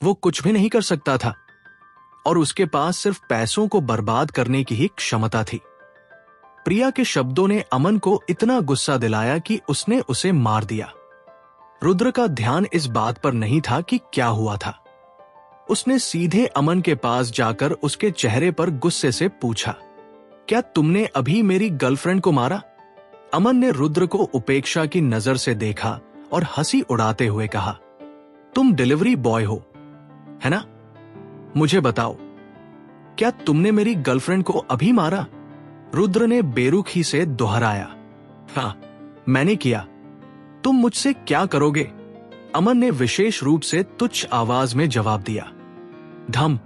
वो कुछ भी नहीं कर सकता था और उसके पास सिर्फ पैसों को बर्बाद करने की ही क्षमता थी। प्रिया के शब्दों ने अमन को इतना गुस्सा दिलाया कि उसने उसे मार दिया। रुद्र का ध्यान इस बात पर नहीं था कि क्या हुआ था। उसने सीधे अमन के पास जाकर उसके चेहरे पर गुस्से से पूछा, क्या तुमने अभी मेरी गर्लफ्रेंड को मारा? अमन ने रुद्र को उपेक्षा की नजर से देखा और हंसी उड़ाते हुए कहा, तुम डिलीवरी बॉय हो, है ना? मुझे बताओ, क्या तुमने मेरी गर्लफ्रेंड को अभी मारा? रुद्र ने बेरुखी से दोहराया। हाँ, मैंने किया। तुम मुझसे क्या करोगे? अमन ने विशेष रूप से तुच्छ आवाज में जवाब दिया। धम!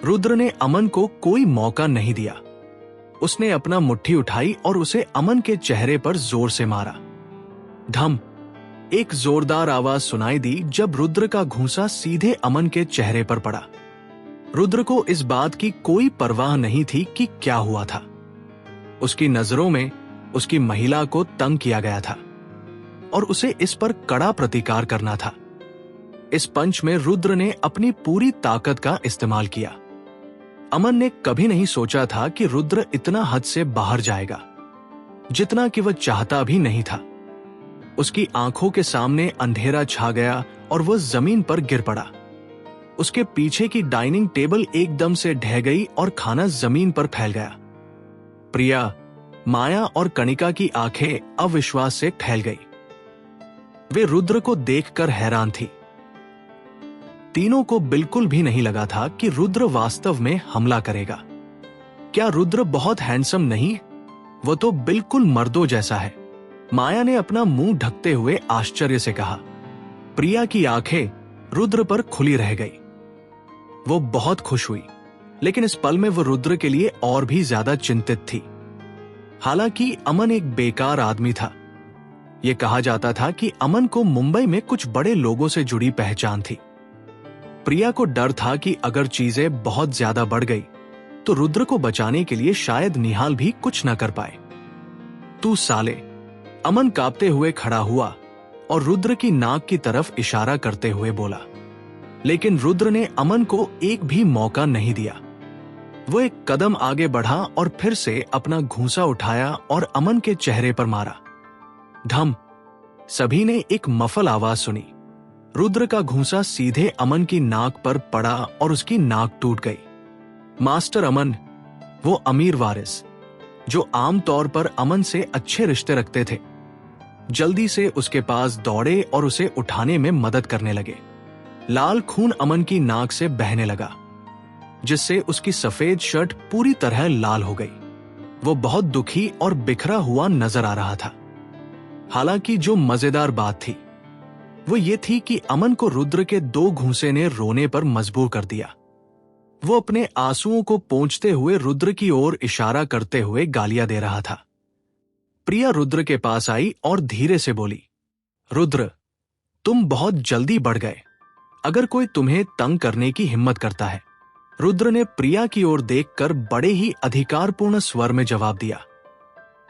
रुद्र ने अमन को कोई मौका नहीं दिया। उसने अपना मुट्ठी उठाई और उसे अमन के चेहरे पर जोर से मारा। धम! एक जोरदार आवाज सुनाई दी जब रुद्र का घूंसा सीधे अमन के चेहरे पर पड़ा। रुद्र को इस बात की कोई परवाह नहीं थी कि क्या हुआ था। उसकी नजरों में उसकी महिला को तंग किया गया था और उसे इस पर कड़ा प्रतिकार करना था। इस पंच में रुद्र ने अपनी पूरी ताकत का इस्तेमाल किया। अमन ने कभी नहीं सोचा था कि रुद्र इतना हद से बाहर जाएगा, जितना कि वह चाहता भी नहीं था। उसकी आंखों के सामने अंधेरा छा गया और वह जमीन पर गिर पड़ा। उसके पीछे की डाइनिंग टेबल एकदम से ढह गई और खाना जमीन पर फैल गया। प्रिया, माया और कणिका की आंखें अविश्वास से फैल गई। वे रुद्र को देखकर हैरान थी। तीनों को बिल्कुल भी नहीं लगा था कि रुद्र वास्तव में हमला करेगा। क्या रुद्र बहुत हैंडसम नहीं? वो तो बिल्कुल मर्दों जैसा है। माया ने अपना मुंह ढकते हुए आश्चर्य से कहा। प्रिया की आंखें रुद्र पर खुली रह गई। वो बहुत खुश हुई, लेकिन इस पल में वो रुद्र के लिए और भी ज्यादा चिंतित थी। हालांकि अमन एक बेकार आदमी था। यह कहा जाता था कि अमन को मुंबई में कुछ बड़े लोगों से जुड़ी पहचान थी। प्रिया को डर था कि अगर चीजें बहुत ज्यादा बढ़ गई तो रुद्र को बचाने के लिए शायद निहाल भी कुछ न कर पाए। तू साले! अमन कांपते हुए खड़ा हुआ और रुद्र की नाक की तरफ इशारा करते हुए बोला। लेकिन रुद्र ने अमन को एक भी मौका नहीं दिया। वो एक कदम आगे बढ़ा और फिर से अपना घूंसा उठाया और अमन के चेहरे पर मारा। धम! सभी ने एक मफल आवाज सुनी। रुद्र का घूंसा सीधे अमन की नाक पर पड़ा और उसकी नाक टूट गई। मास्टर अमन, वो अमीर वारिस, जो आमतौर पर अमन से अच्छे रिश्ते रखते थे, जल्दी से उसके पास दौड़े और उसे उठाने में मदद करने लगे। लाल खून अमन की नाक से बहने लगा, जिससे उसकी सफेद शर्ट पूरी तरह लाल हो गई। वो बहुत दुखी और बिखरा हुआ नजर आ रहा था। हालांकि जो मजेदार बात थी वो ये थी कि अमन को रुद्र के 2 घूंसे ने रोने पर मजबूर कर दिया। वो अपने आंसुओं को पोंछते हुए रुद्र की ओर इशारा करते हुए गालियां दे रहा था। प्रिया रुद्र के पास आई और धीरे से बोली, रुद्र, तुम बहुत जल्दी बढ़ गए। अगर कोई तुम्हें तंग करने की हिम्मत करता है। रुद्र ने प्रिया की ओर देखकर बड़े ही अधिकारपूर्ण स्वर में जवाब दिया,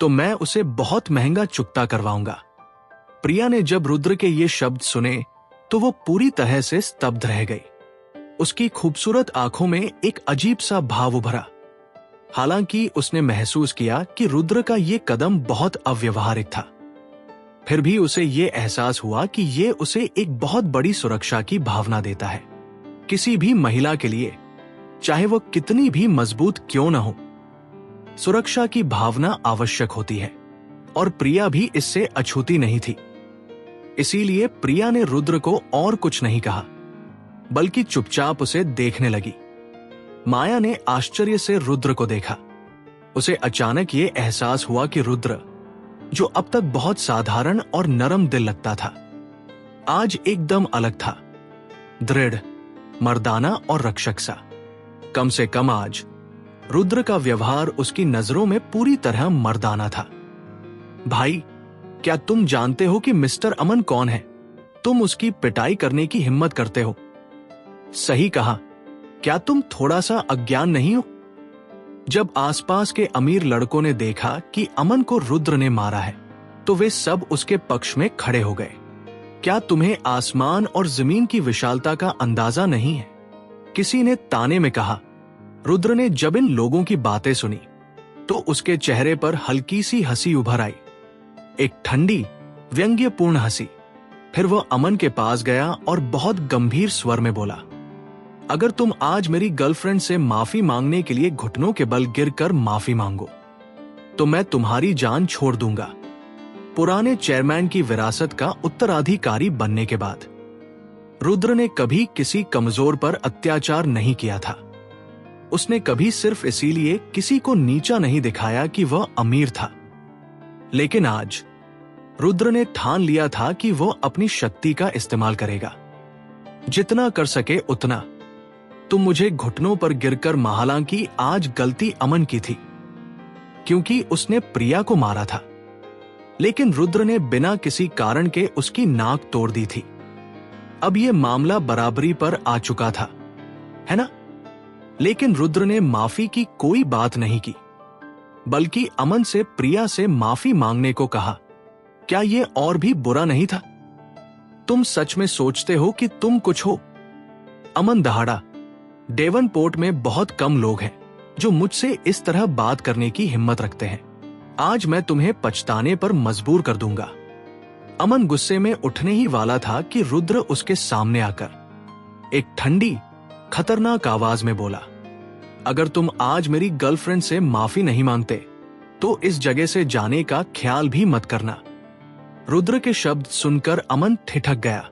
तो मैं उसे बहुत महंगा चुकता करवाऊंगा। प्रिया ने जब रुद्र के ये शब्द सुने तो वो पूरी तरह से स्तब्ध रह गई। उसकी खूबसूरत आंखों में एक अजीब सा भाव उभरा। हालांकि उसने महसूस किया कि रुद्र का ये कदम बहुत अव्यवहारिक था, फिर भी उसे ये एहसास हुआ कि ये उसे एक बहुत बड़ी सुरक्षा की भावना देता है। किसी भी महिला के लिए, चाहे वो कितनी भी मजबूत क्यों न हो, सुरक्षा की भावना आवश्यक होती है और प्रिया भी इससे अछूती नहीं थी। इसीलिए प्रिया ने रुद्र को और कुछ नहीं कहा, बल्कि चुपचाप उसे देखने लगी। माया ने आश्चर्य से रुद्र को देखा। उसे अचानक ये एहसास हुआ कि रुद्र, जो अब तक बहुत साधारण और नरम दिल लगता था, आज एकदम अलग था। दृढ़, मर्दाना और रक्षक सा। कम से कम आज रुद्र का व्यवहार उसकी नजरों में पूरी तरह मर्दाना था। भाई, क्या तुम जानते हो कि मिस्टर अमन कौन है? तुम उसकी पिटाई करने की हिम्मत करते हो। सही कहा। क्या तुम थोड़ा सा अज्ञान नहीं हो? जब आसपास के अमीर लड़कों ने देखा कि अमन को रुद्र ने मारा है, तो वे सब उसके पक्ष में खड़े हो गए। क्या तुम्हें आसमान और जमीन की विशालता का अंदाजा नहीं है? किसी ने ताने में कहा। रुद्र ने जब इन लोगों की बातें सुनी तो उसके चेहरे पर हल्की सी हंसी उभर आई, एक ठंडी व्यंग्यपूर्ण हंसी। फिर वह अमन के पास गया और बहुत गंभीर स्वर में बोला, अगर तुम आज मेरी गर्लफ्रेंड से माफी मांगने के लिए घुटनों के बल गिरकर माफी मांगो तो मैं तुम्हारी जान छोड़ दूंगा। पुराने चेयरमैन की विरासत का उत्तराधिकारी बनने के बाद रुद्र ने कभी किसी कमजोर पर अत्याचार नहीं किया था। उसने कभी सिर्फ इसीलिए किसी को नीचा नहीं दिखाया कि वह अमीर था। लेकिन आज रुद्र ने ठान लिया था कि वह अपनी शक्ति का इस्तेमाल करेगा, जितना कर सके उतना। तुम मुझे घुटनों पर गिरकर, हालांकि आज गलती अमन की थी क्योंकि उसने प्रिया को मारा था, लेकिन रुद्र ने बिना किसी कारण के उसकी नाक तोड़ दी थी। अब यह मामला बराबरी पर आ चुका था, है ना? लेकिन रुद्र ने माफी की कोई बात नहीं की, बल्कि अमन से प्रिया से माफी मांगने को कहा। क्या यह और भी बुरा नहीं था? तुम सच में सोचते हो कि तुम कुछ हो? अमन दहाड़ा। डेवनपोर्ट में बहुत कम लोग हैं जो मुझसे इस तरह बात करने की हिम्मत रखते हैं। आज मैं तुम्हें पछताने पर मजबूर कर दूंगा। अमन गुस्से में उठने ही वाला था कि रुद्र उसके सामने आकर एक ठंडी, खतरनाक आवाज में बोला, अगर तुम आज मेरी गर्लफ्रेंड से माफी नहीं मांगते तो इस जगह से जाने का ख्याल भी मत करना। रुद्र के शब्द सुनकर अमन ठिठक गया।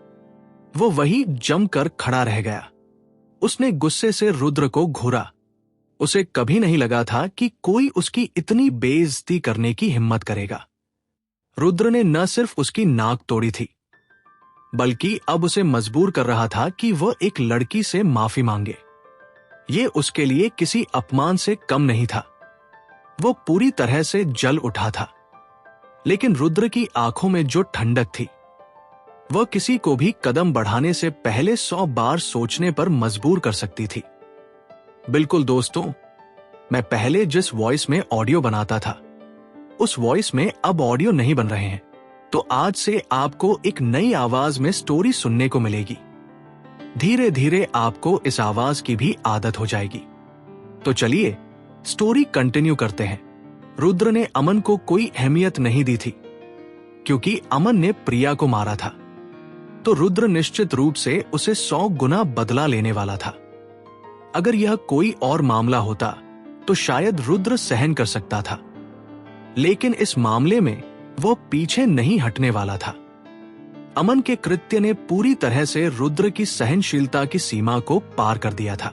वो वही जमकर खड़ा रह गया। उसने गुस्से से रुद्र को घूरा। उसे कभी नहीं लगा था कि कोई उसकी इतनी बेइज्जती करने की हिम्मत करेगा। रुद्र ने न सिर्फ उसकी नाक तोड़ी थी, बल्कि अब उसे मजबूर कर रहा था कि वह एक लड़की से माफी मांगे। ये उसके लिए किसी अपमान से कम नहीं था। वो पूरी तरह से जल उठा था, लेकिन रुद्र की आंखों में जो ठंडक थी वह किसी को भी कदम बढ़ाने से पहले 100 बार सोचने पर मजबूर कर सकती थी। बिल्कुल दोस्तों, मैं पहले जिस वॉइस में ऑडियो बनाता था उस वॉइस में अब ऑडियो नहीं बन रहे हैं, तो आज से आपको एक नई आवाज में स्टोरी सुनने को मिलेगी। धीरे धीरे आपको इस आवाज की भी आदत हो जाएगी। तो चलिए स्टोरी कंटिन्यू करते हैं। रुद्र ने अमन को कोई अहमियत नहीं दी थी क्योंकि अमन ने प्रिया को मारा था, तो रुद्र निश्चित रूप से उसे 100 गुना बदला लेने वाला था। अगर यह कोई और मामला होता तो शायद रुद्र सहन कर सकता था, लेकिन इस मामले में वो पीछे नहीं हटने वाला था। अमन के कृत्य ने पूरी तरह से रुद्र की सहनशीलता की सीमा को पार कर दिया था।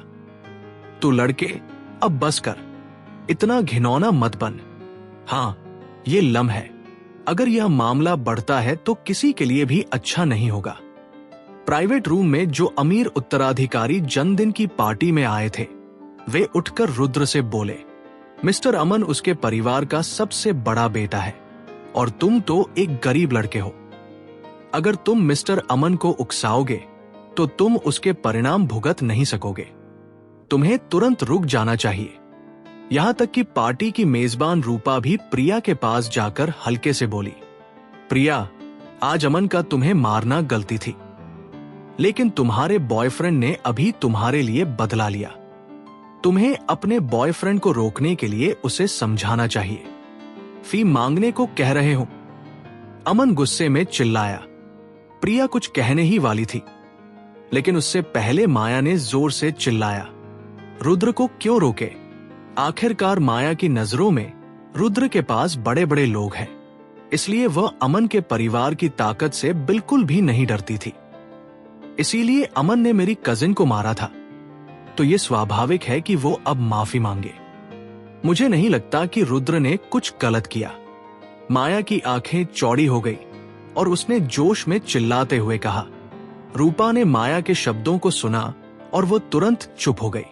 तो लड़के, अब बस कर, इतना घिनौना मत बन। हाँ, ये लम है। अगर यह मामला बढ़ता है तो किसी के लिए भी अच्छा नहीं होगा। प्राइवेट रूम में जो अमीर उत्तराधिकारी जन्मदिन की पार्टी में आए थे, वे उठकर रुद्र से बोले, मिस्टर अमन उसके परिवार का सबसे बड़ा बेटा है और तुम तो एक गरीब लड़के हो। अगर तुम मिस्टर अमन को उकसाओगे तो तुम उसके परिणाम भुगत नहीं सकोगे। तुम्हें तुरंत रुक जाना चाहिए। यहां तक कि पार्टी की मेजबान रूपा भी प्रिया के पास जाकर हल्के से बोली, प्रिया, आज अमन का तुम्हें मारना गलती थी, लेकिन तुम्हारे बॉयफ्रेंड ने अभी तुम्हारे लिए बदला लिया। तुम्हें अपने बॉयफ्रेंड को रोकने के लिए उसे समझाना चाहिए। फी मांगने को कह रहे हो? अमन गुस्से में चिल्लाया। प्रिया कुछ कहने ही वाली थी, लेकिन उससे पहले माया ने जोर से चिल्लाया, रुद्र को क्यों रोके? आखिरकार माया की नजरों में रुद्र के पास बड़े बड़े लोग हैं, इसलिए वह अमन के परिवार की ताकत से बिल्कुल भी नहीं डरती थी। इसीलिए अमन ने मेरी कजिन को मारा था, तो यह स्वाभाविक है कि वो अब माफी मांगे। मुझे नहीं लगता कि रुद्र ने कुछ गलत किया। माया की आंखें चौड़ी हो गई और उसने जोश में चिल्लाते हुए कहा। रूपा ने माया के शब्दों को सुना और वो तुरंत चुप हो गई।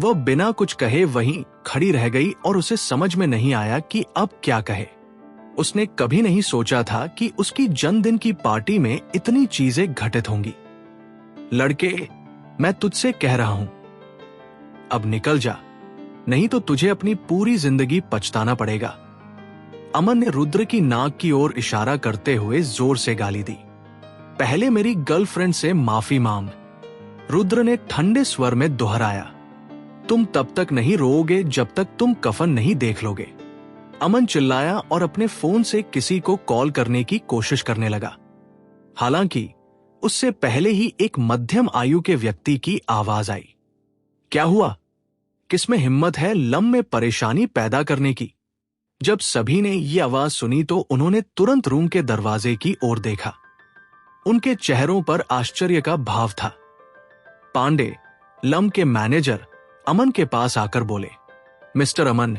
वह बिना कुछ कहे वहीं खड़ी रह गई और उसे समझ में नहीं आया कि अब क्या कहे। उसने कभी नहीं सोचा था कि उसकी जन्मदिन की पार्टी में इतनी चीजें घटित होंगी। लड़के, मैं तुझसे कह रहा हूं, अब निकल जा, नहीं तो तुझे अपनी पूरी जिंदगी पछताना पड़ेगा। अमन ने रुद्र की नाक की ओर इशारा करते हुए जोर से गाली दी। पहले मेरी गर्लफ्रेंड से माफी मांग, रुद्र ने ठंडे स्वर में दोहराया। तुम तब तक नहीं रोओगे जब तक तुम कफन नहीं देख लोगे। अमन चिल्लाया और अपने फोन से किसी को कॉल करने की कोशिश करने लगा। हालांकि उससे पहले ही एक मध्यम आयु के व्यक्ति की आवाज आई। क्या हुआ? किसमें हिम्मत है लम में परेशानी पैदा करने की? जब सभी ने ये आवाज सुनी तो उन्होंने तुरंत रूम के दरवाजे की ओर देखा। उनके चेहरों पर आश्चर्य का भाव था। पांडे, लम के मैनेजर, अमन के पास आकर बोले, मिस्टर अमन,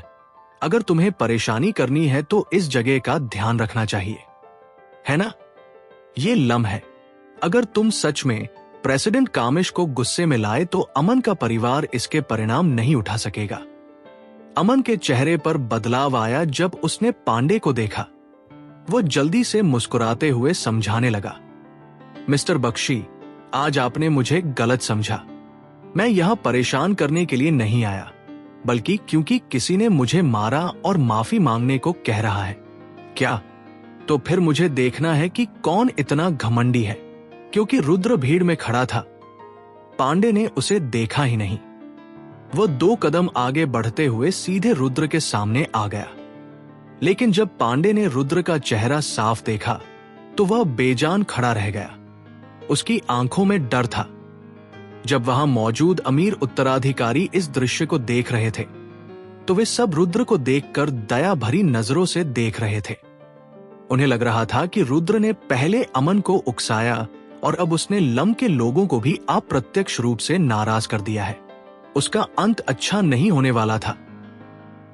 अगर तुम्हें परेशानी करनी है तो इस जगह का ध्यान रखना चाहिए, है ना? ये लम है। अगर तुम सच में प्रेसिडेंट कामिश को गुस्से में लाए तो अमन का परिवार इसके परिणाम नहीं उठा सकेगा। अमन के चेहरे पर बदलाव आया जब उसने पांडे को देखा। वो जल्दी से मुस्कुराते हुए समझाने लगा, मिस्टर बख्शी, आज आपने मुझे गलत समझा। मैं यहां परेशान करने के लिए नहीं आया, बल्कि क्योंकि किसी ने मुझे मारा और माफी मांगने को कह रहा है। क्या? तो फिर मुझे देखना है कि कौन इतना घमंडी है, क्योंकि रुद्र भीड़ में खड़ा था। पांडे ने उसे देखा ही नहीं। वो 2 कदम आगे बढ़ते हुए सीधे रुद्र के सामने आ गया। लेकिन जब पांडे ने रुद्र का चेहरा साफ देखा तो वह बेजान खड़ा रह गया। उसकी आंखों में डर था। जब वहां मौजूद अमीर उत्तराधिकारी इस दृश्य को देख रहे थे तो वे सब रुद्र को देखकर दया भरी नजरों से देख रहे थे। उन्हें लग रहा था कि रुद्र ने पहले अमन को उकसाया और अब उसने लम के लोगों को भी अप्रत्यक्ष रूप से नाराज कर दिया है। उसका अंत अच्छा नहीं होने वाला था।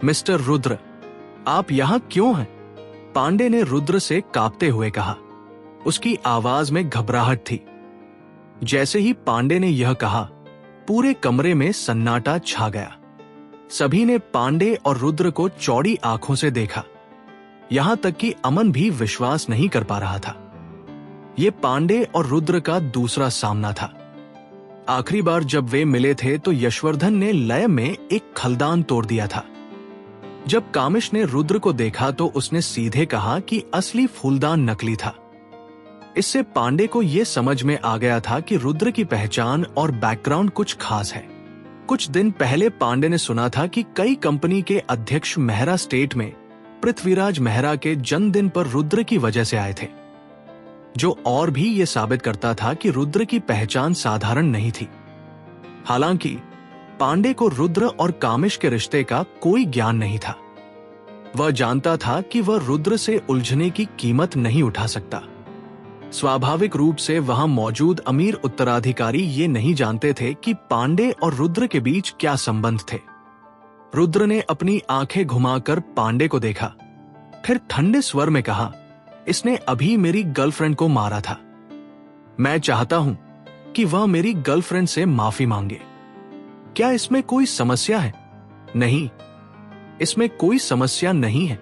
मिस्टर रुद्र, आप यहां क्यों हैं? पांडे ने रुद्र से कांपते हुए कहा। उसकी आवाज में घबराहट थी। जैसे ही पांडे ने यह कहा, पूरे कमरे में सन्नाटा छा गया। सभी ने पांडे और रुद्र को चौड़ी आंखों से देखा। यहां तक कि अमन भी विश्वास नहीं कर पा रहा था। यह पांडे और रुद्र का दूसरा सामना था। आखिरी बार जब वे मिले थे तो यशवर्धन ने लय में एक खलदान तोड़ दिया था। जब कामिश ने रुद्र को देखा तो उसने सीधे कहा कि असली फूलदान नकली था। इससे पांडे को यह समझ में आ गया था कि रुद्र की पहचान और बैकग्राउंड कुछ खास है। कुछ दिन पहले पांडे ने सुना था कि कई कंपनी के अध्यक्ष मेहरा स्टेट में पृथ्वीराज मेहरा के जन्मदिन पर रुद्र की वजह से आए थे, जो और भी ये साबित करता था कि रुद्र की पहचान साधारण नहीं थी। हालांकि पांडे को रुद्र और कामिश के रिश्ते का कोई ज्ञान नहीं था। वह जानता था कि वह रुद्र से उलझने की कीमत नहीं उठा सकता। स्वाभाविक रूप से वहां मौजूद अमीर उत्तराधिकारी ये नहीं जानते थे कि पांडे और रुद्र के बीच क्या संबंध थे। रुद्र ने अपनी आंखें घुमाकर पांडे को देखा, फिर ठंडे स्वर में कहा, इसने अभी मेरी गर्लफ्रेंड को मारा था। मैं चाहता हूं कि वह मेरी गर्लफ्रेंड से माफी मांगे। क्या इसमें कोई समस्या है? नहीं, इसमें कोई समस्या नहीं है,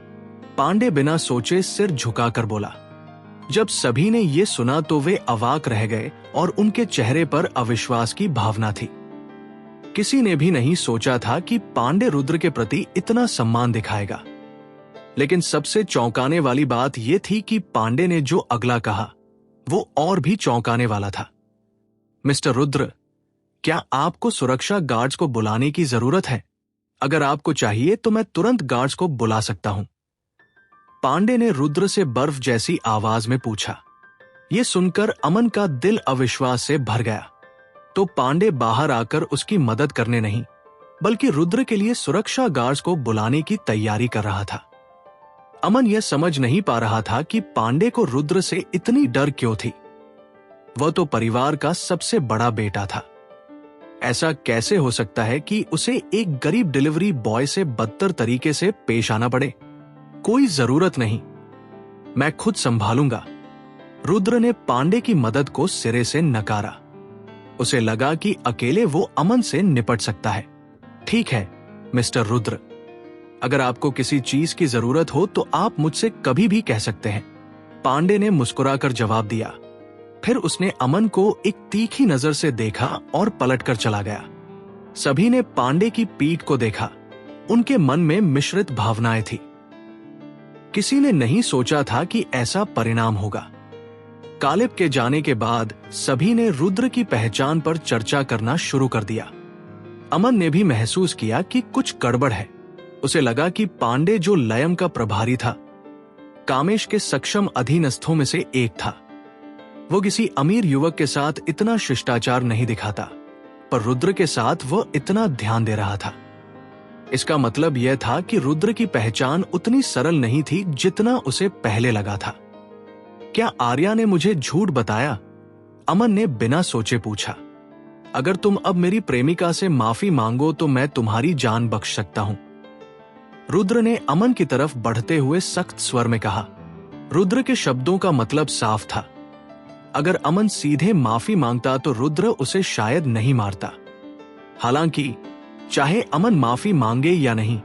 पांडे बिना सोचे सिर झुकाकर बोला। जब सभी ने यह सुना तो वे अवाक रह गए और उनके चेहरे पर अविश्वास की भावना थी। किसी ने भी नहीं सोचा था कि पांडे रुद्र के प्रति इतना सम्मान दिखाएगा। लेकिन सबसे चौंकाने वाली बात यह थी कि पांडे ने जो अगला कहा वो और भी चौंकाने वाला था। मिस्टर रुद्र, क्या आपको सुरक्षा गार्ड्स को बुलाने की जरूरत है? अगर आपको चाहिए तो मैं तुरंत गार्ड्स को बुला सकता हूं। पांडे ने रुद्र से बर्फ जैसी आवाज में पूछा। यह सुनकर अमन का दिल अविश्वास से भर गया। तो पांडे बाहर आकर उसकी मदद करने नहीं, बल्कि रुद्र के लिए सुरक्षा गार्ड्स को बुलाने की तैयारी कर रहा था। अमन यह समझ नहीं पा रहा था कि पांडे को रुद्र से इतनी डर क्यों थी। वह तो परिवार का सबसे बड़ा बेटा था। ऐसा कैसे हो सकता है कि उसे एक गरीब डिलीवरी बॉय से बदतर तरीके से पेश आना पड़े? कोई जरूरत नहीं, मैं खुद संभालूंगा। रुद्र ने पांडे की मदद को सिरे से नकारा। उसे लगा कि अकेले वो अमन से निपट सकता है। ठीक है मिस्टर रुद्र, अगर आपको किसी चीज की जरूरत हो तो आप मुझसे कभी भी कह सकते हैं, पांडे ने मुस्कुराकर जवाब दिया। फिर उसने अमन को एक तीखी नजर से देखा और पलटकर चला गया। सभी ने पांडे की पीठ को देखा। उनके मन में मिश्रित भावनाएं थी। किसी ने नहीं सोचा था कि ऐसा परिणाम होगा। कालिब के जाने के बाद सभी ने रुद्र की पहचान पर चर्चा करना शुरू कर दिया। अमन ने भी महसूस किया कि कुछ गड़बड़ है। उसे लगा कि पांडे जो लयम का प्रभारी था, कामेश के सक्षम अधीनस्थों में से एक था। वो किसी अमीर युवक के साथ इतना शिष्टाचार नहीं दिखाता, पर रुद्र के साथ वो इतना ध्यान दे रहा था। इसका मतलब यह था कि रुद्र की पहचान उतनी सरल नहीं थी जितना उसे पहले लगा था। क्या आर्या ने मुझे झूठ बताया? अमन ने बिना सोचे पूछा। अगर तुम अब मेरी प्रेमिका से माफी मांगो तो मैं तुम्हारी जान बख्श सकता हूं, रुद्र ने अमन की तरफ बढ़ते हुए सख्त स्वर में कहा। रुद्र के शब्दों का मतलब साफ था। अगर अमन सीधे माफी मांगता तो रुद्र उसे शायद नहीं मारता। हालांकि चाहे अमन माफी मांगे या नहीं,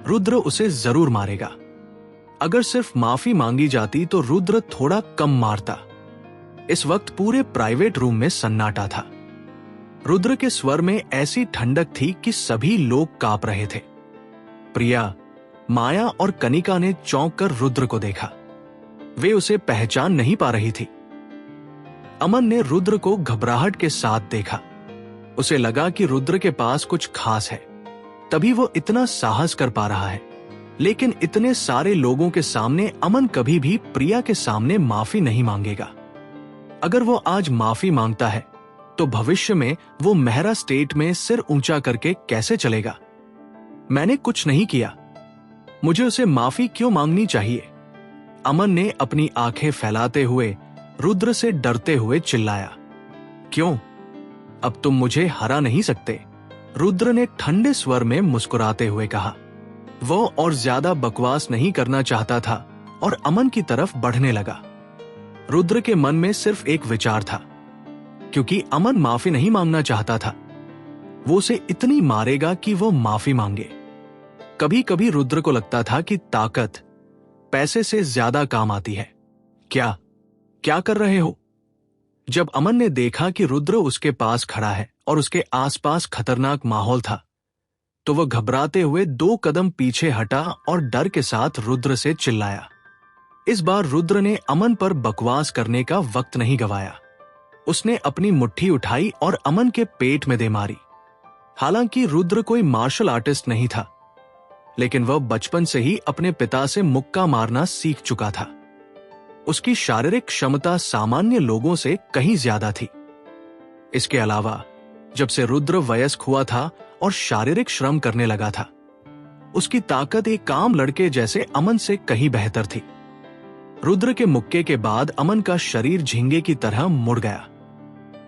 रुद्र उसे जरूर मारेगा। अगर सिर्फ माफी मांगी जाती तो रुद्र थोड़ा कम मारता। इस वक्त पूरे प्राइवेट रूम में सन्नाटा था। रुद्र के स्वर में ऐसी ठंडक थी कि सभी लोग कांप रहे थे। प्रिया, माया और कनिका ने चौंक कर रुद्र को देखा। वे उसे पहचान नहीं पा रही थी। अमन ने रुद्र को घबराहट के साथ देखा। उसे लगा कि रुद्र के पास कुछ खास है, तभी वो इतना साहस कर पा रहा है। लेकिन इतने सारे लोगों के सामने अमन कभी भी प्रिया के सामने माफी नहीं मांगेगा। अगर वो आज माफी मांगता है तो भविष्य में वो मेहरा स्टेट में सिर ऊंचा करके कैसे चलेगा? मैंने कुछ नहीं किया, मुझे उसे माफी क्यों मांगनी चाहिए? अमन ने अपनी आंखें फैलाते हुए रुद्र से डरते हुए चिल्लाया। क्यों? अब तुम मुझे हरा नहीं सकते, रुद्र ने ठंडे स्वर में मुस्कुराते हुए कहा। वो और ज्यादा बकवास नहीं करना चाहता था और अमन की तरफ बढ़ने लगा। रुद्र के मन में सिर्फ एक विचार था, क्योंकि अमन माफी नहीं मांगना चाहता था, वो उसे इतनी मारेगा कि वो माफी मांगे। कभी कभी रुद्र को लगता था कि ताकत पैसे से ज्यादा काम आती है। क्या कर रहे हो? जब अमन ने देखा कि रुद्र उसके पास खड़ा है और उसके आसपास खतरनाक माहौल था, तो वह घबराते हुए 2 कदम पीछे हटा और डर के साथ रुद्र से चिल्लाया। इस बार रुद्र ने अमन पर बकवास करने का वक्त नहीं गवाया। उसने अपनी मुट्ठी उठाई और अमन के पेट में दे मारी। हालांकि रुद्र कोई मार्शल आर्टिस्ट नहीं था, लेकिन वह बचपन से ही अपने पिता से मुक्का मारना सीख चुका था। उसकी शारीरिक क्षमता सामान्य लोगों से कहीं ज्यादा थी। इसके अलावा जब से रुद्र वयस्क हुआ था और शारीरिक श्रम करने लगा था, उसकी ताकत एक आम लड़के जैसे अमन से कहीं बेहतर थी। रुद्र के मुक्के के बाद अमन का शरीर झींगे की तरह मुड़ गया।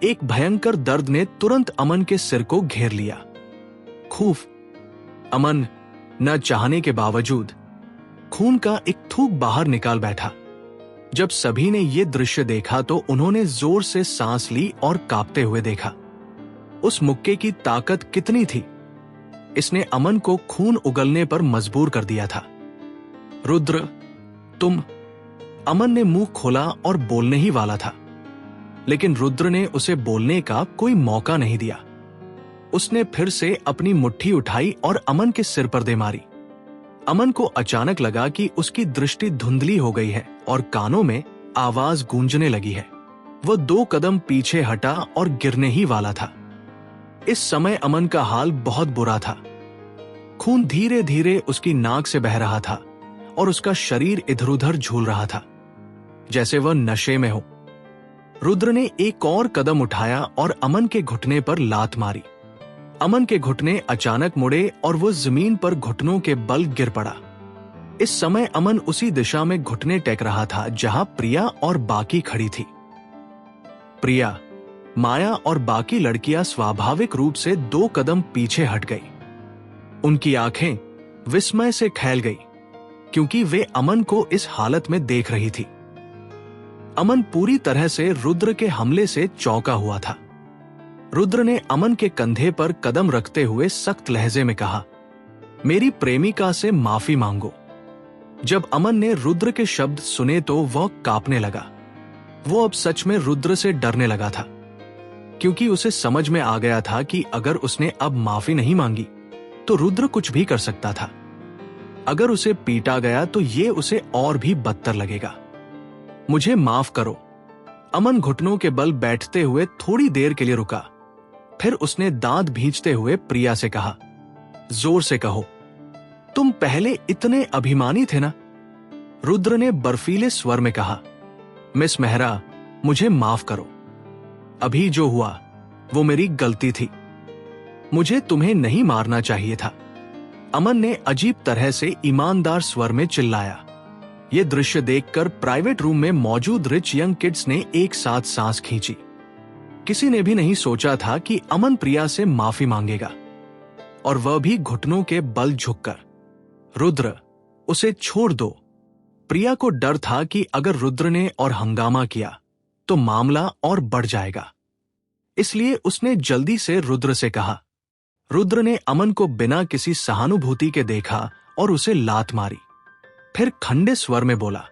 एक भयंकर दर्द ने तुरंत अमन के सिर को घेर लिया। खूफ। अमन न चाहने के बावजूद खून का एक थूक बाहर निकाल बैठा। जब सभी ने यह दृश्य देखा तो उन्होंने जोर से सांस ली और कांपते हुए देखा। उस मुक्के की ताकत कितनी थी! इसने अमन को खून उगलने पर मजबूर कर दिया था। रुद्र, तुम... अमन ने मुंह खोला और बोलने ही वाला था, लेकिन रुद्र ने उसे बोलने का कोई मौका नहीं दिया। उसने फिर से अपनी मुट्ठी उठाई और अमन के सिर पर दे मारी। अमन को अचानक लगा कि उसकी दृष्टि धुंधली हो गई है और कानों में आवाज गूंजने लगी है। वह 2 कदम पीछे हटा और गिरने ही वाला था। इस समय अमन का हाल बहुत बुरा था। खून धीरे धीरे उसकी नाक से बह रहा था और उसका शरीर इधर उधर झूल रहा था, जैसे वह नशे में हो। रुद्र ने एक और कदम उठाया और अमन के घुटने पर लात मारी। अमन के घुटने अचानक मुड़े और वो जमीन पर घुटनों के बल गिर पड़ा। इस समय अमन उसी दिशा में घुटने टेक रहा था जहां प्रिया और बाकी खड़ी थी। प्रिया, माया और बाकी लड़कियां स्वाभाविक रूप से 2 कदम पीछे हट गई। उनकी आंखें विस्मय से खैल गई, क्योंकि वे अमन को इस हालत में देख रही थी। अमन पूरी तरह से रुद्र के हमले से चौंका हुआ था। रुद्र ने अमन के कंधे पर कदम रखते हुए सख्त लहजे में कहा, मेरी प्रेमिका से माफी मांगो। जब अमन ने रुद्र के शब्द सुने तो वह कांपने लगा। वो अब सच में रुद्र से डरने लगा था, क्योंकि उसे समझ में आ गया था कि अगर उसने अब माफी नहीं मांगी तो रुद्र कुछ भी कर सकता था। अगर उसे पीटा गया तो ये उसे और भी बदतर लगेगा। मुझे माफ करो, अमन घुटनों के बल बैठते हुए थोड़ी देर के लिए रुका। फिर उसने दांत भींचते हुए प्रिया से कहा, जोर से कहो, तुम पहले इतने अभिमानी थे ना। रुद्र ने बर्फीले स्वर में कहा, मिस मेहरा, मुझे माफ करो। अभी जो हुआ वो मेरी गलती थी। मुझे तुम्हें नहीं मारना चाहिए था। अमन ने अजीब तरह से ईमानदार स्वर में चिल्लाया। यह दृश्य देखकर प्राइवेट रूम में मौजूद रिच यंग किड्स ने एक साथ सांस खींची। किसी ने भी नहीं सोचा था कि अमन प्रिया से माफी मांगेगा, और वह भी घुटनों के बल झुककर। रुद्र, उसे छोड़ दो। प्रिया को डर था कि अगर रुद्र ने और हंगामा किया तो मामला और बढ़ जाएगा। इसलिए उसने जल्दी से रुद्र से कहा। रुद्र ने अमन को बिना किसी सहानुभूति के देखा और उसे लात मारी। फिर खंडे स्वर में बोला,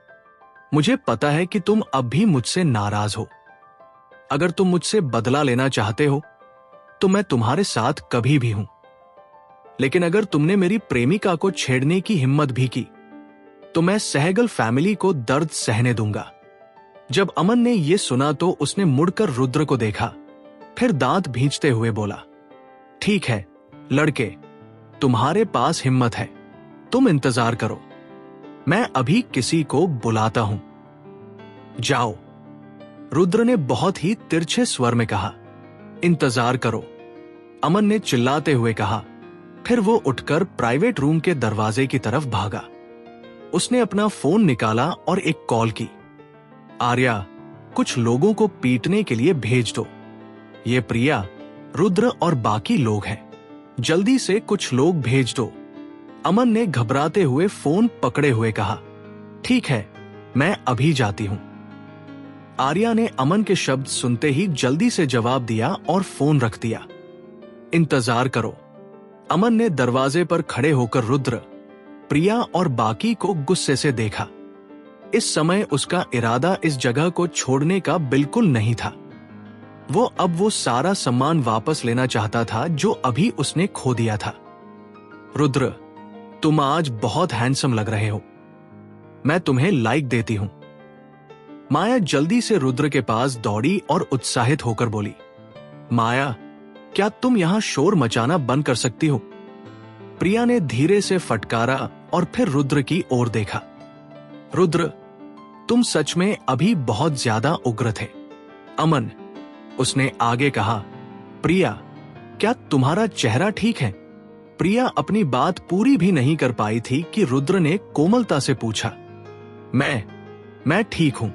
मुझे पता है कि तुम अब भी मुझसे नाराज हो। अगर तुम मुझसे बदला लेना चाहते हो तो मैं तुम्हारे साथ कभी भी हूं, लेकिन अगर तुमने मेरी प्रेमिका को छेड़ने की हिम्मत भी की तो मैं सहगल फैमिली को दर्द सहने दूंगा। जब अमन ने यह सुना तो उसने मुड़कर रुद्र को देखा, फिर दांत भींचते हुए बोला, ठीक है लड़के, तुम्हारे पास हिम्मत है, तुम इंतजार करो, मैं अभी किसी को बुलाता हूं। जाओ। रुद्र ने बहुत ही तिरछे स्वर में कहा। इंतजार करो, अमन ने चिल्लाते हुए कहा। फिर वो उठकर प्राइवेट रूम के दरवाजे की तरफ भागा। उसने अपना फोन निकाला और एक कॉल की। आर्या, कुछ लोगों को पीटने के लिए भेज दो। ये प्रिया, रुद्र और बाकी लोग हैं, जल्दी से कुछ लोग भेज दो। अमन ने घबराते हुए फोन पकड़े हुए कहा, ठीक है, मैं अभी जाती हूं। आर्या ने अमन के शब्द सुनते ही जल्दी से जवाब दिया और फोन रख दिया। इंतजार करो। अमन ने दरवाजे पर खड़े होकर रुद्र, प्रिया और बाकी को गुस्से से देखा। इस समय उसका इरादा इस जगह को छोड़ने का बिल्कुल नहीं था। वो सारा सम्मान वापस लेना चाहता था जो अभी उसने खो दिया था। रुद्र, तुम आज बहुत हैंडसम लग रहे हो, मैं तुम्हें लाइक देती हूं। माया जल्दी से रुद्र के पास दौड़ी और उत्साहित होकर बोली, माया, क्या तुम यहां शोर मचाना बंद कर सकती हो? प्रिया ने धीरे से फटकारा और फिर रुद्र की ओर देखा। रुद्र, तुम सच में अभी बहुत ज्यादा उग्र थे। अमन, उसने आगे कहा, प्रिया, क्या तुम्हारा चेहरा ठीक है? प्रिया अपनी बात पूरी भी नहीं कर पाई थी कि रुद्र ने कोमलता से पूछा, मैं ठीक हूं।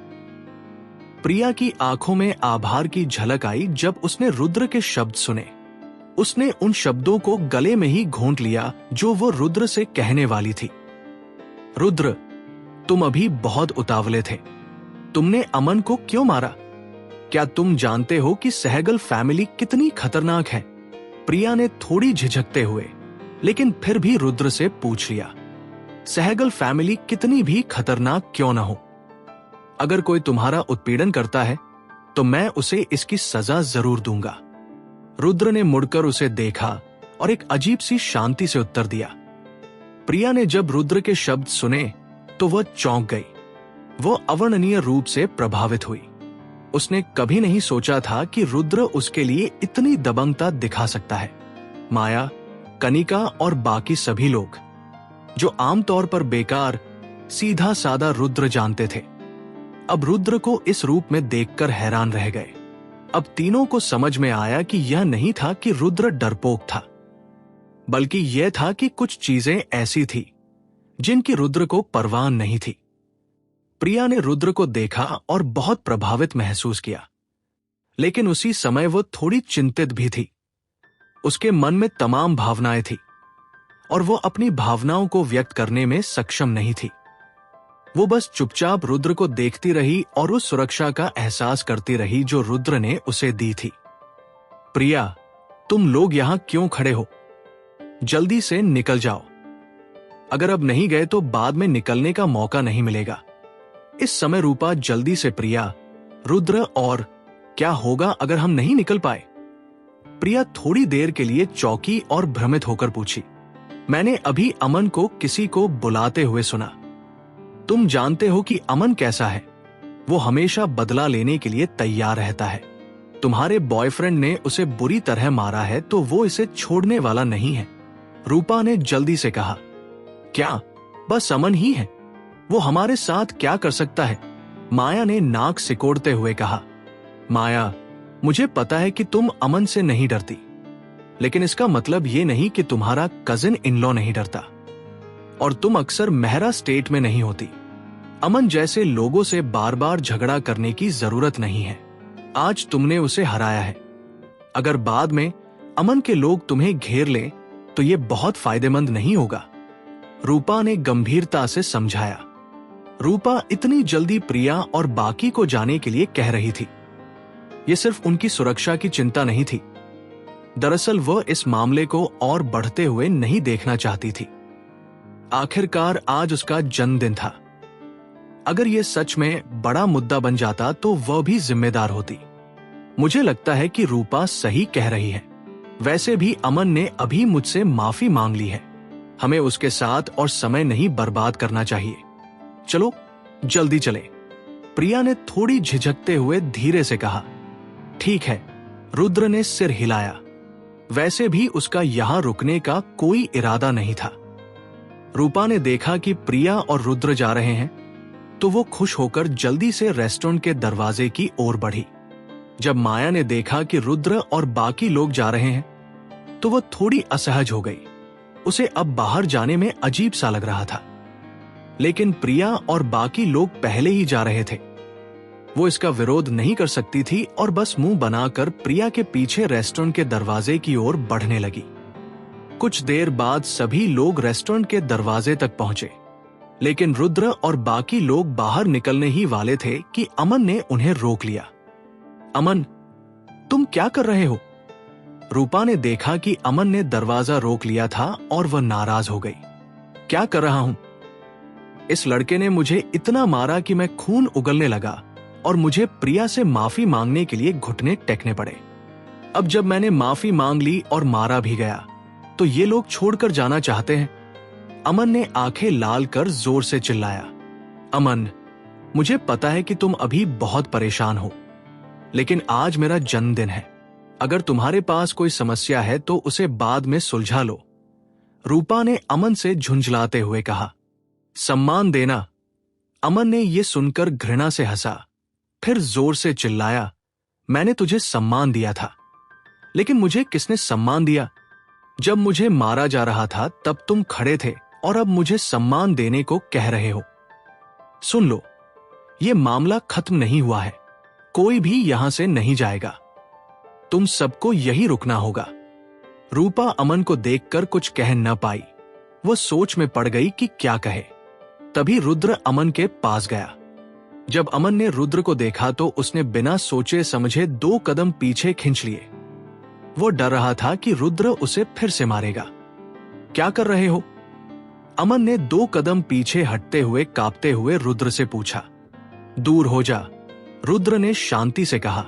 प्रिया की आंखों में आभार की झलक आई जब उसने रुद्र के शब्द सुने। उसने उन शब्दों को गले में ही घोंट लिया जो वो रुद्र से कहने वाली थी। रुद्र, तुम अभी बहुत उतावले थे। तुमने अमन को क्यों मारा? क्या तुम जानते हो कि सहगल फैमिली कितनी खतरनाक है? प्रिया ने थोड़ी झिझकते हुए लेकिन फिर भी रुद्र से पूछ लिया, सहगल फैमिली कितनी भी खतरनाक क्यों न हो, अगर कोई तुम्हारा उत्पीड़न करता है तो मैं उसे इसकी सजा जरूर दूंगा। रुद्र ने मुड़कर उसे देखा और एक अजीब सी शांति से उत्तर दिया। प्रिया ने जब रुद्र के शब्द सुने तो वह चौंक गई। वो अवर्णनीय रूप से प्रभावित हुई। उसने कभी नहीं सोचा था कि रुद्र उसके लिए इतनी दबंगता दिखा सकता है। माया, कनिका और बाकी सभी लोग जो आमतौर पर बेकार, सीधा सादा रुद्र जानते थे, अब रुद्र को इस रूप में देखकर हैरान रह गए। अब तीनों को समझ में आया कि यह नहीं था कि रुद्र डरपोक था, बल्कि यह था कि कुछ चीजें ऐसी थी जिनकी रुद्र को परवाह नहीं थी। प्रिया ने रुद्र को देखा और बहुत प्रभावित महसूस किया, लेकिन उसी समय वो थोड़ी चिंतित भी थी। उसके मन में तमाम भावनाएं थी और वो अपनी भावनाओं को व्यक्त करने में सक्षम नहीं थी। वो बस चुपचाप रुद्र को देखती रही और उस सुरक्षा का एहसास करती रही जो रुद्र ने उसे दी थी। प्रिया, तुम लोग यहां क्यों खड़े हो? जल्दी से निकल जाओ। अगर अब नहीं गए तो बाद में निकलने का मौका नहीं मिलेगा। इस समय रूपा जल्दी से प्रिया, रुद्र, और क्या होगा अगर हम नहीं निकल पाए? प्रिया थोड़ी देर के लिए चौंकी और भ्रमित होकर पूछी, मैंने अभी अमन को किसी को बुलाते हुए सुना। तुम जानते हो कि अमन कैसा है? वो हमेशा बदला लेने के लिए तैयार रहता है। तुम्हारे बॉयफ्रेंड ने उसे बुरी तरह मारा है तो वो इसे छोड़ने वाला नहीं है। रूपा ने जल्दी से कहा। क्या बस अमन ही है? वो हमारे साथ क्या कर सकता है? माया ने नाक सिकोड़ते हुए कहा। माया, मुझे पता है कि तुम अमन से नहीं डरती, लेकिन इसका मतलब ये नहीं कि तुम्हारा कजिन इन लॉ नहीं डरता। और तुम अक्सर मेहरा स्टेट में नहीं होती। अमन जैसे लोगों से बार बार झगड़ा करने की जरूरत नहीं है। आज तुमने उसे हराया है। अगर बाद में अमन के लोग तुम्हें घेर लें तो ये बहुत फायदेमंद नहीं होगा। रूपा ने गंभीरता से समझाया। रूपा इतनी जल्दी प्रिया और बाकी को जाने के लिए कह रही थी। ये सिर्फ उनकी सुरक्षा की चिंता नहीं थी। दरअसल वह इस मामले को और बढ़ते हुए नहीं देखना चाहती थी। आखिरकार आज उसका जन्मदिन था। अगर यह सच में बड़ा मुद्दा बन जाता तो वह भी जिम्मेदार होती। मुझे लगता है कि रूपा सही कह रही है। वैसे भी अमन ने अभी मुझसे माफी मांग ली है। हमें उसके साथ और समय नहीं बर्बाद करना चाहिए। चलो जल्दी चले। प्रिया ने थोड़ी झिझकते हुए धीरे से कहा। ठीक है, रुद्र ने सिर हिलाया। वैसे भी उसका यहां रुकने का कोई इरादा नहीं था। रूपा ने देखा कि प्रिया और रुद्र जा रहे हैं तो वो खुश होकर जल्दी से रेस्टोरेंट के दरवाजे की ओर बढ़ी। जब माया ने देखा कि रुद्र और बाकी लोग जा रहे हैं तो वह थोड़ी असहज हो गई। उसे अब बाहर जाने में अजीब सा लग रहा था, लेकिन प्रिया और बाकी लोग पहले ही जा रहे थे। वो इसका विरोध नहीं कर सकती थी और बस मुंह बनाकर प्रिया के पीछे रेस्टोरेंट के दरवाजे की ओर बढ़ने लगी। कुछ देर बाद सभी लोग रेस्टोरेंट के दरवाजे तक पहुंचे, लेकिन रुद्र और बाकी लोग बाहर निकलने ही वाले थे कि अमन ने उन्हें रोक लिया। अमन, तुम क्या कर रहे हो? रूपा ने देखा कि अमन ने दरवाजा रोक लिया था और वह नाराज हो गई। क्या कर रहा हूं? इस लड़के ने मुझे इतना मारा कि मैं खून उगलने लगा और मुझे प्रिया से माफी मांगने के लिए घुटने टेकने पड़े। अब जब मैंने माफी मांग ली और मारा भी गया तो ये लोग छोड़कर जाना चाहते हैं। अमन ने आंखें लाल कर जोर से चिल्लाया। अमन, मुझे पता है कि तुम अभी बहुत परेशान हो, लेकिन आज मेरा जन्मदिन है। अगर तुम्हारे पास कोई समस्या है तो उसे बाद में सुलझा लो। रूपा ने अमन से झुंझलाते हुए कहा। सम्मान देना? अमन ने यह सुनकर घृणा से हंसा, फिर जोर से चिल्लाया। मैंने तुझे सम्मान दिया था, लेकिन मुझे किसने सम्मान दिया? जब मुझे मारा जा रहा था तब तुम खड़े थे और अब मुझे सम्मान देने को कह रहे हो। सुन लो, यह मामला खत्म नहीं हुआ है। कोई भी यहां से नहीं जाएगा। तुम सबको यही रुकना होगा। रूपा अमन को देखकर कुछ कह न पाई। वो सोच में पड़ गई कि क्या कहे। तभी रुद्र अमन के पास गया। जब अमन ने रुद्र को देखा तो उसने बिना सोचे समझे 2 कदम पीछे खींच लिए। वो डर रहा था कि रुद्र उसे फिर से मारेगा। क्या कर रहे हो? अमन ने 2 कदम पीछे हटते हुए कांपते हुए रुद्र से पूछा। दूर हो जा, रुद्र ने शांति से कहा।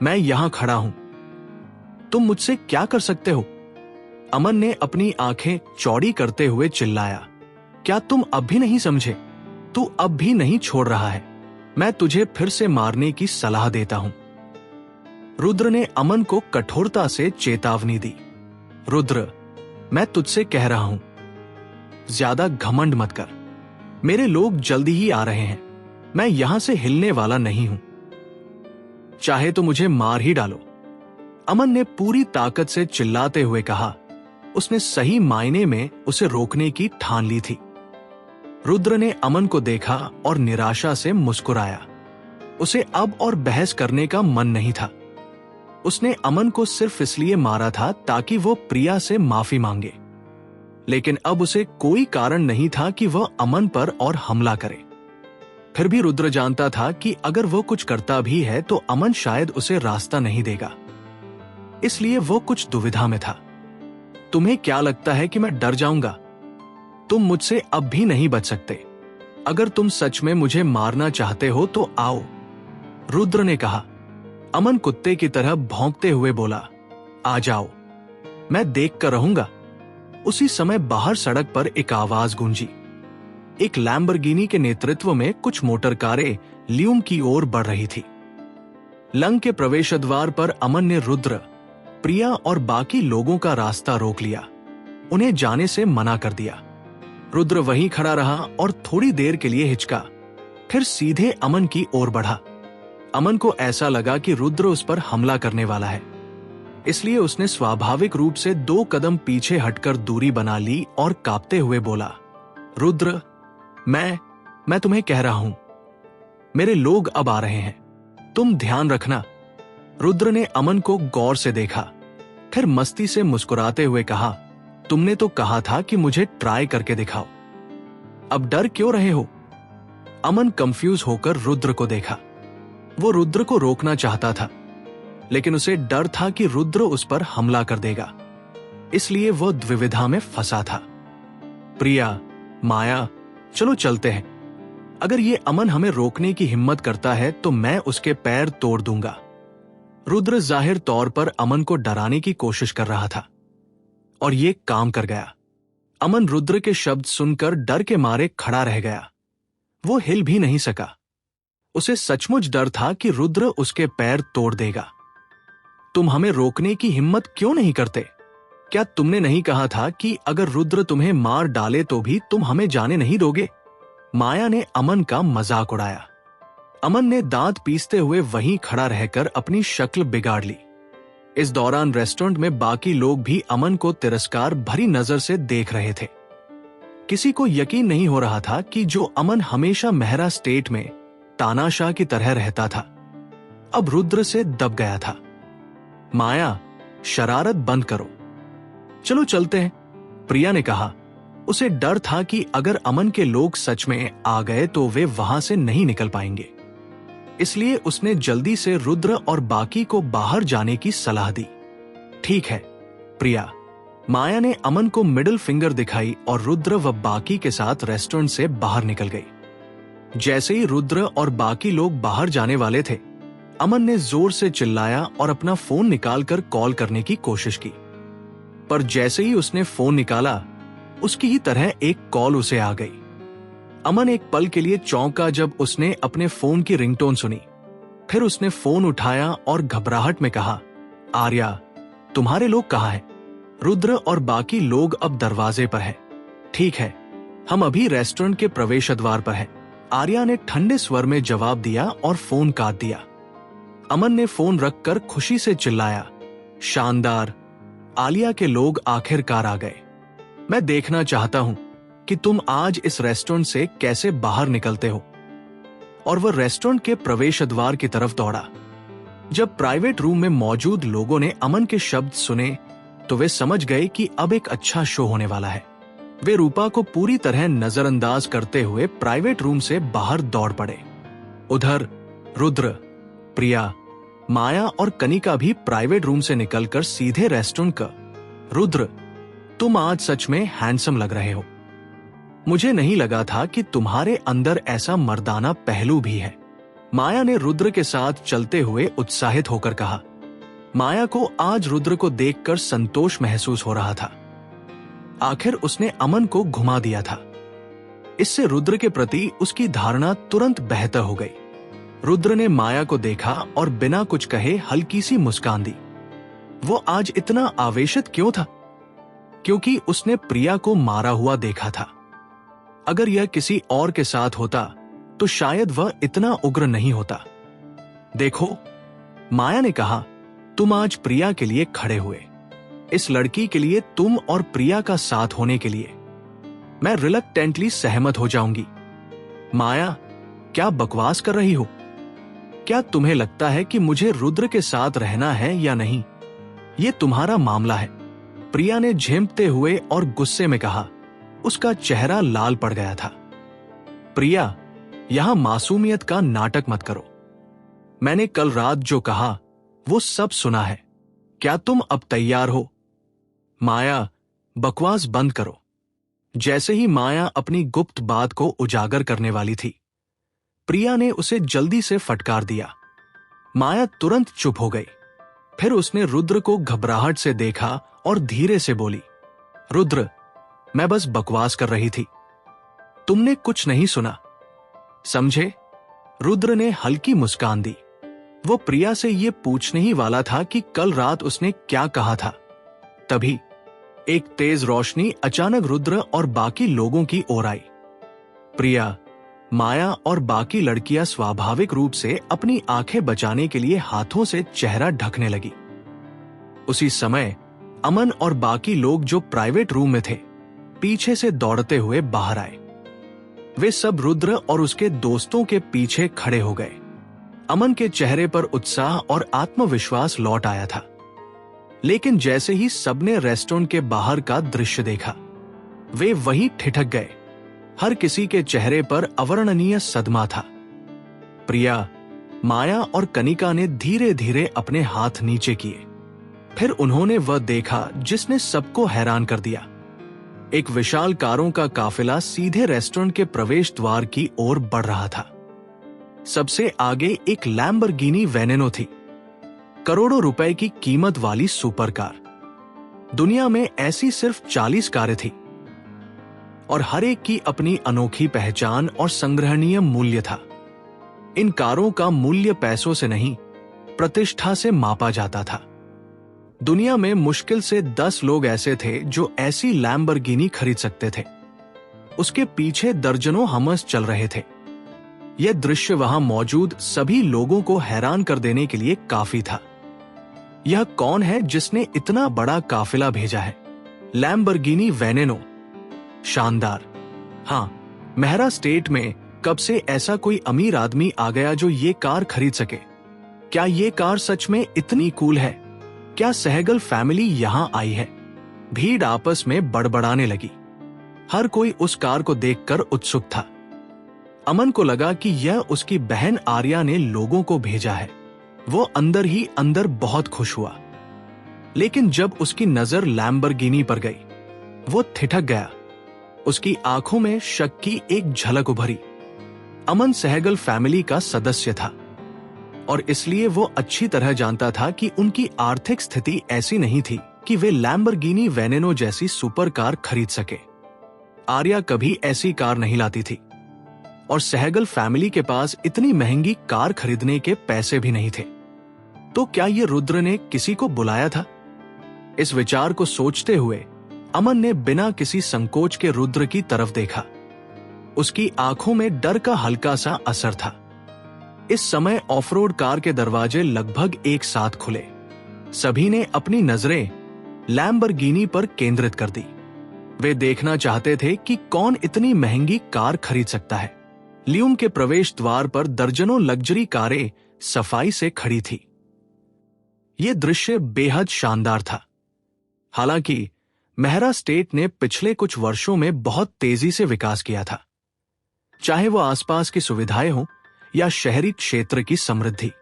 मैं यहां खड़ा हूं। तुम मुझसे क्या कर सकते हो? अमन ने अपनी आंखें चौड़ी करते हुए चिल्लाया। क्या तुम अब भी नहीं समझे? तू अब भी नहीं छोड़ रहा है। मैं तुझे फिर से मारने की सलाह देता हूं। रुद्र ने अमन को कठोरता से चेतावनी दी। रुद्र, मैं तुझसे कह रहा हूं, ज्यादा घमंड मत कर। मेरे लोग जल्दी ही आ रहे हैं। मैं यहां से हिलने वाला नहीं हूं। चाहे तो मुझे मार ही डालो। अमन ने पूरी ताकत से चिल्लाते हुए कहा। उसने सही मायने में उसे रोकने की ठान ली थी। रुद्र ने अमन को देखा और निराशा से मुस्कुराया। उसे अब और बहस करने का मन नहीं था। उसने अमन को सिर्फ इसलिए मारा था ताकि वो प्रिया से माफी मांगे, लेकिन अब उसे कोई कारण नहीं था कि वह अमन पर और हमला करे। फिर भी रुद्र जानता था कि अगर वो कुछ करता भी है तो अमन शायद उसे रास्ता नहीं देगा, इसलिए वो कुछ दुविधा में था। तुम्हें क्या लगता है कि मैं डर जाऊंगा? तुम मुझसे अब भी नहीं बच सकते। अगर तुम सच में मुझे मारना चाहते हो तो आओ, रुद्र ने कहा। अमन कुत्ते की तरह भौंकते हुए बोला, आ जाओ, मैं देख कर रहूंगा। उसी समय बाहर सड़क पर एक आवाज गूंजी। एक लैम्बोर्गिनी के नेतृत्व में कुछ मोटर कारें ल्यूम की ओर बढ़ रही थी। लंग के प्रवेश द्वार पर अमन ने रुद्र, प्रिया और बाकी लोगों का रास्ता रोक लिया, उन्हें जाने से मना कर दिया। रुद्र वहीं खड़ा रहा और थोड़ी देर के लिए हिचका, फिर सीधे अमन की ओर बढ़ा। अमन को ऐसा लगा कि रुद्र उस पर हमला करने वाला है, इसलिए उसने स्वाभाविक रूप से 2 कदम पीछे हटकर दूरी बना ली और कांपते हुए बोला, रुद्र, मैं तुम्हें कह रहा हूं, मेरे लोग अब आ रहे हैं, तुम ध्यान रखना। रुद्र ने अमन को गौर से देखा, फिर मस्ती से मुस्कुराते हुए कहा, तुमने तो कहा था कि मुझे ट्राई करके दिखाओ, अब डर क्यों रहे हो? अमन कंफ्यूज होकर रुद्र को देखा। वो रुद्र को रोकना चाहता था, लेकिन उसे डर था कि रुद्र उस पर हमला कर देगा, इसलिए वो द्विविधा में फंसा था। प्रिया, माया, चलो चलते हैं। अगर ये अमन हमें रोकने की हिम्मत करता है तो मैं उसके पैर तोड़ दूंगा। रुद्र जाहिर तौर पर अमन को डराने की कोशिश कर रहा था, और ये काम कर गया। अमन रुद्र के शब्द सुनकर डर के मारे खड़ा रह गया। वो हिल भी नहीं सका। उसे सचमुच डर था कि रुद्र उसके पैर तोड़ देगा। तुम हमें रोकने की हिम्मत क्यों नहीं करते? क्या तुमने नहीं कहा था कि अगर रुद्र तुम्हें मार डाले तो भी तुम हमें जाने नहीं दोगे? माया ने अमन का मजाक उड़ाया। अमन ने दांत पीसते हुए वहीं खड़ा रहकर अपनी शक्ल बिगाड़ ली। इस दौरान रेस्टोरेंट में बाकी लोग भी अमन को तिरस्कार भरी नजर से देख रहे थे। किसी को यकीन नहीं हो रहा था कि जो अमन हमेशा मेहरा स्टेट में तानाशाह की तरह रहता था, अब रुद्र से दब गया था। माया, शरारत बंद करो, चलो चलते हैं, प्रिया ने कहा। उसे डर था कि अगर अमन के लोग सच में आ गए तो वे वहां से नहीं निकल पाएंगे, इसलिए उसने जल्दी से रुद्र और बाकी को बाहर जाने की सलाह दी। ठीक है प्रिया। माया ने अमन को मिडिल फिंगर दिखाई और रुद्र व बाकी के साथ रेस्टोरेंट से बाहर निकल गई। जैसे ही रुद्र और बाकी लोग बाहर जाने वाले थे, अमन ने जोर से चिल्लाया और अपना फोन निकालकर कॉल करने की कोशिश की, पर जैसे ही उसने फोन निकाला, उसकी ही तरह एक कॉल उसे आ गई। अमन एक पल के लिए चौंका जब उसने अपने फोन की रिंगटोन सुनी। फिर उसने फोन उठाया और घबराहट में कहा, आर्या, तुम्हारे लोग कहाँ हैं? रुद्र और बाकी लोग अब दरवाजे पर हैं। ठीक है, हम अभी रेस्टोरेंट के प्रवेश द्वार पर हैं, आर्या ने ठंडे स्वर में जवाब दिया और फोन काट दिया। अमन ने फोन रखकर खुशी से चिल्लाया, शानदार, आलिया के लोग आखिरकार आ गए। मैं देखना चाहता हूं कि तुम आज इस रेस्टोरेंट से कैसे बाहर निकलते हो। और वह रेस्टोरेंट के प्रवेश द्वार की तरफ दौड़ा। जब प्राइवेट रूम में मौजूद लोगों ने अमन के शब्द सुने तो वे समझ गए कि अब एक अच्छा शो होने वाला है। वे रूपा को पूरी तरह नजरअंदाज करते हुए प्राइवेट रूम से बाहर दौड़ पड़े। उधर रुद्र, प्रिया, माया और कनिका भी प्राइवेट रूम से निकलकर सीधे रेस्टोरेंट का। रुद्र, तुम आज सच में हैंडसम लग रहे हो। मुझे नहीं लगा था कि तुम्हारे अंदर ऐसा मर्दाना पहलू भी है, माया ने रुद्र के साथ चलते हुए उत्साहित होकर कहा। माया को आज रुद्र को देखकर संतोष महसूस हो रहा था। आखिर उसने अमन को घुमा दिया था। इससे रुद्र के प्रति उसकी धारणा तुरंत बेहतर हो गई। रुद्र ने माया को देखा और बिना कुछ कहे हल्की सी मुस्कान दी। वो आज इतना आवेशित क्यों था? क्योंकि उसने प्रिया को मारा हुआ देखा था। अगर यह किसी और के साथ होता तो शायद वह इतना उग्र नहीं होता। देखो, माया ने कहा, तुम आज प्रिया के लिए खड़े हुए। इस लड़की के लिए, तुम और प्रिया का साथ होने के लिए मैं रिलक्टेंटली सहमत हो जाऊंगी। माया, क्या बकवास कर रही हो? क्या तुम्हें लगता है कि मुझे रुद्र के साथ रहना है या नहीं? यह तुम्हारा मामला है, प्रिया ने झेंपते हुए और गुस्से में कहा। उसका चेहरा लाल पड़ गया था। प्रिया, यहां मासूमियत का नाटक मत करो। मैंने कल रात जो कहा वो सब सुना है। क्या तुम अब तैयार हो? माया, बकवास बंद करो। जैसे ही माया अपनी गुप्त बात को उजागर करने वाली थी, प्रिया ने उसे जल्दी से फटकार दिया। माया तुरंत चुप हो गई। फिर उसने रुद्र को घबराहट से देखा और धीरे से बोली, रुद्र, मैं बस बकवास कर रही थी, तुमने कुछ नहीं सुना, समझे? रुद्र ने हल्की मुस्कान दी। वो प्रिया से ये पूछने ही वाला था कि कल रात उसने क्या कहा था। तभी एक तेज रोशनी अचानक रुद्र और बाकी लोगों की ओर आई। प्रिया, माया और बाकी लड़कियां स्वाभाविक रूप से अपनी आंखें बचाने के लिए हाथों से चेहरा ढकने लगी। उसी समय अमन और बाकी लोग जो प्राइवेट रूम में थे, पीछे से दौड़ते हुए बाहर आए। वे सब रुद्र और उसके दोस्तों के पीछे खड़े हो गए। अमन के चेहरे पर उत्साह और आत्मविश्वास लौट आया था, लेकिन जैसे ही सबने रेस्टोरेंट के बाहर का दृश्य देखा, वे वहीं ठिठक गए। हर किसी के चेहरे पर अवर्णनीय सदमा था। प्रिया, माया और कनिका ने धीरे धीरे अपने हाथ नीचे किए। फिर उन्होंने वह देखा जिसने सबको हैरान कर दिया। एक विशाल कारों का काफिला सीधे रेस्टोरेंट के प्रवेश द्वार की ओर बढ़ रहा था। सबसे आगे एक लैम्बोर्गिनी वेनेनो थी, करोड़ों रुपए की कीमत वाली सुपर कार। दुनिया में ऐसी सिर्फ 40 कारें थी और हर एक की अपनी अनोखी पहचान और संग्रहणीय मूल्य था। इन कारों का मूल्य पैसों से नहीं, प्रतिष्ठा से मापा जाता था। दुनिया में मुश्किल से 10 लोग ऐसे थे जो ऐसी लैम्बोर्गिनी खरीद सकते थे। उसके पीछे दर्जनों हमर्स चल रहे थे। यह दृश्य वहां मौजूद सभी लोगों को हैरान कर देने के लिए काफी था। यह कौन है जिसने इतना बड़ा काफिला भेजा है? लैम्बोर्गिनी वेनेनो। शानदार। हाँ, मेहरा स्टेट में कब से ऐसा कोई अमीर आदमी आ गया जो ये कार खरीद सके? क्या ये कार सच में इतनी कूल है? क्या सहगल फैमिली यहां आई है? भीड़ आपस में बड़बड़ाने लगी। हर कोई उस कार को देखकर उत्सुक था। अमन को लगा कि यह उसकी बहन आर्या ने लोगों को भेजा है। वो अंदर ही अंदर बहुत खुश हुआ। लेकिन जब उसकी नजर लैम्बोर्गिनी पर गई, वो ठिठक गया। उसकी आंखों में शक की एक झलक उभरी। अमन सहगल फैमिली का सदस्य था और इसलिए वो अच्छी तरह जानता था कि उनकी आर्थिक स्थिति ऐसी नहीं थी कि वे लैम्बोर्गिनी वेनेनो जैसी सुपर कार खरीद सके। आर्या कभी ऐसी कार नहीं लाती थी और सहगल फैमिली के पास इतनी महंगी कार खरीदने के पैसे भी नहीं थे। तो क्या ये रुद्र ने किसी को बुलाया था? इस विचार को सोचते हुए अमन ने बिना किसी संकोच के रुद्र की तरफ देखा। उसकी आंखों में डर का हल्का सा असर था। इस समय ऑफ-रोड कार के दरवाजे लगभग एक साथ खुले। सभी ने अपनी नजरें लैम्बोर्गिनी पर केंद्रित कर दी। वे देखना चाहते थे कि कौन इतनी महंगी कार खरीद सकता है। लियोन के प्रवेश द्वार पर दर्जनों लग्जरी कारें सफाई से खड़ी थी। यह दृश्य बेहद शानदार था। हालांकि मेहरा स्टेट ने पिछले कुछ वर्षों में बहुत तेजी से विकास किया था, चाहे वो आसपास की सुविधाएं हों या शहरी क्षेत्र की समृद्धि।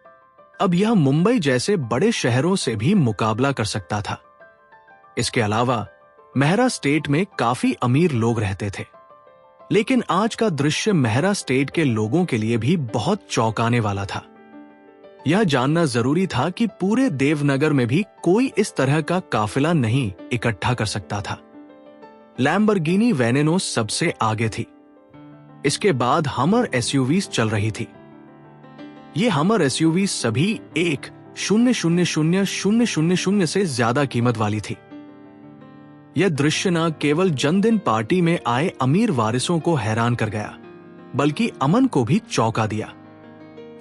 अब यह मुंबई जैसे बड़े शहरों से भी मुकाबला कर सकता था। इसके अलावा मेहरा स्टेट में काफी अमीर लोग रहते थे। लेकिन आज का दृश्य मेहरा स्टेट के लोगों के लिए भी बहुत चौंकाने वाला था। यह जानना जरूरी था कि पूरे देवनगर में भी कोई इस तरह का काफिला नहीं इकट्ठा कर सकता था। लैम्बोर्गिनी वेनेनो सबसे आगे थी। इसके बाद हमर एसयूवीज चल रही थी। ये हमर एसयूवीज सभी 1,000,000 से ज्यादा कीमत वाली थी। यह दृश्य न केवल जन्मदिन पार्टी में आए अमीर वारिसों को हैरान कर गया, बल्कि अमन को भी चौंका दिया।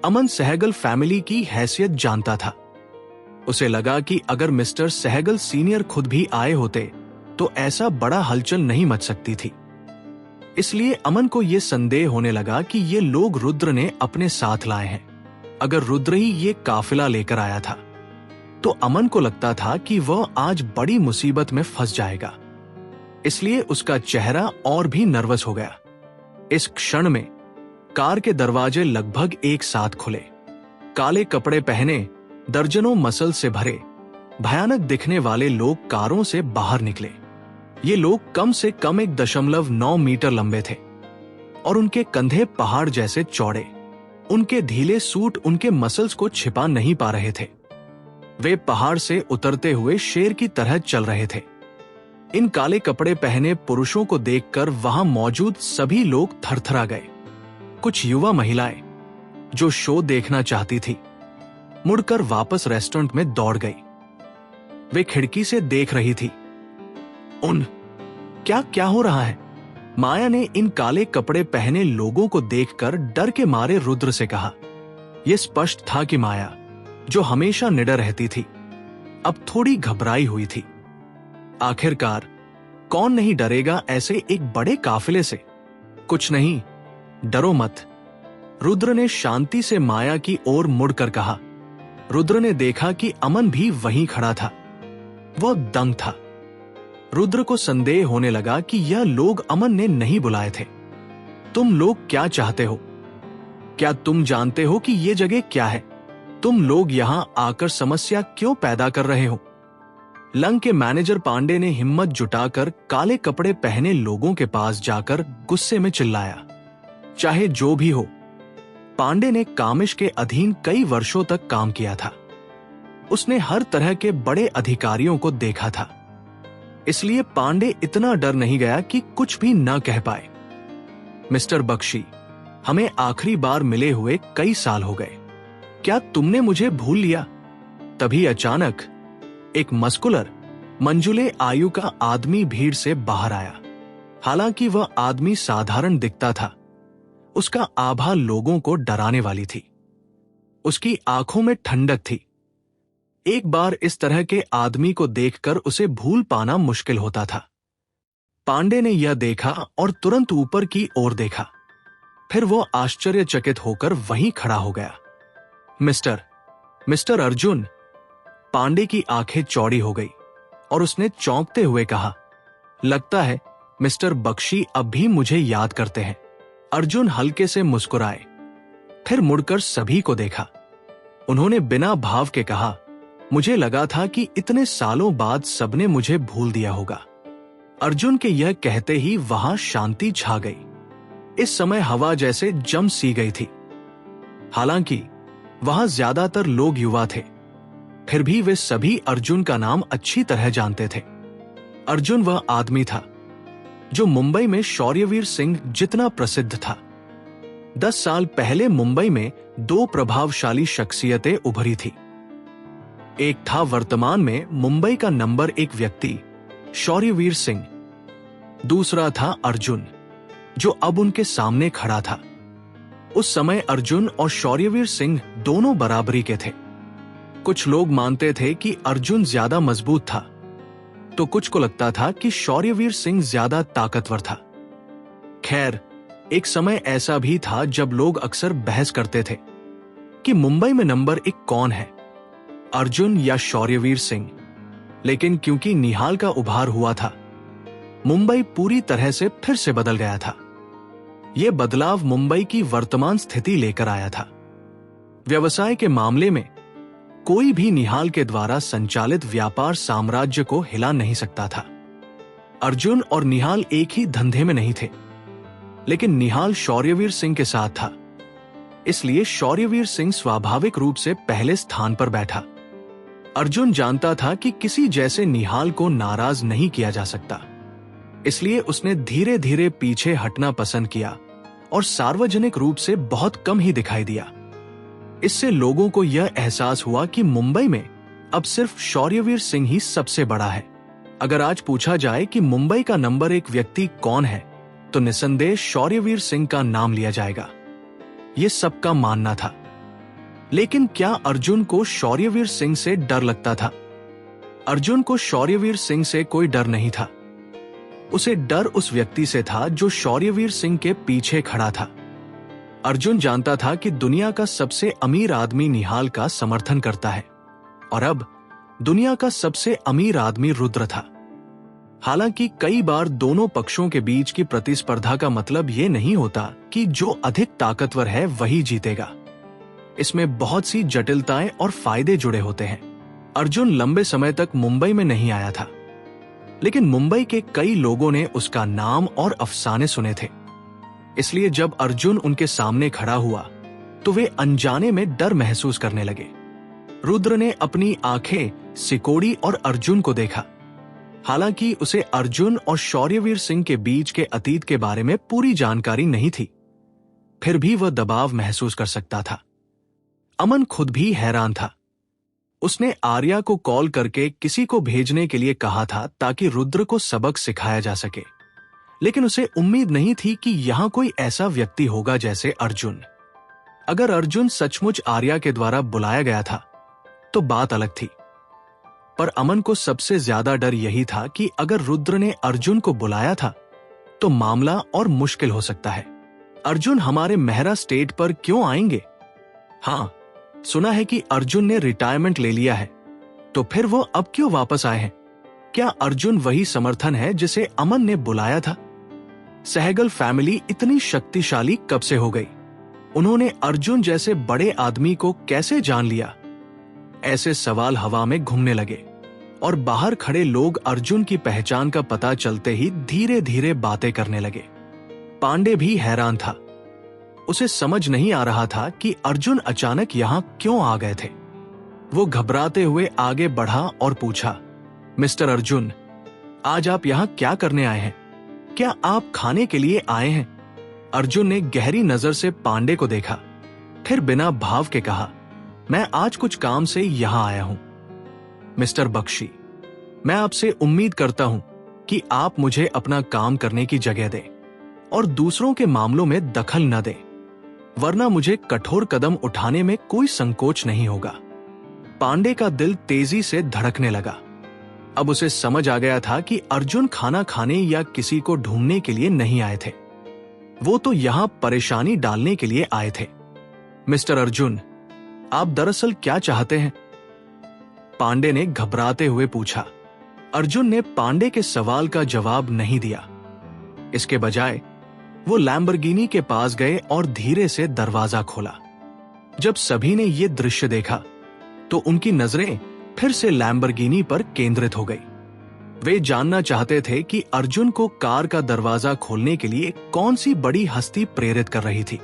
अमन सहगल फैमिली की हैसियत जानता था। उसे लगा कि अगर मिस्टर सहगल सीनियर खुद भी आए होते तो ऐसा बड़ा हलचल नहीं मच सकती थी। इसलिए अमन को यह संदेह होने लगा कि ये लोग रुद्र ने अपने साथ लाए हैं। अगर रुद्र ही ये काफिला लेकर आया था तो अमन को लगता था कि वह आज बड़ी मुसीबत में फंस जाएगा। इसलिए उसका चेहरा और भी नर्वस हो गया। इस क्षण में कार के दरवाजे लगभग एक साथ खुले। काले कपड़े पहने, दर्जनों मसल से भरे, भयानक दिखने वाले लोग कारों से बाहर निकले। ये लोग कम से कम 1.9 मीटर लंबे थे और उनके कंधे पहाड़ जैसे चौड़े। उनके ढीले सूट उनके मसल्स को छिपा नहीं पा रहे थे। वे पहाड़ से उतरते हुए शेर की तरह चल रहे थे। इन काले कपड़े पहने पुरुषों को देखकर वहां मौजूद सभी लोग थरथरा गए। कुछ युवा महिलाएं, जो शो देखना चाहती थी, मुड़कर वापस रेस्टोरेंट में दौड़ गई। वे खिड़की से देख रही थी। क्या क्या हो रहा है? माया ने इन काले कपड़े पहने लोगों को देखकर डर के मारे रुद्र से कहा। यह स्पष्ट था कि माया, जो हमेशा निडर रहती थी, अब थोड़ी घबराई हुई थी। आखिरकार कौन नहीं डरेगा ऐसे एक बड़े काफिले से? कुछ नहीं, डरो मत, रुद्र ने शांति से माया की ओर मुड़कर कहा। रुद्र ने देखा कि अमन भी वहीं खड़ा था। वह दंग था। रुद्र को संदेह होने लगा कि यह लोग अमन ने नहीं बुलाए थे। तुम लोग क्या चाहते हो? क्या तुम जानते हो कि यह जगह क्या है? तुम लोग यहां आकर समस्या क्यों पैदा कर रहे हो? लंग के मैनेजर पांडे ने हिम्मत जुटाकर काले कपड़े पहने लोगों के पास जाकर गुस्से में चिल्लाया। चाहे जो भी हो, पांडे ने कामिश के अधीन कई वर्षों तक काम किया था। उसने हर तरह के बड़े अधिकारियों को देखा था, इसलिए पांडे इतना डर नहीं गया कि कुछ भी न कह पाए। मिस्टर बख्शी, हमें आखिरी बार मिले हुए कई साल हो गए। क्या तुमने मुझे भूल लिया? तभी अचानक एक मस्कुलर, मंजुले आयु का आदमी भीड़ से बाहर आया। हालांकि वह आदमी साधारण दिखता था, उसका आभा लोगों को डराने वाली थी। उसकी आंखों में ठंडक थी। एक बार इस तरह के आदमी को देखकर उसे भूल पाना मुश्किल होता था। पांडे ने यह देखा और तुरंत ऊपर की ओर देखा। फिर वो आश्चर्यचकित होकर वहीं खड़ा हो गया। मिस्टर अर्जुन। पांडे की आंखें चौड़ी हो गई और उसने चौंकते हुए कहा, लगता है मिस्टर बख्शी अब भी मुझे याद करते हैं। अर्जुन हल्के से मुस्कुराए, फिर मुड़कर सभी को देखा। उन्होंने बिना भाव के कहा, मुझे लगा था कि इतने सालों बाद सबने मुझे भूल दिया होगा। अर्जुन के यह कहते ही वहां शांति छा गई। इस समय हवा जैसे जम सी गई थी। हालांकि वहां ज्यादातर लोग युवा थे, फिर भी वे सभी अर्जुन का नाम अच्छी तरह जानते थे। अर्जुन वह आदमी था जो मुंबई में शौर्यवीर सिंह जितना प्रसिद्ध था। 10 साल पहले मुंबई में 2 प्रभावशाली शख्सियतें उभरी थी। एक था वर्तमान में मुंबई का नंबर 1 व्यक्ति शौर्यवीर सिंह, दूसरा था अर्जुन, जो अब उनके सामने खड़ा था। उस समय अर्जुन और शौर्यवीर सिंह दोनों बराबरी के थे। कुछ लोग मानते थे कि अर्जुन ज्यादा मजबूत था, तो कुछ को लगता था कि शौर्यवीर सिंह ज्यादा ताकतवर था। खैर, एक समय ऐसा भी था जब लोग अक्सर बहस करते थे कि मुंबई में नंबर 1 कौन है, अर्जुन या शौर्यवीर सिंह। लेकिन क्योंकि निहाल का उभार हुआ था, मुंबई पूरी तरह से फिर से बदल गया था। यह बदलाव मुंबई की वर्तमान स्थिति लेकर आया था। व्यवसाय के मामले में कोई भी निहाल के द्वारा संचालित व्यापार साम्राज्य को हिला नहीं सकता था। अर्जुन और निहाल एक ही धंधे में नहीं थे, लेकिन निहाल शौर्यवीर सिंह के साथ था, इसलिए शौर्यवीर सिंह स्वाभाविक रूप से पहले स्थान पर बैठा। अर्जुन जानता था कि किसी जैसे निहाल को नाराज नहीं किया जा सकता, इसलिए उसने धीरे धीरे पीछे हटना पसंद किया और सार्वजनिक रूप से बहुत कम ही दिखाई दिया। इससे लोगों को यह एहसास हुआ कि मुंबई में अब सिर्फ शौर्यवीर सिंह ही सबसे बड़ा है। अगर आज पूछा जाए कि मुंबई का नंबर 1 व्यक्ति कौन है, तो निसंदेह शौर्यवीर सिंह का नाम लिया जाएगा। यह सबका मानना था। लेकिन क्या अर्जुन को शौर्यवीर सिंह से डर लगता था? अर्जुन को शौर्यवीर सिंह से कोई डर नहीं था। उसे डर उस व्यक्ति से था जो शौर्यवीर सिंह के पीछे खड़ा था। अर्जुन जानता था कि दुनिया का सबसे अमीर आदमी निहाल का समर्थन करता है और अब दुनिया का सबसे अमीर आदमी रुद्र था। हालांकि कई बार दोनों पक्षों के बीच की प्रतिस्पर्धा का मतलब यह नहीं होता कि जो अधिक ताकतवर है वही जीतेगा। इसमें बहुत सी जटिलताएं और फायदे जुड़े होते हैं। अर्जुन लंबे समय तक मुंबई में नहीं आया था, लेकिन मुंबई के कई लोगों ने उसका नाम और अफसाने सुने थे। इसलिए जब अर्जुन उनके सामने खड़ा हुआ तो वे अनजाने में डर महसूस करने लगे। रुद्र ने अपनी आंखें सिकोड़ी और अर्जुन को देखा। हालांकि उसे अर्जुन और शौर्यवीर सिंह के बीच के अतीत के बारे में पूरी जानकारी नहीं थी, फिर भी वह दबाव महसूस कर सकता था। अमन खुद भी हैरान था। उसने आर्या को कॉल करके किसी को भेजने के लिए कहा था ताकि रुद्र को सबक सिखाया जा सके, लेकिन उसे उम्मीद नहीं थी कि यहां कोई ऐसा व्यक्ति होगा जैसे अर्जुन। अगर अर्जुन सचमुच आर्या के द्वारा बुलाया गया था तो बात अलग थी, पर अमन को सबसे ज्यादा डर यही था कि अगर रुद्र ने अर्जुन को बुलाया था तो मामला और मुश्किल हो सकता है। अर्जुन हमारे मेहरा स्टेट पर क्यों आएंगे? हाँ, सुना है कि अर्जुन ने रिटायरमेंट ले लिया है, तो फिर वो अब क्यों वापस आए हैं? क्या अर्जुन वही समर्थन है जिसे अमन ने बुलाया था? सहगल फैमिली इतनी शक्तिशाली कब से हो गई? उन्होंने अर्जुन जैसे बड़े आदमी को कैसे जान लिया? ऐसे सवाल हवा में घूमने लगे और बाहर खड़े लोग अर्जुन की पहचान का पता चलते ही धीरे धीरे बातें करने लगे। पांडे भी हैरान था। उसे समझ नहीं आ रहा था कि अर्जुन अचानक यहां क्यों आ गए थे। वो घबराते हुए आगे बढ़ा और पूछा, मिस्टर अर्जुन, आज आप यहां क्या करने आए हैं? क्या आप खाने के लिए आए हैं? अर्जुन ने गहरी नजर से पांडे को देखा, फिर बिना भाव के कहा, मैं आज कुछ काम से यहां आया हूं। मिस्टर बख्शी, मैं आपसे उम्मीद करता हूं कि आप मुझे अपना काम करने की जगह दें और दूसरों के मामलों में दखल न दें, वरना मुझे कठोर कदम उठाने में कोई संकोच नहीं होगा। पांडे का दिल तेजी से धड़कने लगा। अब उसे समझ आ गया था कि अर्जुन खाना खाने या किसी को ढूंढने के लिए नहीं आए थे, वो तो यहां परेशानी डालने के लिए आए थे। मिस्टर अर्जुन, आप दरअसल क्या चाहते हैं? पांडे ने घबराते हुए पूछा। अर्जुन ने पांडे के सवाल का जवाब नहीं दिया। इसके बजाय वो लैम्बोर्गिनी के पास गए और धीरे से दरवाजा खोला। जब सभी ने ये दृश्य देखा तो उनकी नजरें फिर से लैम्बोर्गिनी पर केंद्रित हो गई। वे जानना चाहते थे कि अर्जुन को कार का दरवाजा खोलने के लिए कौन सी बड़ी हस्ती प्रेरित कर रही थी।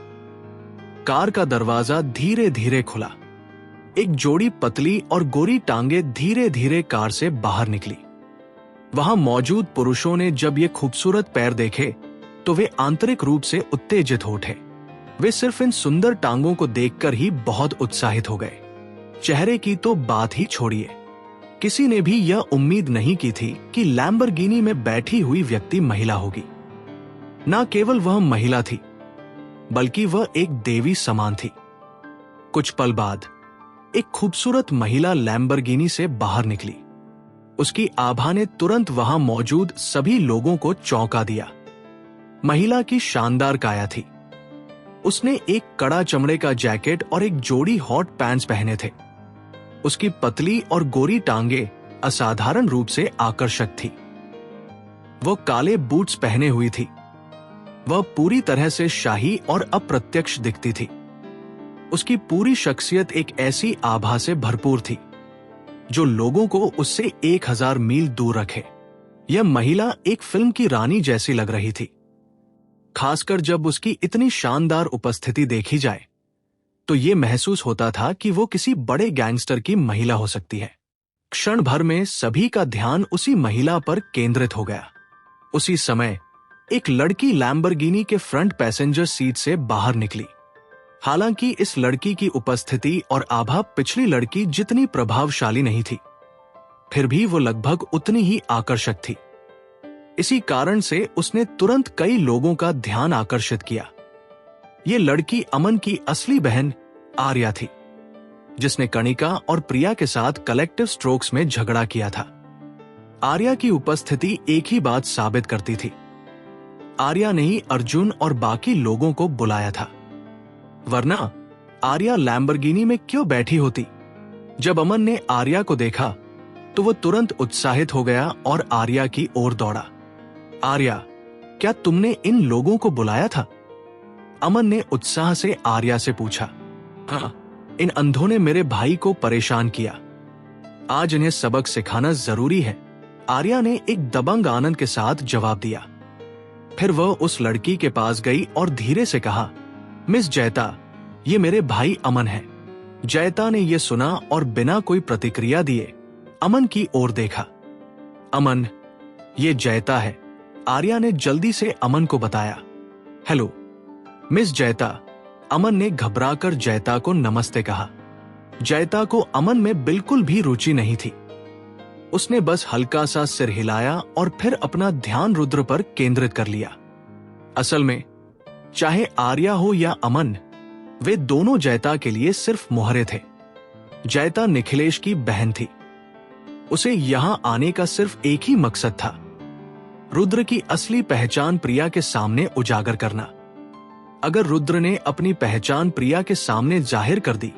कार का दरवाजा धीरे धीरे खुला। एक जोड़ी पतली और गोरी टांगे धीरे धीरे कार से बाहर निकली। वहां मौजूद पुरुषों ने जब ये खूबसूरत पैर देखे तो वे आंतरिक रूप से उत्तेजित हो उठे। वे सिर्फ इन सुंदर टांगों को देखकर ही बहुत उत्साहित हो गए। चेहरे की तो बात ही छोड़िए, किसी ने भी यह उम्मीद नहीं की थी कि लैम्बोर्गिनी में बैठी हुई व्यक्ति महिला होगी। न केवल वह महिला थी, बल्कि वह एक देवी समान थी। कुछ पल बाद एक खूबसूरत महिला लैम्बोर्गिनी से बाहर निकली। उसकी आभा ने तुरंत वहां मौजूद सभी लोगों को चौंका दिया। महिला की शानदार काया थी। उसने एक कड़ा चमड़े का जैकेट और एक जोड़ी हॉट पैंट्स पहने थे। उसकी पतली और गोरी टांगे असाधारण रूप से आकर्षक थी। वो काले बूट्स पहने हुई थी। वह पूरी तरह से शाही और अप्रत्यक्ष दिखती थी। उसकी पूरी शख्सियत एक ऐसी आभा से भरपूर थी जो लोगों को उससे 1000 मील दूर रखे। यह महिला एक फिल्म की रानी जैसी लग रही थी। खासकर जब उसकी इतनी शानदार उपस्थिति देखी जाए तो यह महसूस होता था कि वो किसी बड़े गैंगस्टर की महिला हो सकती है। क्षण भर में सभी का ध्यान उसी महिला पर केंद्रित हो गया। उसी समय एक लड़की लैम्बोर्गिनी के फ्रंट पैसेंजर सीट से बाहर निकली। हालांकि इस लड़की की उपस्थिति और आभा पिछली लड़की जितनी प्रभावशाली नहीं थी, फिर भी वो लगभग उतनी ही आकर्षक थी। इसी कारण से उसने तुरंत कई लोगों का ध्यान आकर्षित किया। ये लड़की अमन की असली बहन आर्या थी, जिसने कणिका और प्रिया के साथ कलेक्टिव स्ट्रोक्स में झगड़ा किया था। आर्या की उपस्थिति एक ही बात साबित करती थी, आर्या ने ही अर्जुन और बाकी लोगों को बुलाया था, वरना आर्या लैम्बोर्गिनी में क्यों बैठी होती। जब अमन ने आर्या को देखा तो वो तुरंत उत्साहित हो गया और आर्या की ओर दौड़ा। आर्या, क्या तुमने इन लोगों को बुलाया था? अमन ने उत्साह से आर्या से पूछा। हाँ, इन अंधों ने मेरे भाई को परेशान किया। आज इन्हें सबक सिखाना जरूरी है, आर्या ने एक दबंग आनंद के साथ जवाब दिया। फिर वह उस लड़की के पास गई और धीरे से कहा, मिस जयता, ये मेरे भाई अमन है। जयता ने यह सुना और बिना कोई प्रतिक्रिया दिए अमन की ओर देखा। अमन, ये जयता है, आर्या ने जल्दी से अमन को बताया। हेलो, मिस जयता, अमन ने घबराकर जयता को नमस्ते कहा। जयता को अमन में बिल्कुल भी रुचि नहीं थी। उसने बस हल्का सा सिर हिलाया और फिर अपना ध्यान रुद्र पर केंद्रित कर लिया। असल में चाहे आर्या हो या अमन, वे दोनों जयता के लिए सिर्फ मोहरे थे। जयता निखिलेश की बहन थी। उसे यहां आने का सिर्फ एक ही मकसद था, रुद्र की असली पहचान प्रिया के सामने उजागर करना। अगर रुद्र ने अपनी पहचान प्रिया के सामने जाहिर कर दी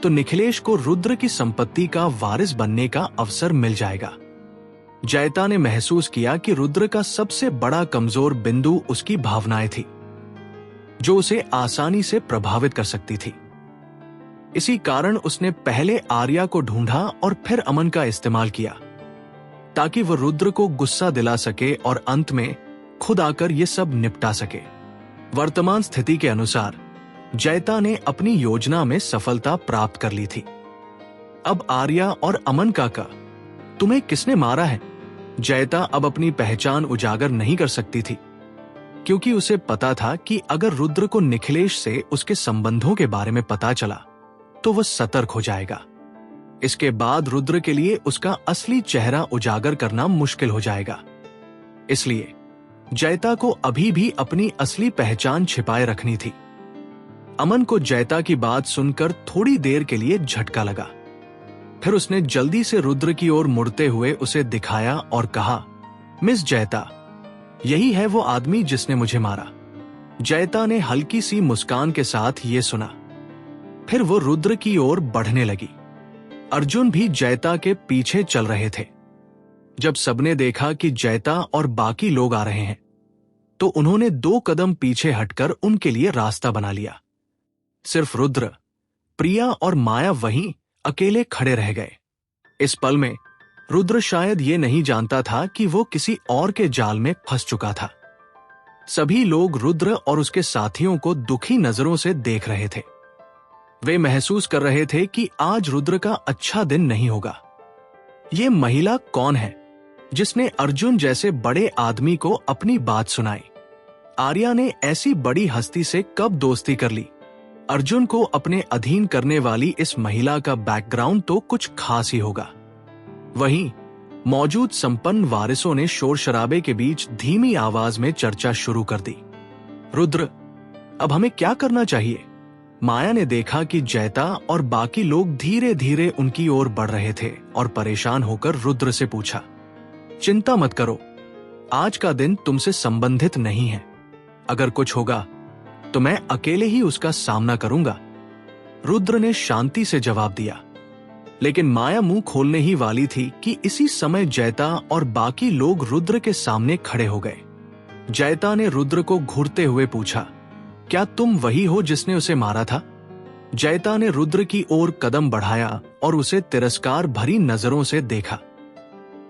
तो निखिलेश को रुद्र की संपत्ति का वारिस बनने का अवसर मिल जाएगा। जयता ने महसूस किया कि रुद्र का सबसे बड़ा कमजोर बिंदु उसकी भावनाएं थी, जो उसे आसानी से प्रभावित कर सकती थी। इसी कारण उसने पहले आर्या को ढूंढा और फिर अमन का इस्तेमाल किया, ताकि वह रुद्र को गुस्सा दिला सके और अंत में खुद आकर ये सब निपटा सके। वर्तमान स्थिति के अनुसार जयता ने अपनी योजना में सफलता प्राप्त कर ली थी। अब आर्या और अमन काका, तुम्हें किसने मारा है? जयता अब अपनी पहचान उजागर नहीं कर सकती थी, क्योंकि उसे पता था कि अगर रुद्र को निखिलेश से उसके संबंधों के बारे में पता चला तो वह सतर्क हो जाएगा। इसके बाद रुद्र के लिए उसका असली चेहरा उजागर करना मुश्किल हो जाएगा। इसलिए जयता को अभी भी अपनी असली पहचान छिपाए रखनी थी। अमन को जयता की बात सुनकर थोड़ी देर के लिए झटका लगा। फिर उसने जल्दी से रुद्र की ओर मुड़ते हुए उसे दिखाया और कहा, मिस जयता, यही है वो आदमी जिसने मुझे मारा। जयता ने हल्की सी मुस्कान के साथ ये सुना। फिर वो रुद्र की ओर बढ़ने लगी। अर्जुन भी जयता के पीछे चल रहे थे। जब सबने देखा कि जयता और बाकी लोग आ रहे हैं, तो उन्होंने 2 कदम पीछे हटकर उनके लिए रास्ता बना लिया। सिर्फ रुद्र, प्रिया और माया वहीं अकेले खड़े रह गए। इस पल में रुद्र शायद ये नहीं जानता था कि वो किसी और के जाल में फंस चुका था। सभी लोग रुद्र और उसके साथियों को दुखी नजरों से देख रहे थे। वे महसूस कर रहे थे कि आज रुद्र का अच्छा दिन नहीं होगा। ये महिला कौन है जिसने अर्जुन जैसे बड़े आदमी को अपनी बात सुनाई? आर्या ने ऐसी बड़ी हस्ती से कब दोस्ती कर ली? अर्जुन को अपने अधीन करने वाली इस महिला का बैकग्राउंड तो कुछ खास ही होगा। वहीं मौजूद संपन्न वारिसों ने शोर शराबे के बीच धीमी आवाज में चर्चा शुरू कर दी। रुद्र, अब हमें क्या करना चाहिए? माया ने देखा कि जयता और बाकी लोग धीरे धीरे उनकी ओर बढ़ रहे थे और परेशान होकर रुद्र से पूछा, चिंता मत करो, आज का दिन तुमसे संबंधित नहीं है। अगर कुछ होगा तो मैं अकेले ही उसका सामना करूंगा। रुद्र ने शांति से जवाब दिया। लेकिन माया मुंह खोलने ही वाली थी कि इसी समय जयता और बाकी लोग रुद्र के सामने खड़े हो गए। जयता ने रुद्र को घूरते हुए पूछा, क्या तुम वही हो जिसने उसे मारा था? जयता ने रुद्र की ओर कदम बढ़ाया और उसे तिरस्कार भरी नजरों से देखा।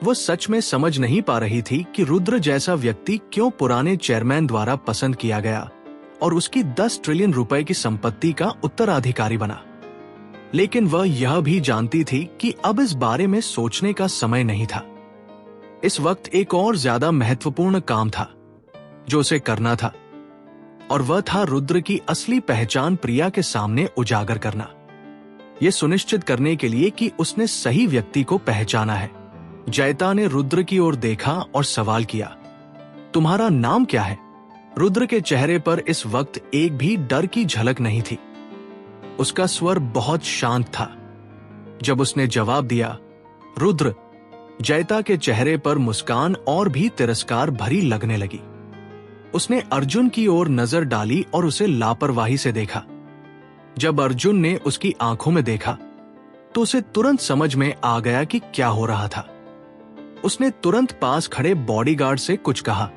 वो सच में समझ नहीं पा रही थी कि रुद्र जैसा व्यक्ति क्यों पुराने चेयरमैन द्वारा पसंद किया गया और उसकी 10 ट्रिलियन रुपए की संपत्ति का उत्तराधिकारी बना। लेकिन वह यह भी जानती थी कि अब इस बारे में सोचने का समय नहीं था। इस वक्त एक और ज्यादा महत्वपूर्ण काम था जो उसे करना था, और वह था रुद्र की असली पहचान प्रिया के सामने उजागर करना। यह सुनिश्चित करने के लिए कि उसने सही व्यक्ति को पहचाना है। जयता ने रुद्र की ओर देखा और सवाल किया, तुम्हारा नाम क्या है? रुद्र के चेहरे पर इस वक्त एक भी डर की झलक नहीं थी। उसका स्वर बहुत शांत था। जब उसने जवाब दिया, रुद्र, जयता के चेहरे पर मुस्कान और भी तिरस्कार भरी लगने लगी। उसने अर्जुन की ओर नजर डाली और उसे लापरवाही से देखा। जब अर्जुन ने उसकी आंखों में देखा तो उसे तुरंत समझ में आ गया कि क्या हो रहा था। उसने तुरंत पास खड़े बॉडीगार्ड से कुछ कहा।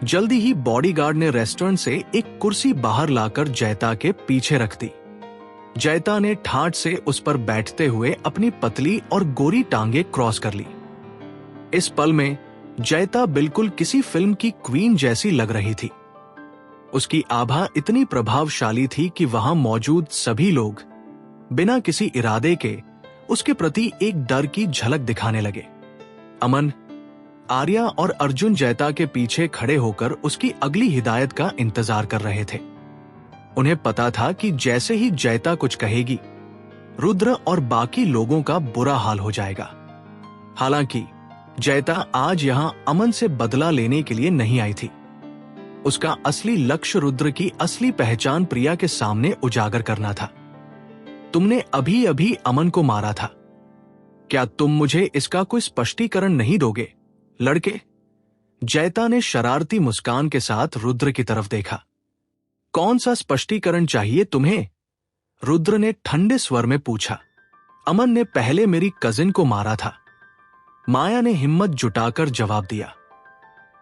जल्दी ही बॉडीगार्ड ने रेस्टोरेंट से एक कुर्सी बाहर लाकर जयता के पीछे रख दी। जयता ने ठाठ से उस पर बैठते हुए अपनी पतली और गोरी टांगे क्रॉस कर ली। इस पल में जयता बिल्कुल किसी फिल्म की क्वीन जैसी लग रही थी। उसकी आभा इतनी प्रभावशाली थी कि वहां मौजूद सभी लोग बिना किसी इरादे के उसके प्रति एक डर की झलक दिखाने लगे। अमन, आर्या और अर्जुन जयता के पीछे खड़े होकर उसकी अगली हिदायत का इंतजार कर रहे थे। उन्हें पता था कि जैसे ही जयता कुछ कहेगी, रुद्र और बाकी लोगों का बुरा हाल हो जाएगा। हालांकि जयता आज यहां अमन से बदला लेने के लिए नहीं आई थी। उसका असली लक्ष्य रुद्र की असली पहचान प्रिया के सामने उजागर करना था। तुमने अभी अभी अमन को मारा था, क्या तुम मुझे इसका कोई स्पष्टीकरण नहीं दोगे, लड़के? जयता ने शरारती मुस्कान के साथ रुद्र की तरफ देखा। कौन सा स्पष्टीकरण चाहिए तुम्हें? रुद्र ने ठंडे स्वर में पूछा। अमन ने पहले मेरी कजिन को मारा था, माया ने हिम्मत जुटाकर जवाब दिया।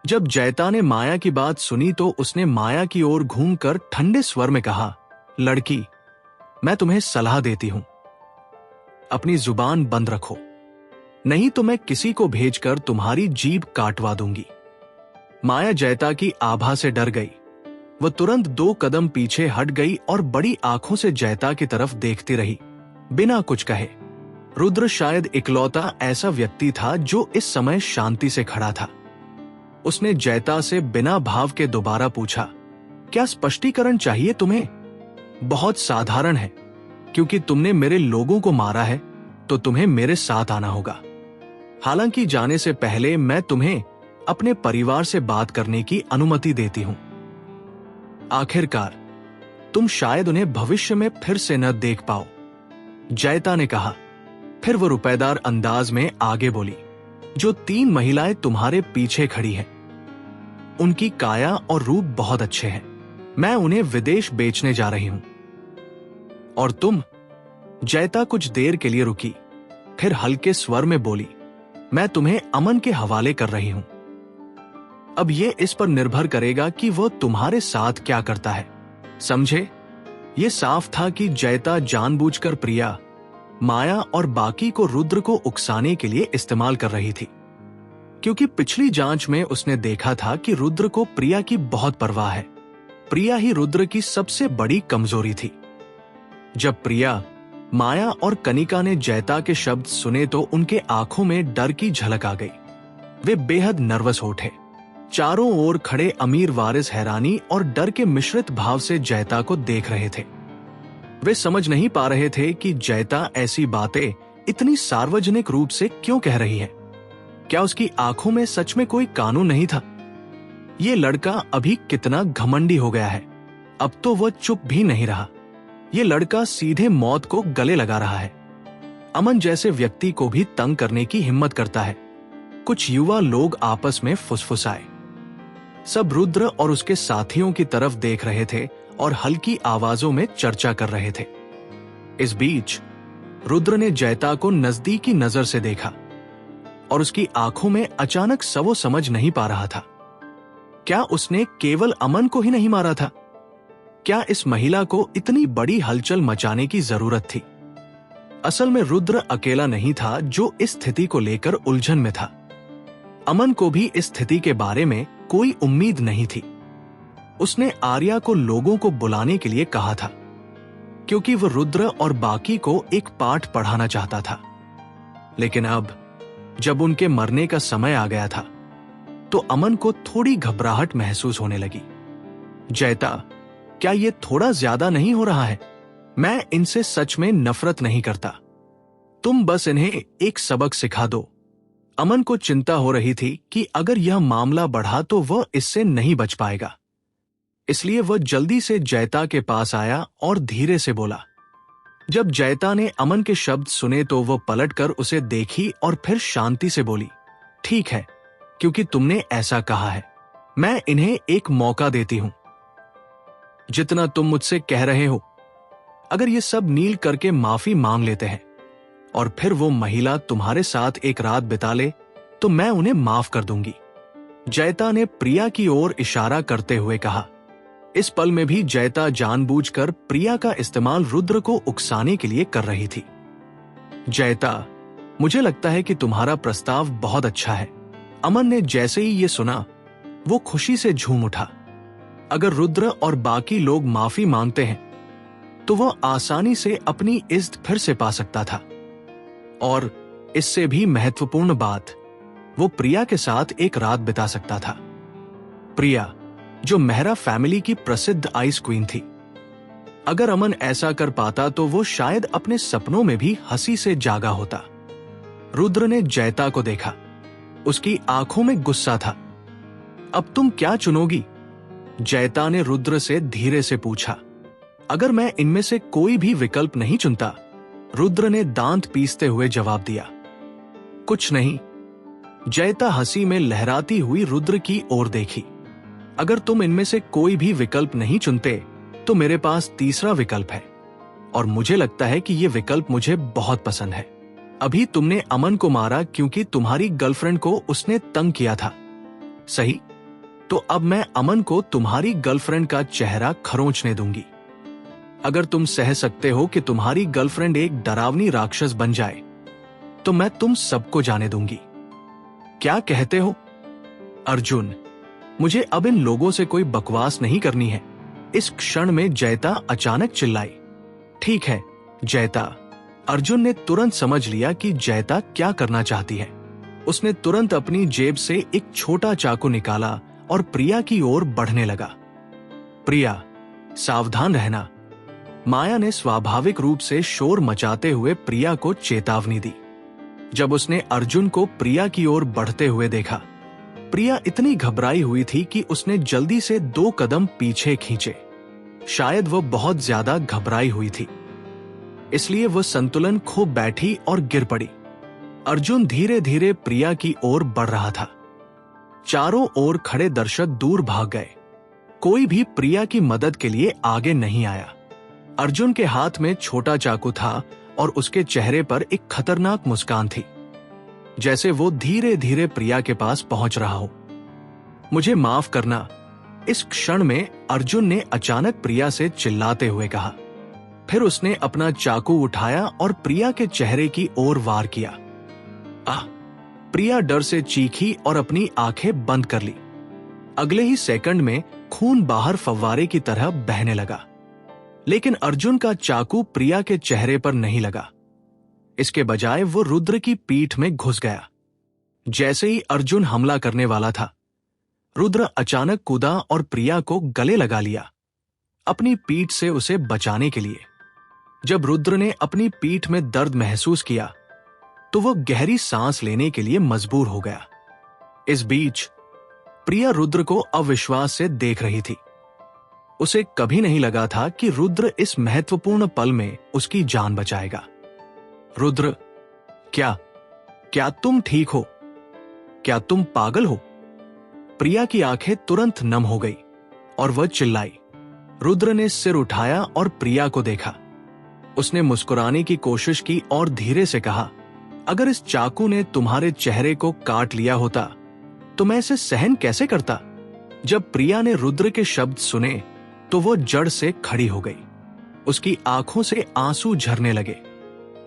जब जयता ने माया की बात सुनी तो उसने माया की ओर घूमकर ठंडे स्वर में कहा, लड़की, मैं तुम्हें सलाह देती हूं, अपनी जुबान बंद रखो, नहीं तो मैं किसी को भेजकर तुम्हारी जीभ काटवा दूंगी। माया जयता की आभा से डर गई। वह तुरंत 2 कदम पीछे हट गई और बड़ी आंखों से जयता की तरफ देखती रही, बिना कुछ कहे। रुद्र शायद इकलौता ऐसा व्यक्ति था जो इस समय शांति से खड़ा था। उसने जयता से बिना भाव के दोबारा पूछा, क्या स्पष्टीकरण चाहिए तुम्हें? बहुत साधारण है, क्योंकि तुमने मेरे लोगों को मारा है तो तुम्हें मेरे साथ आना होगा। हालांकि जाने से पहले मैं तुम्हें अपने परिवार से बात करने की अनुमति देती हूं। आखिरकार तुम शायद उन्हें भविष्य में फिर से न देख पाओ, जयता ने कहा। फिर वो रुपएदार अंदाज में आगे बोली, जो 3 महिलाएं तुम्हारे पीछे खड़ी हैं, उनकी काया और रूप बहुत अच्छे हैं। मैं उन्हें विदेश बेचने जा रही हूं। और तुम? जयता कुछ देर के लिए रुकी, फिर हल्के स्वर में बोली, मैं तुम्हें अमन के हवाले कर रही हूं। अब यह इस पर निर्भर करेगा कि वह तुम्हारे साथ क्या करता है, समझे? यह साफ था कि जयता जानबूझकर प्रिया, माया और बाकी को रुद्र को उकसाने के लिए इस्तेमाल कर रही थी, क्योंकि पिछली जांच में उसने देखा था कि रुद्र को प्रिया की बहुत परवाह है। प्रिया ही रुद्र की सबसे बड़ी कमजोरी थी। जब प्रिया, माया और कनिका ने जयता के शब्द सुने तो उनके आंखों में डर की झलक आ गई। वे बेहद नर्वस हो उठे। चारों ओर खड़े अमीर वारिस हैरानी और डर के मिश्रित भाव से जयता को देख रहे थे। वे समझ नहीं पा रहे थे कि जयता ऐसी बातें इतनी सार्वजनिक रूप से क्यों कह रही है। क्या उसकी आंखों में सच में कोई कानून नहीं था? ये लड़का अभी कितना घमंडी हो गया है, अब तो वह चुप भी नहीं रहा। ये लड़का सीधे मौत को गले लगा रहा है। अमन जैसे व्यक्ति को भी तंग करने की हिम्मत करता है। कुछ युवा लोग आपस में फुसफुसाए। सब रुद्र और उसके साथियों की तरफ देख रहे थे और हल्की आवाजों में चर्चा कर रहे थे। इस बीच रुद्र ने जयता को नजदीकी नजर से देखा और उसकी आंखों में अचानक वो समझ नहीं पा रहा था। क्या उसने केवल अमन को ही नहीं मारा था? क्या इस महिला को इतनी बड़ी हलचल मचाने की जरूरत थी? असल में रुद्र अकेला नहीं था जो इस स्थिति को लेकर उलझन में था। अमन को भी इस स्थिति के बारे में कोई उम्मीद नहीं थी। उसने आर्या को लोगों को बुलाने के लिए कहा था, क्योंकि वह रुद्र और बाकी को एक पाठ पढ़ाना चाहता था। लेकिन अब जब उनके मरने का समय आ गया था तो अमन को थोड़ी घबराहट महसूस होने लगी। जयता, क्या ये थोड़ा ज्यादा नहीं हो रहा है? मैं इनसे सच में नफरत नहीं करता, तुम बस इन्हें एक सबक सिखा दो। अमन को चिंता हो रही थी कि अगर यह मामला बढ़ा तो वह इससे नहीं बच पाएगा। इसलिए वह जल्दी से जयता के पास आया और धीरे से बोला। जब जयता ने अमन के शब्द सुने तो वह पलटकर उसे देखी और फिर शांति से बोली, ठीक है, क्योंकि तुमने ऐसा कहा है, मैं इन्हें एक मौका देती हूं। जितना तुम मुझसे कह रहे हो, अगर ये सब नील करके माफी मांग लेते हैं और फिर वो महिला तुम्हारे साथ एक रात बिता ले तो मैं उन्हें माफ कर दूंगी। जयता ने प्रिया की ओर इशारा करते हुए कहा। इस पल में भी जयता जानबूझकर प्रिया का इस्तेमाल रुद्र को उकसाने के लिए कर रही थी। जयता, मुझे लगता है कि तुम्हारा प्रस्ताव बहुत अच्छा है। अमन ने जैसे ही ये सुना वो खुशी से झूम उठा। अगर रुद्र और बाकी लोग माफी मांगते हैं तो वह आसानी से अपनी इज्जत फिर से पा सकता था, और इससे भी महत्वपूर्ण बात, वो प्रिया के साथ एक रात बिता सकता था। प्रिया, जो मेहरा फैमिली की प्रसिद्ध आइस क्वीन थी, अगर अमन ऐसा कर पाता तो वो शायद अपने सपनों में भी हंसी से जागा होता। रुद्र ने जयता को देखा। उसकी आंखों में गुस्सा था। अब तुम क्या चुनोगी? जयता ने रुद्र से धीरे से पूछा। अगर मैं इनमें से कोई भी विकल्प नहीं चुनता, रुद्र ने दांत पीसते हुए जवाब दिया। कुछ नहीं। जयता हंसी में लहराती हुई रुद्र की ओर देखी। अगर तुम इनमें से कोई भी विकल्प नहीं चुनते तो मेरे पास तीसरा विकल्प है, और मुझे लगता है कि यह विकल्प मुझे बहुत पसंद है। अभी तुमने अमन को मारा क्योंकि तुम्हारी गर्लफ्रेंड को उसने तंग किया था, सही? तो अब मैं अमन को तुम्हारी गर्लफ्रेंड का चेहरा खरोंचने दूंगी। अगर तुम सह सकते हो कि तुम्हारी गर्लफ्रेंड एक डरावनी राक्षस बन जाए, तो मैं तुम सबको जाने दूंगी। क्या कहते हो? अर्जुन, मुझे अब इन लोगों से कोई बकवास नहीं करनी है। इस क्षण में जयता अचानक चिल्लाई। ठीक है जयता। अर्जुन ने तुरंत समझ लिया कि जयता क्या करना चाहती है। उसने तुरंत अपनी जेब से एक छोटा चाकू निकाला और प्रिया की ओर बढ़ने लगा। प्रिया, सावधान रहना। माया ने स्वाभाविक रूप से शोर मचाते हुए प्रिया को चेतावनी दी। जब उसने अर्जुन को प्रिया की ओर बढ़ते हुए देखा, प्रिया इतनी घबराई हुई थी कि उसने जल्दी से 2 कदम पीछे खींचे। शायद वो बहुत ज्यादा घबराई हुई थी, इसलिए वो संतुलन खो बैठी और गिर पड़ी। अर्जुन धीरे धीरे प्रिया की ओर बढ़ रहा था। चारों ओर खड़े दर्शक दूर भाग गए। कोई भी प्रिया की मदद के लिए आगे नहीं आया। अर्जुन के हाथ में छोटा चाकू था और उसके चेहरे पर एक खतरनाक मुस्कान थी, जैसे वो धीरे धीरे प्रिया के पास पहुंच रहा हो। मुझे माफ करना। इस क्षण में अर्जुन ने अचानक प्रिया से चिल्लाते हुए कहा। फिर उसने अपना चाकू उठाया और प्रिया के चेहरे की ओर वार किया। आह! प्रिया डर से चीखी और अपनी आंखें बंद कर ली। अगले ही सेकंड में खून बाहर फव्वारे की तरह बहने लगा, लेकिन अर्जुन का चाकू प्रिया के चेहरे पर नहीं लगा। इसके बजाय वो रुद्र की पीठ में घुस गया। जैसे ही अर्जुन हमला करने वाला था, रुद्र अचानक कूदा और प्रिया को गले लगा लिया, अपनी पीठ से उसे बचाने के लिए। जब रुद्र ने अपनी पीठ में दर्द महसूस किया तो वो गहरी सांस लेने के लिए मजबूर हो गया। इस बीच प्रिया रुद्र को अविश्वास से देख रही थी। उसे कभी नहीं लगा था कि रुद्र इस महत्वपूर्ण पल में उसकी जान बचाएगा। रुद्र, क्या तुम ठीक हो? क्या तुम पागल हो? प्रिया की आंखें तुरंत नम हो गई और वह चिल्लाई। रुद्र ने सिर उठाया और प्रिया को देखा। उसने मुस्कुराने की कोशिश की और धीरे से कहा, अगर इस चाकू ने तुम्हारे चेहरे को काट लिया होता तो मैं इसे सहन कैसे करता? जब प्रिया ने रुद्र के शब्द सुने तो वो जड़ से खड़ी हो गई। उसकी आंखों से आंसू झरने लगे।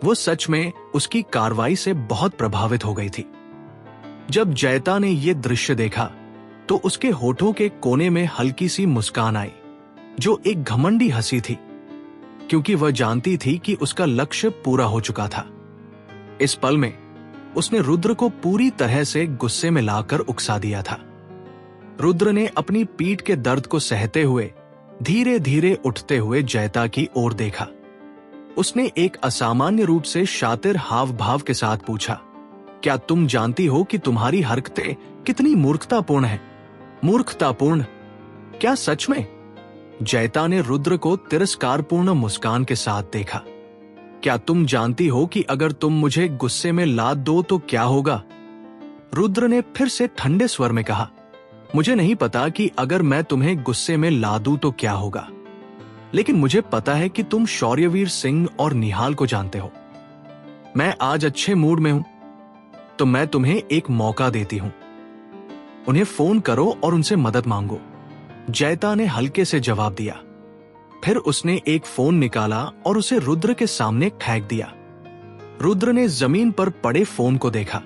वो सच में उसकी कार्रवाई से बहुत प्रभावित हो गई थी। जब जयता ने यह दृश्य देखा तो उसके होठों के कोने में हल्की सी मुस्कान आई, जो एक घमंडी हंसी थी, क्योंकि वह जानती थी कि उसका लक्ष्य पूरा हो चुका था। इस पल में उसने रुद्र को पूरी तरह से गुस्से में लाकर उकसा दिया था। रुद्र ने अपनी पीठ के दर्द को सहते हुए धीरे धीरे उठते हुए जयता की ओर देखा। उसने एक असामान्य रूप से शातिर हाव भाव के साथ पूछा, क्या तुम जानती हो कि तुम्हारी हरकतें कितनी मूर्खतापूर्ण हैं? मूर्खतापूर्ण? क्या सच में? जयता ने रुद्र को तिरस्कारपूर्ण मुस्कान के साथ देखा। क्या तुम जानती हो कि अगर तुम मुझे गुस्से में लाद दो तो क्या होगा? रुद्र ने फिर से ठंडे स्वर में कहा, मुझे नहीं पता कि अगर मैं तुम्हें गुस्से में ला दूं तो क्या होगा, लेकिन मुझे पता है कि तुम शौर्यवीर सिंह और निहाल को जानते हो। मैं आज अच्छे मूड में हूं, तो मैं तुम्हें एक मौका देती हूं। उन्हें फोन करो और उनसे मदद मांगो। जयता ने हल्के से जवाब दिया। फिर उसने एक फोन निकाला और उसे रुद्र के सामने फेंक दिया। रुद्र ने जमीन पर पड़े फोन को देखा।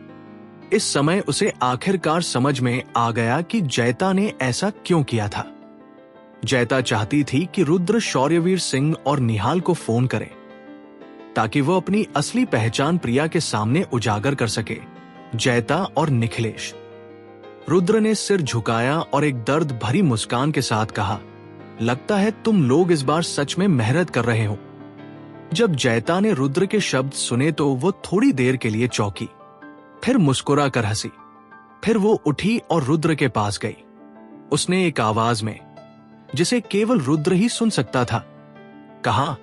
इस समय उसे आखिरकार समझ में आ गया कि जयता ने ऐसा क्यों किया था। जयता चाहती थी कि रुद्र शौर्यवीर सिंह और निहाल को फोन करे, ताकि वो अपनी असली पहचान प्रिया के सामने उजागर कर सके, जयता और निखिलेश। रुद्र ने सिर झुकाया और एक दर्द भरी मुस्कान के साथ कहा, लगता है तुम लोग इस बार सच में मेहनत कर रहे हो। जब जयता ने रुद्र के शब्द सुने तो वो थोड़ी देर के लिए चौंकी, फिर मुस्कुरा कर हंसी। फिर वो उठी और रुद्र के पास गई। उसने एक आवाज में, जिसे केवल रुद्र ही सुन सकता था, कहा,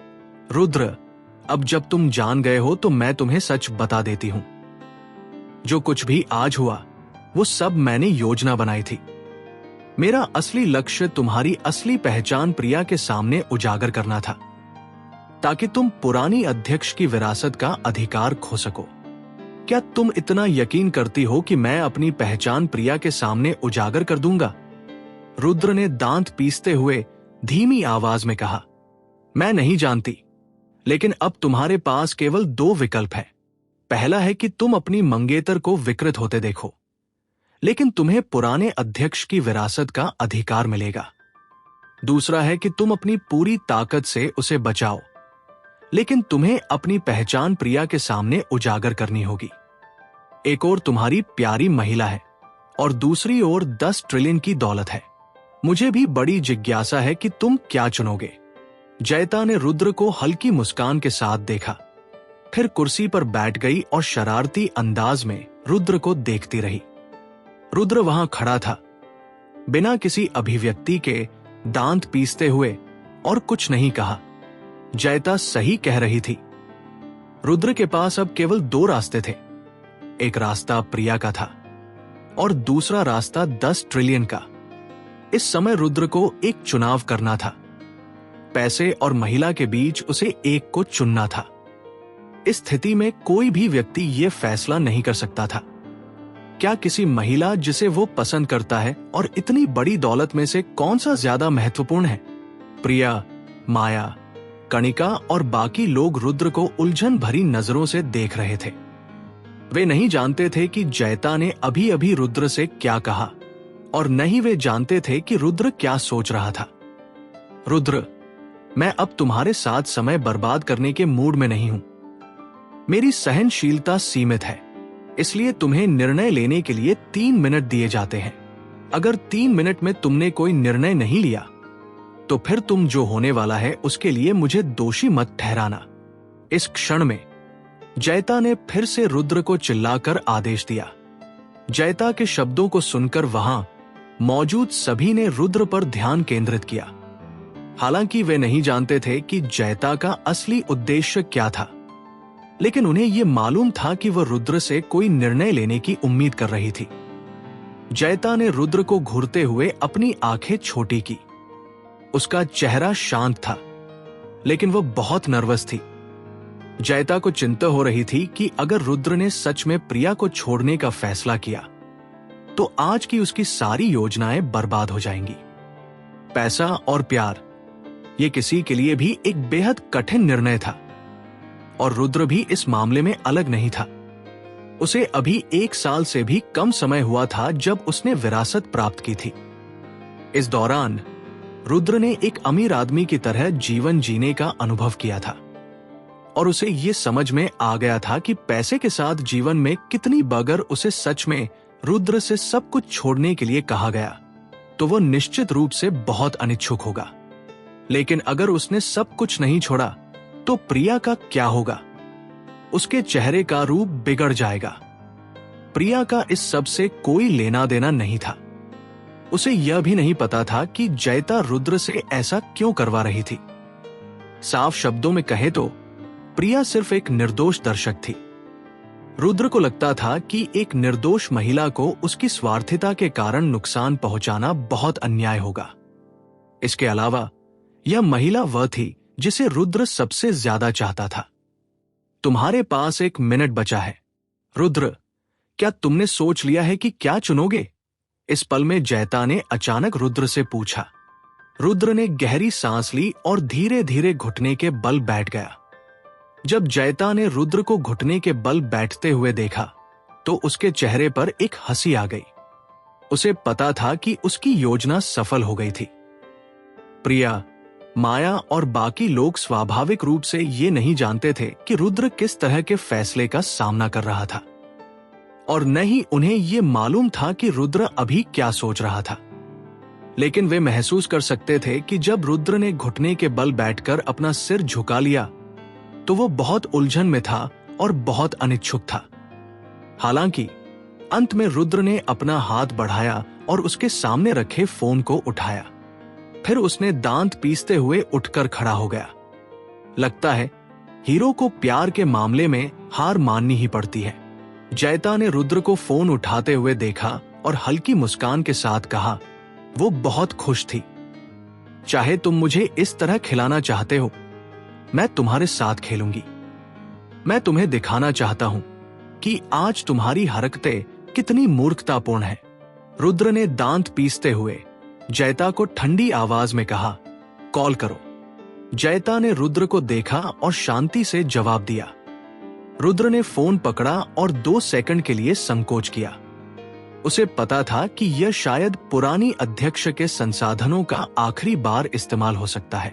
रुद्र, अब जब तुम जान गए हो तो मैं तुम्हें सच बता देती हूं। जो कुछ भी आज हुआ वो सब मैंने योजना बनाई थी। मेरा असली लक्ष्य तुम्हारी असली पहचान प्रिया के सामने उजागर करना था, ताकि तुम पुरानी अध्यक्ष की विरासत का अधिकार खो सको। क्या तुम इतना यकीन करती हो कि मैं अपनी पहचान प्रिया के सामने उजागर कर दूंगा? रुद्र ने दांत पीसते हुए धीमी आवाज में कहा, मैं नहीं जानती, लेकिन अब तुम्हारे पास केवल 2 विकल्प हैं। पहला है कि तुम अपनी मंगेतर को विकृत होते देखो, लेकिन तुम्हें पुराने अध्यक्ष की विरासत का अधिकार मिलेगा। दूसरा है कि तुम अपनी पूरी ताकत से उसे बचाओ, लेकिन तुम्हें अपनी पहचान प्रिया के सामने उजागर करनी होगी। एक ओर तुम्हारी प्यारी महिला है और दूसरी ओर 10 ट्रिलियन की दौलत है। मुझे भी बड़ी जिज्ञासा है कि तुम क्या चुनोगे। जयता ने रुद्र को हल्की मुस्कान के साथ देखा, फिर कुर्सी पर बैठ गई और शरारती अंदाज में रुद्र को देखती रही। रुद्र वहां खड़ा था, बिना किसी अभिव्यक्ति के, दांत पीसते हुए, और कुछ नहीं कहा। जयता सही कह रही थी। रुद्र के पास अब केवल 2 रास्ते थे। एक रास्ता प्रिया का था और दूसरा रास्ता 10 ट्रिलियन का। इस समय रुद्र को एक चुनाव करना था। पैसे और महिला के बीच उसे एक को चुनना था। इस स्थिति में कोई भी व्यक्ति यह फैसला नहीं कर सकता था। क्या किसी महिला जिसे वो पसंद करता है और इतनी बड़ी दौलत में से कौन सा ज्यादा महत्वपूर्ण है? प्रिया, माया, कणिका और बाकी लोग रुद्र को उलझन भरी नजरों से देख रहे थे। वे नहीं जानते थे कि जयता ने अभी अभी रुद्र से क्या कहा, और न ही वे जानते थे कि रुद्र क्या सोच रहा था। रुद्र, मैं अब तुम्हारे साथ समय बर्बाद करने के मूड में नहीं हूं। मेरी सहनशीलता सीमित है, इसलिए तुम्हें निर्णय लेने के लिए 3 मिनट दिए जाते हैं। अगर 3 मिनट में तुमने कोई निर्णय नहीं लिया तो फिर तुम जो होने वाला है उसके लिए मुझे दोषी मत ठहराना। इस क्षण में जयता ने फिर से रुद्र को चिल्लाकर आदेश दिया। जयता के शब्दों को सुनकर वहां मौजूद सभी ने रुद्र पर ध्यान केंद्रित किया। हालांकि वे नहीं जानते थे कि जयता का असली उद्देश्य क्या था, लेकिन उन्हें यह मालूम था कि वह रुद्र से कोई निर्णय लेने की उम्मीद कर रही थी। जयता ने रुद्र को घूरते हुए अपनी आंखें छोटी की। उसका चेहरा शांत था, लेकिन वह बहुत नर्वस थी। जयता को चिंता हो रही थी कि अगर रुद्र ने सच में प्रिया को छोड़ने का फैसला किया तो आज की उसकी सारी योजनाएं बर्बाद हो जाएंगी। पैसा और प्यार, ये किसी के लिए भी एक बेहद कठिन निर्णय था, और रुद्र भी इस मामले में अलग नहीं था। उसे अभी 1 साल से भी कम समय हुआ था जब उसने विरासत प्राप्त की थी। इस दौरान रुद्र ने एक अमीर आदमी की तरह जीवन जीने का अनुभव किया था, और उसे यह समझ में आ गया था कि पैसे के साथ जीवन में कितनी बगर उसे सच में रुद्र से सब कुछ छोड़ने के लिए कहा गया तो वह निश्चित रूप से बहुत अनिच्छुक होगा। लेकिन अगर उसने सब कुछ नहीं छोड़ा तो प्रिया का क्या होगा? उसके चेहरे का रूप बिगड़ जाएगा। प्रिया का इस सब से कोई लेना देना नहीं था। उसे यह भी नहीं पता था कि जयता रुद्र से ऐसा क्यों करवा रही थी। साफ शब्दों में कहे तो प्रिया सिर्फ एक निर्दोष दर्शक थी। रुद्र को लगता था कि एक निर्दोष महिला को उसकी स्वार्थिता के कारण नुकसान पहुंचाना बहुत अन्याय होगा। इसके अलावा यह महिला वह थी जिसे रुद्र सबसे ज्यादा चाहता था। तुम्हारे पास 1 मिनट बचा है। रुद्र, क्या तुमने सोच लिया है कि क्या चुनोगे? इस पल में जयता ने अचानक रुद्र से पूछा। रुद्र ने गहरी सांस ली और धीरे धीरे घुटने के बल बैठ गया। जब जयता ने रुद्र को घुटने के बल बैठते हुए देखा तो उसके चेहरे पर एक हंसी आ गई। उसे पता था कि उसकी योजना सफल हो गई थी। प्रिया, माया और बाकी लोग स्वाभाविक रूप से ये नहीं जानते थे कि रुद्र किस तरह के फैसले का सामना कर रहा था, और न ही उन्हें यह मालूम था कि रुद्र अभी क्या सोच रहा था। लेकिन वे महसूस कर सकते थे कि जब रुद्र ने घुटने के बल बैठकर अपना सिर झुका लिया तो वो बहुत उलझन में था और बहुत अनिच्छुक था। हालांकि अंत में रुद्र ने अपना हाथ बढ़ाया और उसके सामने रखे फोन को उठाया। फिर उसने दांत पीसते हुए उठकर खड़ा हो गया। लगता है हीरो को प्यार के मामले में हार माननी ही पड़ती है। जयता ने रुद्र को फोन उठाते हुए देखा और हल्की मुस्कान के साथ कहा, वो बहुत खुश थी। चाहे तुम मुझे इस तरह खिलाना चाहते हो, मैं तुम्हारे साथ खेलूंगी। मैं तुम्हें दिखाना चाहता हूं कि आज तुम्हारी हरकतें कितनी मूर्खतापूर्ण है। रुद्र ने दांत पीसते हुए जयता को ठंडी आवाज में कहा, कॉल करो। जयता ने रुद्र को देखा और शांति से जवाब दिया। रुद्र ने फोन पकड़ा और 2 सेकंड के लिए संकोच किया। उसे पता था कि यह शायद पुरानी अध्यक्ष के संसाधनों का आखिरी बार इस्तेमाल हो सकता है।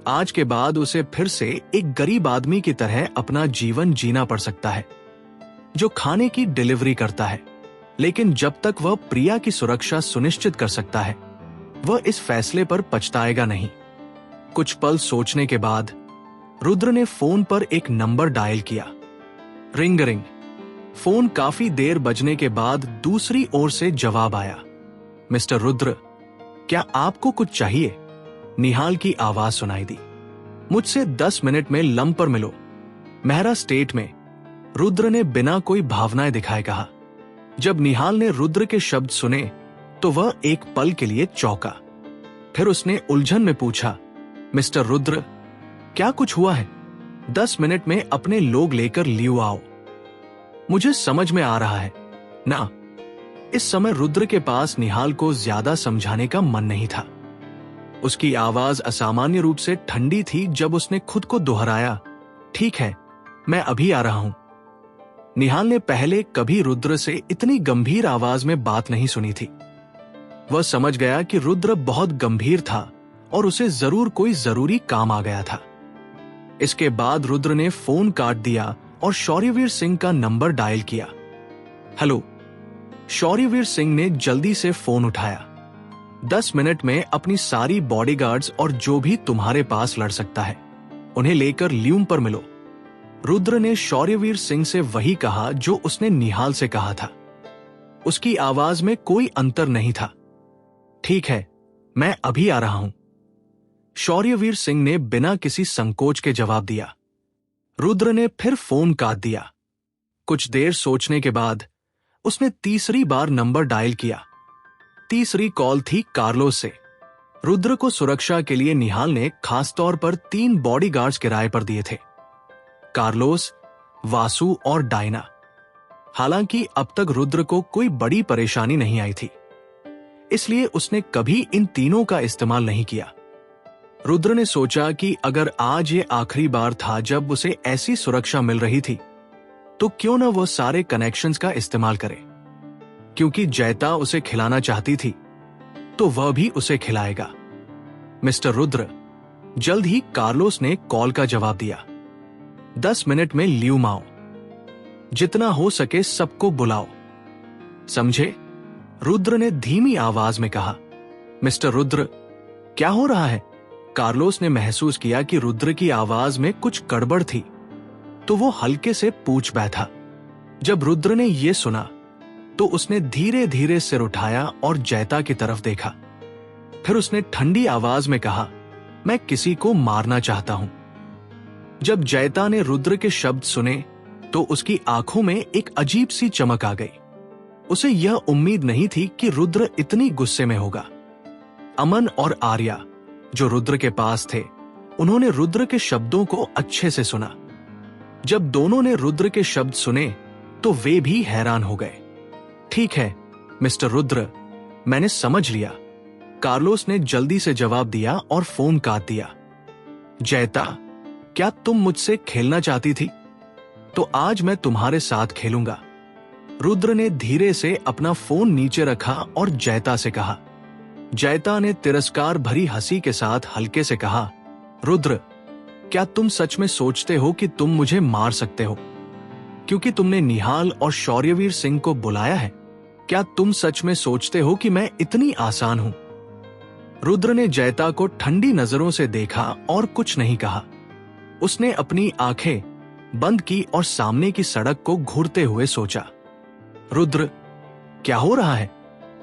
आज के बाद उसे फिर से एक गरीब आदमी की तरह अपना जीवन जीना पड़ सकता है, जो खाने की डिलीवरी करता है। लेकिन जब तक वह प्रिया की सुरक्षा सुनिश्चित कर सकता है, वह इस फैसले पर पछताएगा नहीं। कुछ पल सोचने के बाद रुद्र ने फोन पर एक नंबर डायल किया। Ring ring. फोन काफी देर बजने के बाद दूसरी ओर से जवाब आया। मिस्टर रुद्र, क्या आपको कुछ चाहिए? निहाल की आवाज सुनाई दी। मुझसे 10 मिनट में लम पर मिलो, मेहरा स्टेट में, रुद्र ने बिना कोई भावनाएं दिखाए कहा। जब निहाल ने रुद्र के शब्द सुने तो वह एक पल के लिए चौंका। फिर उसने उलझन में पूछा, मिस्टर रुद्र, क्या कुछ हुआ है? 10 मिनट में अपने लोग लेकर लियो आओ। मुझे समझ में आ रहा है ना। इस समय रुद्र के पास निहाल को ज्यादा समझाने का मन नहीं था। उसकी आवाज असामान्य रूप से ठंडी थी जब उसने खुद को दोहराया, ठीक है, मैं अभी आ रहा हूं। निहाल ने पहले कभी रुद्र से इतनी गंभीर आवाज में बात नहीं सुनी थी। वह समझ गया कि रुद्र बहुत गंभीर था और उसे जरूर कोई जरूरी काम आ गया था। इसके बाद रुद्र ने फोन काट दिया और शौर्यवीर सिंह का नंबर डायल किया। हेलो। शौर्यवीर सिंह ने जल्दी से फोन उठाया। 10 मिनट में अपनी सारी बॉडीगार्ड्स और जो भी तुम्हारे पास लड़ सकता है, उन्हें लेकर ल्यूम पर मिलो। रुद्र ने शौर्यवीर सिंह से वही कहा जो उसने निहाल से कहा था। उसकी आवाज में कोई अंतर नहीं था। ठीक है, मैं अभी आ रहा हूं, शौर्यवीर सिंह ने बिना किसी संकोच के जवाब दिया। रुद्र ने फिर फोन काट दिया। कुछ देर सोचने के बाद उसने तीसरी बार नंबर डायल किया। तीसरी कॉल थी कार्लोस से। रुद्र को सुरक्षा के लिए निहाल ने खासतौर पर 3 बॉडीगार्ड्स किराए पर दिए थे, कार्लोस, वासु और डायना। हालांकि अब तक रुद्र को कोई बड़ी परेशानी नहीं आई थी, इसलिए उसने कभी इन तीनों का इस्तेमाल नहीं किया। रुद्र ने सोचा कि अगर आज ये आखिरी बार था जब उसे ऐसी सुरक्षा मिल रही थी, तो क्यों न वो सारे कनेक्शंस का इस्तेमाल करे। क्योंकि जयता उसे खिलाना चाहती थी, तो वह भी उसे खिलाएगा। मिस्टर रुद्र, जल्द ही कार्लोस ने कॉल का जवाब दिया। 10 मिनट में ल्यूम आओ। जितना हो सके सबको बुलाओ, समझे? रुद्र ने धीमी आवाज में कहा। मिस्टर रुद्र, क्या हो रहा है? कार्लोस ने महसूस किया कि रुद्र की आवाज में कुछ गड़बड़ थी, तो वो हल्के से पूछ बैठा। जब रुद्र ने यह सुना तो उसने धीरे धीरे सिर उठाया और जयता की तरफ देखा। फिर उसने ठंडी आवाज में कहा, मैं किसी को मारना चाहता हूं। जब जयता ने रुद्र के शब्द सुने तो उसकी आंखों में एक अजीब सी चमक आ गई। उसे यह उम्मीद नहीं थी कि रुद्र इतनी गुस्से में होगा। अमन और आर्या, जो रुद्र के पास थे, उन्होंने रुद्र के शब्दों को अच्छे से सुना। जब दोनों ने रुद्र के शब्द सुने तो वे भी हैरान हो गए। ठीक है मिस्टर रुद्र, मैंने समझ लिया, कार्लोस ने जल्दी से जवाब दिया और फोन काट दिया। जयता, क्या तुम मुझसे खेलना चाहती थी? तो आज मैं तुम्हारे साथ खेलूंगा। रुद्र ने धीरे से अपना फोन नीचे रखा और जयता से कहा। जयता ने तिरस्कार भरी हंसी के साथ हल्के से कहा, रुद्र, क्या तुम सच में सोचते हो कि तुम मुझे मार सकते हो क्योंकि तुमने निहाल और शौर्यवीर सिंह को बुलाया है? क्या तुम सच में सोचते हो कि मैं इतनी आसान हूं? रुद्र ने जयता को ठंडी नजरों से देखा और कुछ नहीं कहा। उसने अपनी आंखें बंद की और सामने की सड़क को घूरते हुए सोचा। रुद्र, क्या हो रहा है?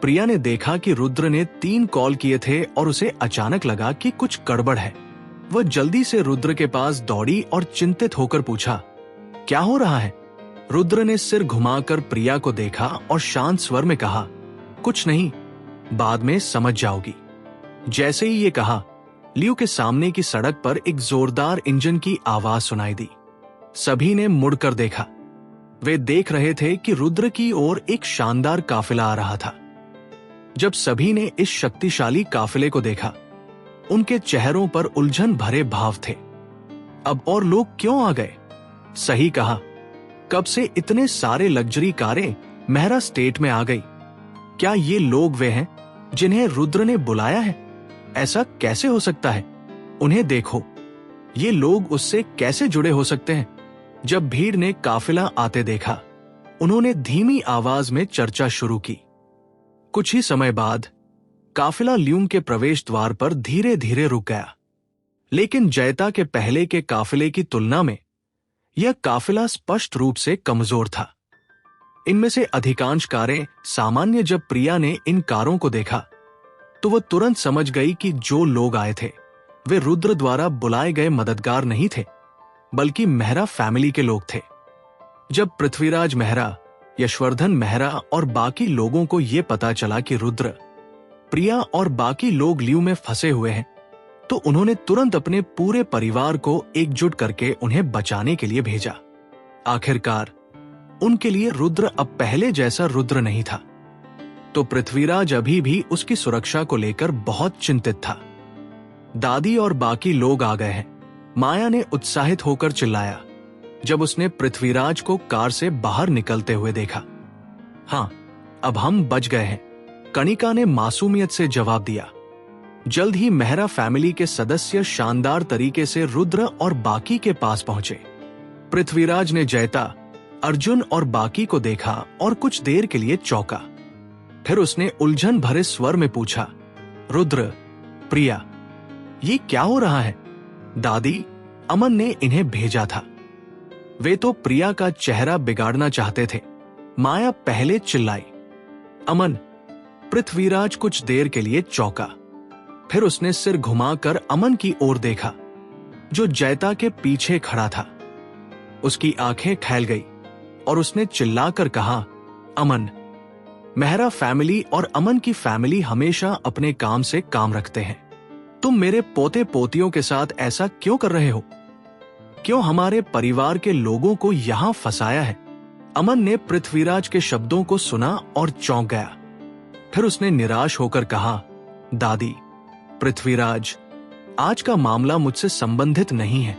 प्रिया ने देखा कि रुद्र ने 3 कॉल किए थे और उसे अचानक लगा कि कुछ गड़बड़ है। वह जल्दी से रुद्र के पास दौड़ी और चिंतित होकर पूछा, क्या हो रहा है? रुद्र ने सिर घुमाकर प्रिया को देखा और शांत स्वर में कहा, कुछ नहीं, बाद में समझ जाओगी। जैसे ही ये कहा, लियो के सामने की सड़क पर एक जोरदार इंजन की आवाज सुनाई दी। सभी ने मुड़कर देखा। वे देख रहे थे कि रुद्र की ओर एक शानदार काफिला आ रहा था। जब सभी ने इस शक्तिशाली काफिले को देखा, उनके चेहरों पर उलझन भरे भाव थे। अब और लोग क्यों आ गए? सही कहा, कब से इतने सारे लग्जरी कारें मेहरा स्टेट में आ गई? क्या ये लोग वे हैं जिन्हें रुद्र ने बुलाया है? ऐसा कैसे हो सकता है? उन्हें देखो, ये लोग उससे कैसे जुड़े हो सकते हैं? जब भीड़ ने काफिला आते देखा, उन्होंने धीमी आवाज में चर्चा शुरू की। कुछ ही समय बाद काफिला ल्यूम के प्रवेश द्वार पर धीरे धीरे रुक गया। लेकिन जयता के पहले के काफिले की तुलना में यह काफिला स्पष्ट रूप से कमजोर था। इनमें से अधिकांश कारें सामान्य। जब प्रिया ने इन कारों को देखा तो वह तुरंत समझ गई कि जो लोग आए थे वे रुद्र द्वारा बुलाए गए मददगार नहीं थे, बल्कि मेहरा फैमिली के लोग थे। जब पृथ्वीराज मेहरा, यशवर्धन मेहरा और बाकी लोगों को यह पता चला कि रुद्र, प्रिया और बाकी लोग ल्यू में फंसे हुए हैं, तो उन्होंने तुरंत अपने पूरे परिवार को एकजुट करके उन्हें बचाने के लिए भेजा। आखिरकार उनके लिए रुद्र अब पहले जैसा रुद्र नहीं था, तो पृथ्वीराज अभी भी उसकी सुरक्षा को लेकर बहुत चिंतित था। दादी और बाकी लोग आ गए हैं, माया ने उत्साहित होकर चिल्लाया जब उसने पृथ्वीराज को कार से बाहर निकलते हुए देखा। हाँ, अब हम बच गए हैं, कणिका ने मासूमियत से जवाब दिया। जल्द ही मेहरा फैमिली के सदस्य शानदार तरीके से रुद्र और बाकी के पास पहुंचे। पृथ्वीराज ने जयता, अर्जुन और बाकी को देखा और कुछ देर के लिए चौंका। फिर उसने उलझन भरे स्वर में पूछा, रुद्र, प्रिया, ये क्या हो रहा है? दादी, अमन ने इन्हें भेजा था। वे तो प्रिया का चेहरा बिगाड़ना चाहते थे, माया पहले चिल्लाई। अमन। पृथ्वीराज कुछ देर के लिए चौंका। फिर उसने सिर घुमाकर अमन की ओर देखा, जो जयता के पीछे खड़ा था। उसकी आंखें फैल गई और उसने चिल्लाकर कहा, अमन। मेहरा फैमिली और अमन की फैमिली हमेशा अपने काम से काम रखते हैं। तुम मेरे पोते पोतियों के साथ ऐसा क्यों कर रहे हो? क्यों हमारे परिवार के लोगों को यहां फंसाया है? अमन ने पृथ्वीराज के शब्दों को सुना और चौंक गया। फिर उसने निराश होकर कहा, दादी, पृथ्वीराज, आज का मामला मुझसे संबंधित नहीं है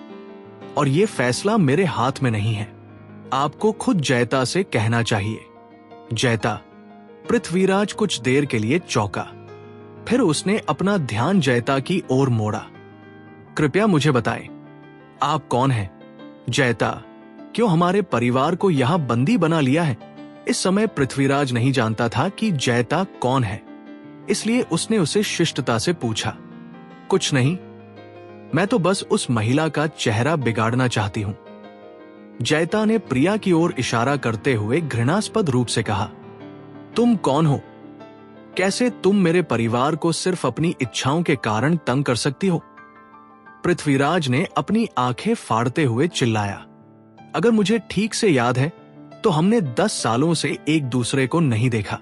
और यह फैसला मेरे हाथ में नहीं है। आपको खुद जयता से कहना चाहिए। जयता। पृथ्वीराज कुछ देर के लिए चौंका। फिर उसने अपना ध्यान जयता की ओर मोड़ा। कृपया मुझे बताएं, आप कौन हैं? जयता, क्यों हमारे परिवार को यहां बंदी बना लिया है? इस समय पृथ्वीराज नहीं जानता था कि जयता कौन है, इसलिए उसने उसे शिष्टता से पूछा, कुछ नहीं, मैं तो बस उस महिला का चेहरा बिगाड़ना चाहती हूं। जयता ने प्रिया की ओर इशारा करते हुए घृणास्पद रूप से कहा, तुम कौन हो? कैसे तुम मेरे परिवार को सिर्फ अपनी इच्छाओं के कारण तंग कर सकती हो? पृथ्वीराज ने अपनी आंखें फाड़ते हुए चिल्लाया, अगर मुझे ठीक से याद है तो हमने 10 सालों से एक दूसरे को नहीं देखा।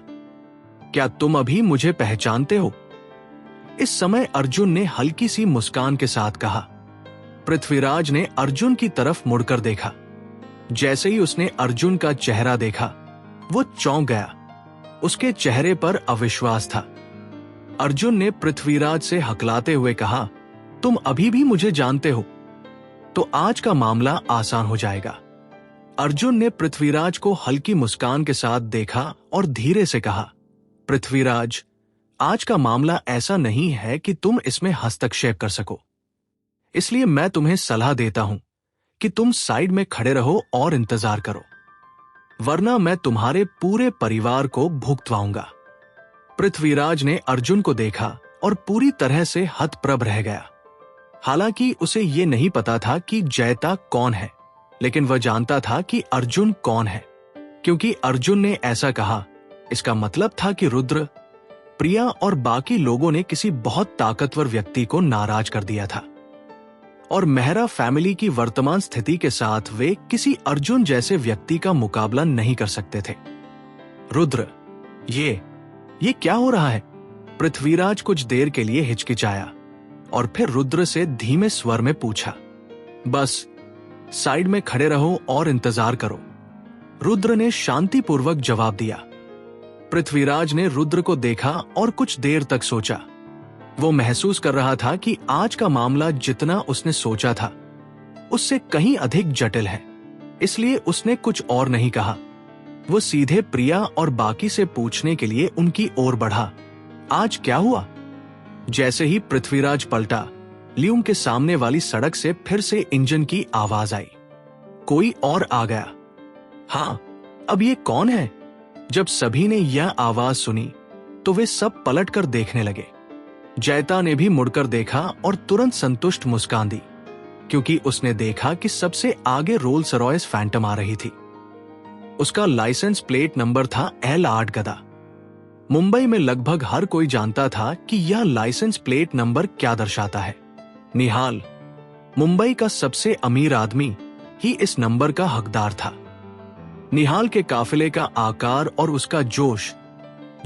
क्या तुम अभी मुझे पहचानते हो? इस समय अर्जुन ने हल्की सी मुस्कान के साथ कहा। पृथ्वीराज ने अर्जुन की तरफ मुड़कर देखा। जैसे ही उसने अर्जुन का चेहरा देखा, वो चौंक गया। उसके चेहरे पर अविश्वास था। अर्जुन ने पृथ्वीराज से हकलाते हुए कहा, तुम अभी भी मुझे जानते हो? तो आज का मामला आसान हो जाएगा। अर्जुन ने पृथ्वीराज को हल्की मुस्कान के साथ देखा और धीरे से कहा, पृथ्वीराज, आज का मामला ऐसा नहीं है कि तुम इसमें हस्तक्षेप कर सको। इसलिए मैं तुम्हें सलाह देता हूं कि तुम साइड में खड़े रहो और इंतजार करो, वरना मैं तुम्हारे पूरे परिवार को भुगतवाऊंगा। पृथ्वीराज ने अर्जुन को देखा और पूरी तरह से हतप्रभ रह गया। हालांकि उसे ये नहीं पता था कि जयता कौन है, लेकिन वह जानता था कि अर्जुन कौन है। क्योंकि अर्जुन ने ऐसा कहा, इसका मतलब था कि रुद्र, प्रिया और बाकी लोगों ने किसी बहुत ताकतवर व्यक्ति को नाराज कर दिया था और मेहरा फैमिली की वर्तमान स्थिति के साथ वे किसी अर्जुन जैसे व्यक्ति का मुकाबला नहीं कर सकते थे। रुद्र, ये क्या हो रहा है? पृथ्वीराज कुछ देर के लिए हिचकिचाया और फिर रुद्र से धीमे स्वर में पूछा। बस साइड में खड़े रहो और इंतजार करो, रुद्र ने शांतिपूर्वक जवाब दिया। पृथ्वीराज ने रुद्र को देखा और कुछ देर तक सोचा। वो महसूस कर रहा था कि आज का मामला जितना उसने सोचा था उससे कहीं अधिक जटिल है, इसलिए उसने कुछ और नहीं कहा। वो सीधे प्रिया और बाकी से पूछने के लिए उनकी ओर बढ़ा, आज क्या हुआ? जैसे ही पृथ्वीराज पलटा, ल्यूम के सामने वाली सड़क से फिर से इंजन की आवाज आई। कोई और आ गया। हाँ, अब ये कौन है? जब सभी ने यह आवाज सुनी तो वे सब पलटकर देखने लगे। जयता ने भी मुड़कर देखा और तुरंत संतुष्ट मुस्कान दी, क्योंकि उसने देखा कि सबसे आगे रोल्स रॉयस फैंटम आ रही थी। उसका लाइसेंस प्लेट नंबर था L8 गदा। मुंबई में लगभग हर कोई जानता था कि यह लाइसेंस प्लेट नंबर क्या दर्शाता है। निहाल, मुंबई का सबसे अमीर आदमी, ही इस नंबर का हकदार था। निहाल के काफिले का आकार और उसका जोश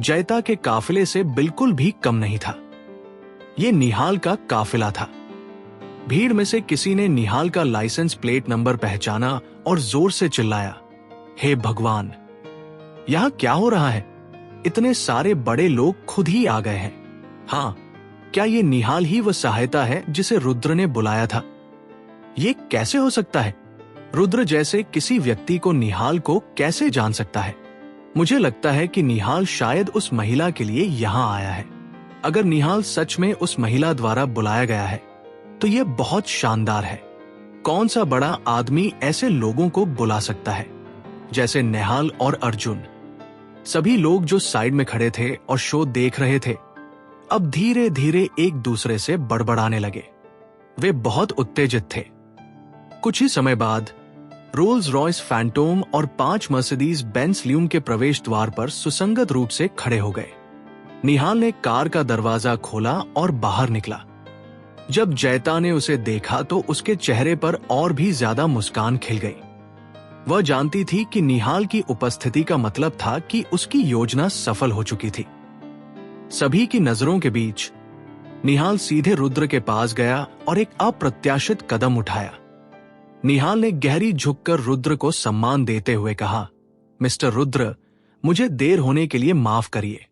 जयता के काफिले से बिल्कुल भी कम नहीं था। यह निहाल का काफिला था। भीड़ में से किसी ने निहाल का लाइसेंस प्लेट नंबर पहचाना और जोर से चिल्लाया, हे भगवान, यहां क्या हो रहा है? इतने सारे बड़े लोग खुद ही आ गए हैं। हाँ, क्या ये निहाल ही वह सहायता है जिसे रुद्र ने बुलाया था? ये कैसे हो सकता है? रुद्र जैसे किसी व्यक्ति को निहाल को कैसे जान सकता है? मुझे लगता है कि निहाल शायद उस महिला के लिए यहां आया है। अगर निहाल सच में उस महिला द्वारा बुलाया गया है तो यह बहुत शानदार है। कौन सा बड़ा आदमी ऐसे लोगों को बुला सकता है जैसे नेहाल और अर्जुन? सभी लोग जो साइड में खड़े थे और शो देख रहे थे अब धीरे धीरे एक दूसरे से बड़बड़ाने लगे। वे बहुत उत्तेजित थे। कुछ ही समय बाद रोल्स रॉयस फैंटोम और 5 मर्सिडीज बेंज ल्यूम के प्रवेश द्वार पर सुसंगत रूप से खड़े हो गए। निहाल ने कार का दरवाजा खोला और बाहर निकला। जब जयता ने उसे देखा तो उसके चेहरे पर और भी ज्यादा मुस्कान खिल गई। वह जानती थी कि निहाल की उपस्थिति का मतलब था कि उसकी योजना सफल हो चुकी थी। सभी की नजरों के बीच निहाल सीधे रुद्र के पास गया और एक अप्रत्याशित कदम उठाया। निहाल ने गहरी झुककर रुद्र को सम्मान देते हुए कहा, मिस्टर रुद्र, मुझे देर होने के लिए माफ करिए।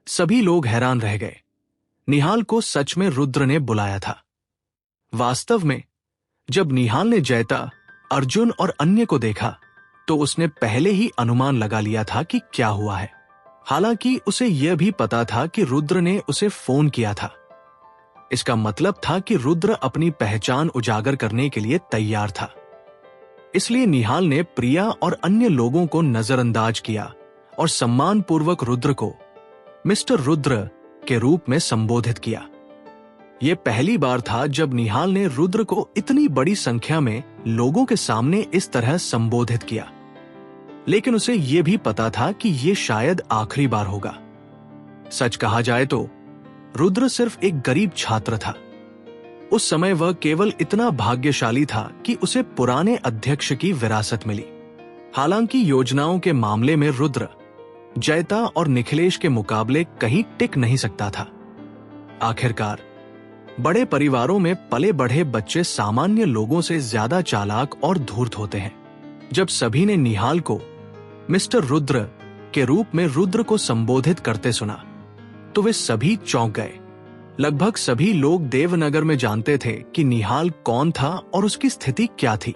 सभी लोग हैरान रह गए। निहाल को सच में रुद्र ने बुलाया था। वास्तव में जब निहाल ने जयता, अर्जुन और अन्य को देखा तो उसने पहले ही अनुमान लगा लिया था कि क्या हुआ है। हालांकि उसे यह भी पता था कि रुद्र ने उसे फोन किया था। इसका मतलब था कि रुद्र अपनी पहचान उजागर करने के लिए तैयार था। इसलिए निहाल ने प्रिया और अन्य लोगों को नजरअंदाज किया और सम्मानपूर्वक रुद्र को मिस्टर रुद्र के रूप में संबोधित किया। यह पहली बार था जब निहाल ने रुद्र को इतनी बड़ी संख्या में लोगों के सामने इस तरह संबोधित किया, लेकिन उसे यह भी पता था कि यह शायद आखिरी बार होगा। सच कहा जाए तो रुद्र सिर्फ एक गरीब छात्र था। उस समय वह केवल इतना भाग्यशाली था कि उसे पुराने अध्यक्ष की विरासत मिली। हालांकि योजनाओं के मामले में रुद्र जयता और निखिलेश के मुकाबले कहीं टिक नहीं सकता था। आखिरकार बड़े परिवारों में पले बढ़े बच्चे सामान्य लोगों से ज्यादा चालाक और धूर्त होते हैं। जब सभी ने निहाल को मिस्टर रुद्र के रूप में रुद्र को संबोधित करते सुना तो वे सभी चौंक गए। लगभग सभी लोग देवनगर में जानते थे कि निहाल कौन था और उसकी स्थिति क्या थी,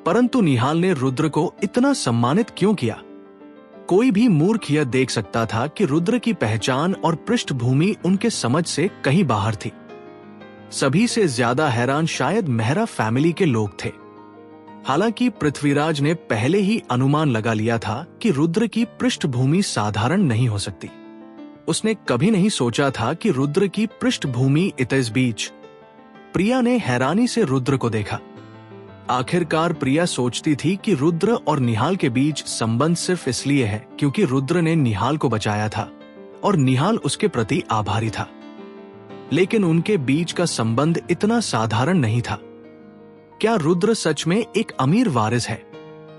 परंतु निहाल ने रुद्र को इतना सम्मानित क्यों किया? कोई भी मूर्ख यह देख सकता था कि रुद्र की पहचान और पृष्ठभूमि उनके समझ से कहीं बाहर थी। सभी से ज्यादा हैरान शायद मेहरा फैमिली के लोग थे। हालांकि पृथ्वीराज ने पहले ही अनुमान लगा लिया था कि रुद्र की पृष्ठभूमि साधारण नहीं हो सकती। उसने कभी नहीं सोचा था कि रुद्र की पृष्ठभूमि इस बीच। प्रिया ने हैरानी से रुद्र को देखा। आखिरकार प्रिया सोचती थी कि रुद्र और निहाल के बीच संबंध सिर्फ इसलिए है क्योंकि रुद्र ने निहाल को बचाया था और निहाल उसके प्रति आभारी था। लेकिन उनके बीच का संबंध इतना साधारण नहीं था। क्या रुद्र सच में एक अमीर वारिस है?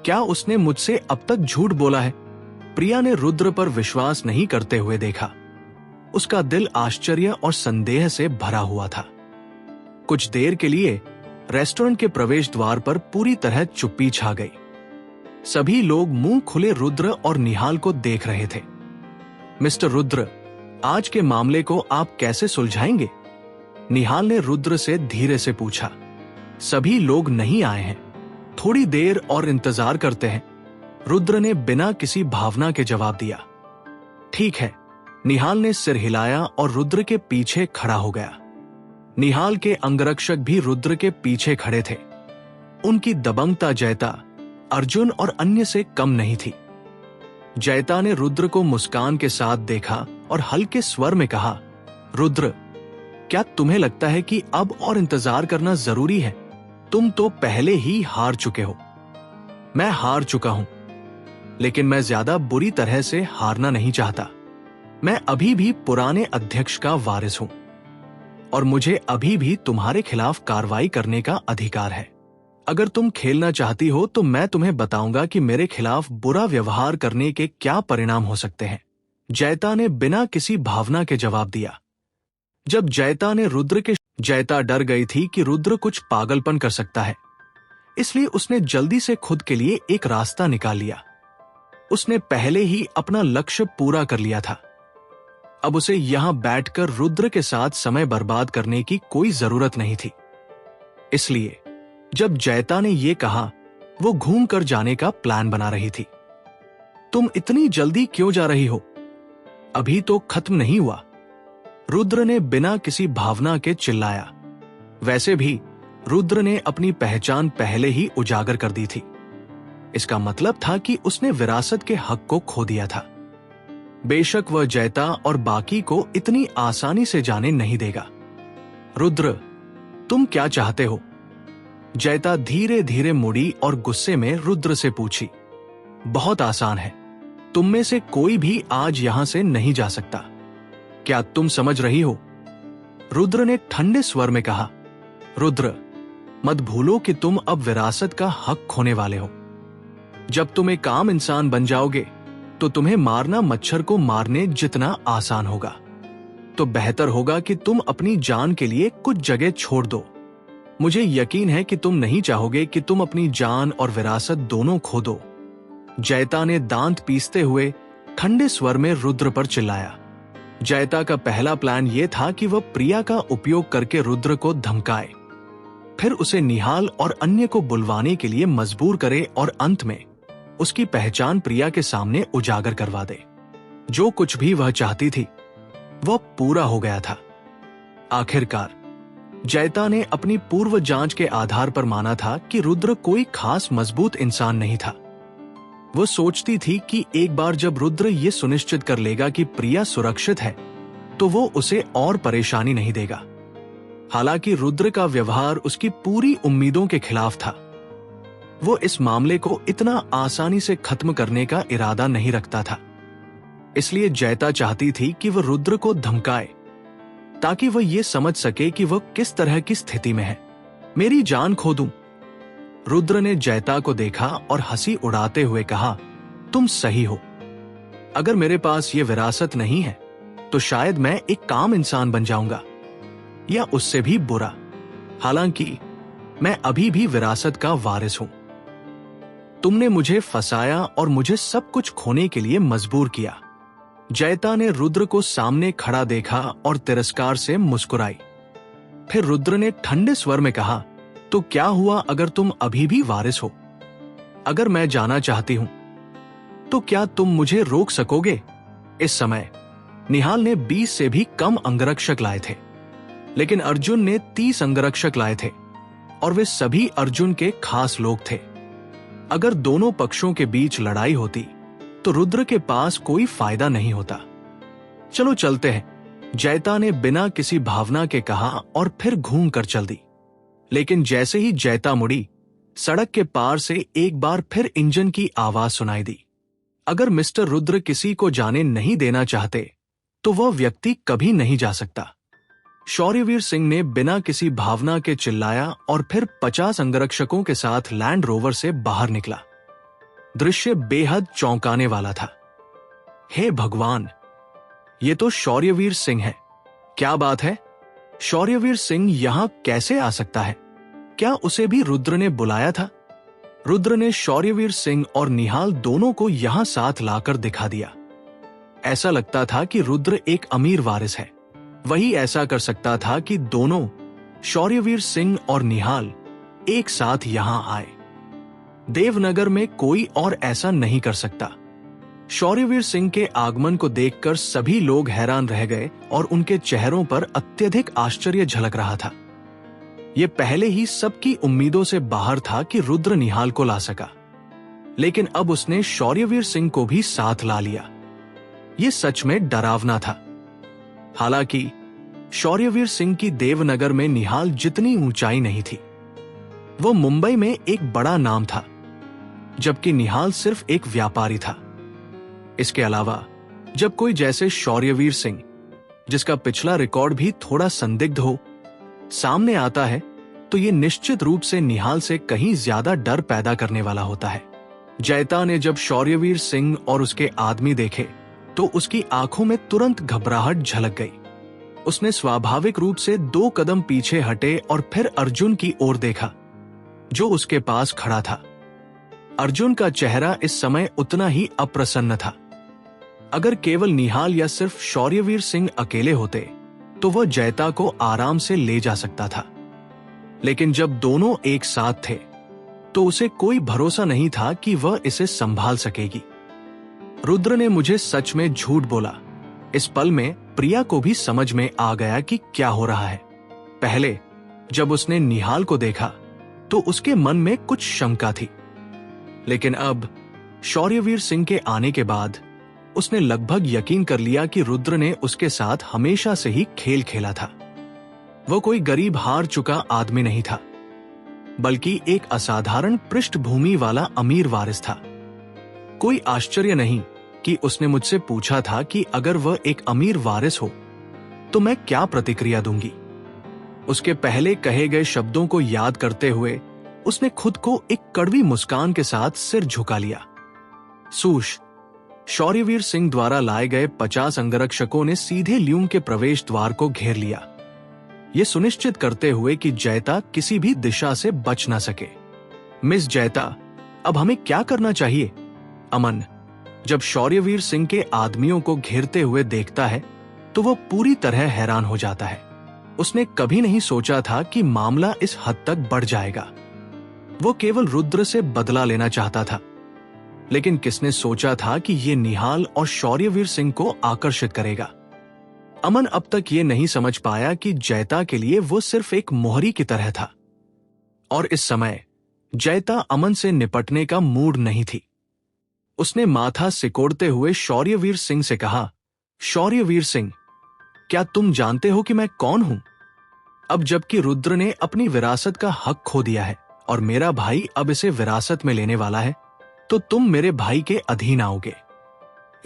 क्या उसने मुझसे अब तक झूठ बोला है? प्रिया ने रुद्र पर विश्वास नहीं करते हुए देखा। उसका दिल आश्चर्य और संदेह से भरा हुआ था। कुछ देर के लिए रेस्टोरेंट के प्रवेश द्वार पर पूरी तरह चुप्पी छा गई। सभी लोग मुंह खुले रुद्र और निहाल को देख रहे थे। मिस्टर रुद्र, आज के मामले को आप कैसे सुलझाएंगे? निहाल ने रुद्र से धीरे से पूछा। सभी लोग नहीं आए हैं, थोड़ी देर और इंतजार करते हैं, रुद्र ने बिना किसी भावना के जवाब दिया। ठीक है, निहाल ने सिर हिलाया और रुद्र के पीछे खड़ा हो गया। निहाल के अंगरक्षक भी रुद्र के पीछे खड़े थे। उनकी दबंगता जयता, अर्जुन और अन्य से कम नहीं थी। जयता ने रुद्र को मुस्कान के साथ देखा और हल्के स्वर में कहा, रुद्र, क्या तुम्हें लगता है कि अब और इंतजार करना जरूरी है? तुम तो पहले ही हार चुके हो। मैं हार चुका हूं, लेकिन मैं ज्यादा बुरी तरह से हारना नहीं चाहता। मैं अभी भी पुराने अध्यक्ष का वारिस हूं और मुझे अभी भी तुम्हारे खिलाफ कार्रवाई करने का अधिकार है। अगर तुम खेलना चाहती हो तो मैं तुम्हें बताऊंगा कि मेरे खिलाफ बुरा व्यवहार करने के क्या परिणाम हो सकते हैं। जयता ने बिना किसी भावना के जवाब दिया। जब जयता डर गई थी कि रुद्र कुछ पागलपन कर सकता है, इसलिए उसने जल्दी से खुद के लिए एक रास्ता निकाल लिया। उसने पहले ही अपना लक्ष्य पूरा कर लिया था। अब उसे यहां बैठकर रुद्र के साथ समय बर्बाद करने की कोई जरूरत नहीं थी। इसलिए जब जयता ने यह कहा, वो घूम कर जाने का प्लान बना रही थी। तुम इतनी जल्दी क्यों जा रही हो? अभी तो खत्म नहीं हुआ, रुद्र ने बिना किसी भावना के चिल्लाया। वैसे भी रुद्र ने अपनी पहचान पहले ही उजागर कर दी थी। इसका मतलब था कि उसने विरासत के हक को खो दिया था। बेशक वह जयता और बाकी को इतनी आसानी से जाने नहीं देगा। रुद्र, तुम क्या चाहते हो? जयता धीरे धीरे मुड़ी और गुस्से में रुद्र से पूछी। बहुत आसान है, तुम में से कोई भी आज यहां से नहीं जा सकता। क्या तुम समझ रही हो? रुद्र ने ठंडे स्वर में कहा। रुद्र, मत भूलो कि तुम अब विरासत का हक खोने वाले हो। जब तुम एक आम इंसान बन जाओगे तो तुम्हें मारना मच्छर को मारने जितना आसान होगा। तो बेहतर होगा कि तुम अपनी जान के लिए कुछ जगह छोड़ दो। मुझे यकीन है कि तुम नहीं चाहोगे कि तुम अपनी जान और विरासत दोनों खो दो। जयता ने दांत पीसते हुए ठंडे स्वर में रुद्र पर चिल्लाया। जयता का पहला प्लान यह था कि वह प्रिया का उपयोग करके रुद्र को धमकाए, फिर उसे निहाल और अन्य को बुलवाने के लिए मजबूर करे और अंत में उसकी पहचान प्रिया के सामने उजागर करवा दे। जो कुछ भी वह चाहती थी वह पूरा हो गया था। आखिरकार जयता ने अपनी पूर्व जांच के आधार पर माना था कि रुद्र कोई खास मजबूत इंसान नहीं था। वो सोचती थी कि एक बार जब रुद्र ये सुनिश्चित कर लेगा कि प्रिया सुरक्षित है तो वो उसे और परेशानी नहीं देगा। हालांकि रुद्र का व्यवहार उसकी पूरी उम्मीदों के खिलाफ था। वो इस मामले को इतना आसानी से खत्म करने का इरादा नहीं रखता था। इसलिए जयता चाहती थी कि वह रुद्र को धमकाए ताकि वह ये समझ सके कि वह किस तरह की स्थिति में है। मेरी जान खो दूं? रुद्र ने जयता को देखा और हंसी उड़ाते हुए कहा, तुम सही हो। अगर मेरे पास ये विरासत नहीं है तो शायद मैं एक काम इंसान बन जाऊंगा, या उससे भी बुरा। हालांकि मैं अभी भी विरासत का वारिस हूं। तुमने मुझे फंसाया और मुझे सब कुछ खोने के लिए मजबूर किया। जयता ने रुद्र को सामने खड़ा देखा और तिरस्कार से मुस्कुराई। फिर रुद्र ने ठंडे स्वर में कहा, तो क्या हुआ अगर तुम अभी भी वारिस हो? अगर मैं जाना चाहती हूं तो क्या तुम मुझे रोक सकोगे? इस समय निहाल ने 20 से भी कम अंगरक्षक लाए थे, लेकिन अर्जुन ने 30 अंगरक्षक लाए थे और वे सभी अर्जुन के खास लोग थे। अगर दोनों पक्षों के बीच लड़ाई होती तो रुद्र के पास कोई फायदा नहीं होता। चलो चलते हैं, जयता ने बिना किसी भावना के कहा और फिर घूम कर चल दी। लेकिन जैसे ही जयता मुड़ी, सड़क के पार से एक बार फिर इंजन की आवाज सुनाई दी। अगर मिस्टर रुद्र किसी को जाने नहीं देना चाहते तो वह व्यक्ति कभी नहीं जा सकता। शौर्यवीर सिंह ने बिना किसी भावना के चिल्लाया और फिर 50 अंगरक्षकों के साथ लैंड रोवर से बाहर निकला। दृश्य बेहद चौंकाने वाला था। हे भगवान, ये तो शौर्यवीर सिंह है। क्या बात है, शौर्यवीर सिंह यहां कैसे आ सकता है? क्या उसे भी रुद्र ने बुलाया था? रुद्र ने शौर्यवीर सिंह और निहाल दोनों को यहां साथ लाकर दिखा दिया। ऐसा लगता था कि रुद्र एक अमीर वारिस है। वही ऐसा कर सकता था कि दोनों, शौर्यवीर सिंह और निहाल, एक साथ यहां आए। देवनगर में कोई और ऐसा नहीं कर सकता। शौर्यवीर सिंह के आगमन को देखकर सभी लोग हैरान रह गए और उनके चेहरों पर अत्यधिक आश्चर्य झलक रहा था। यह पहले ही सबकी उम्मीदों से बाहर था कि रुद्र निहाल को ला सका, लेकिन अब उसने शौर्यवीर सिंह को भी साथ ला लिया। यह सच में डरावना था। हालांकि शौर्यवीर सिंह की देवनगर में निहाल जितनी ऊंचाई नहीं थी। वो मुंबई में एक बड़ा नाम था, जबकि निहाल सिर्फ एक व्यापारी था। इसके अलावा जब कोई जैसे शौर्यवीर सिंह, जिसका पिछला रिकॉर्ड भी थोड़ा संदिग्ध हो, सामने आता है तो ये निश्चित रूप से निहाल से कहीं ज्यादा डर पैदा करने वाला होता है। जयता ने जब शौर्यवीर सिंह और उसके आदमी देखे तो उसकी आंखों में तुरंत घबराहट झलक गई। उसने स्वाभाविक रूप से 2 कदम पीछे हटे और फिर अर्जुन की ओर देखा, जो उसके पास खड़ा था। अर्जुन का चेहरा इस समय उतना ही अप्रसन्न था। अगर केवल निहाल या सिर्फ शौर्यवीर सिंह अकेले होते तो वह जयता को आराम से ले जा सकता था, लेकिन जब दोनों एक साथ थे तो उसे कोई भरोसा नहीं था कि वह इसे संभाल सकेगी। रुद्र ने मुझे सच में झूठ बोला। इस पल में प्रिया को भी समझ में आ गया कि क्या हो रहा है। पहले जब उसने निहाल को देखा तो उसके मन में कुछ शंका थी, लेकिन अब शौर्यवीर सिंह के आने के बाद उसने लगभग यकीन कर लिया कि रुद्र ने उसके साथ हमेशा से ही खेल खेला था। वह कोई गरीब हार चुका आदमी नहीं था, बल्कि एक असाधारण पृष्ठभूमि वाला अमीर वारिस था। कोई आश्चर्य नहीं कि उसने मुझसे पूछा था कि अगर वह एक अमीर वारिस हो तो मैं क्या प्रतिक्रिया दूंगी। उसके पहले कहे गए शब्दों को याद करते हुए उसने खुद को एक कड़वी मुस्कान के साथ सिर झुका लिया। सूश, शौर्यवीर सिंह द्वारा लाए गए 50 अंगरक्षकों ने सीधे ल्यूम के प्रवेश द्वार को घेर लिया, ये सुनिश्चित करते हुए कि जयता किसी भी दिशा से बच ना सके। मिस जयता, अब हमें क्या करना चाहिए? अमन जब शौर्यवीर सिंह के आदमियों को घेरते हुए देखता है तो वह पूरी तरह हैरान हो जाता है। उसने कभी नहीं सोचा था कि मामला इस हद तक बढ़ जाएगा। वो केवल रुद्र से बदला लेना चाहता था, लेकिन किसने सोचा था कि ये निहाल और शौर्यवीर सिंह को आकर्षित करेगा। अमन अब तक ये नहीं समझ पाया कि जयता के लिए वो सिर्फ एक मोहरी की तरह था, और इस समय जयता अमन से निपटने का मूड नहीं थी। उसने माथा सिकोड़ते हुए शौर्यवीर सिंह से कहा, शौर्यवीर सिंह, क्या तुम जानते हो कि मैं कौन हूं? अब जबकि रुद्र ने अपनी विरासत का हक खो दिया है और मेरा भाई अब इसे विरासत में लेने वाला है, तो तुम मेरे भाई के अधीन आओगे।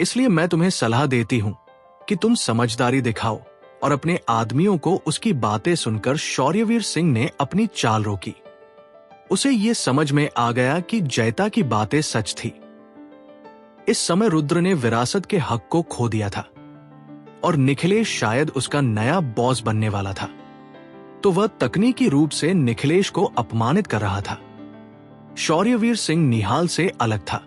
इसलिए मैं तुम्हें सलाह देती हूं कि तुम समझदारी दिखाओ और अपने आदमियों को उसकी बातें सुनकर शौर्यवीर सिंह ने अपनी चाल रोकी। उसे यह समझ में आ गया कि जयता की बातें सच थी। इस समय रुद्र ने विरासत के हक को खो दिया था और निखिलेश शायद उसका नया बॉस बनने वाला था, तो वह तकनीकी रूप से निखिलेश को अपमानित कर रहा था। शौर्यवीर सिंह निहाल से अलग था।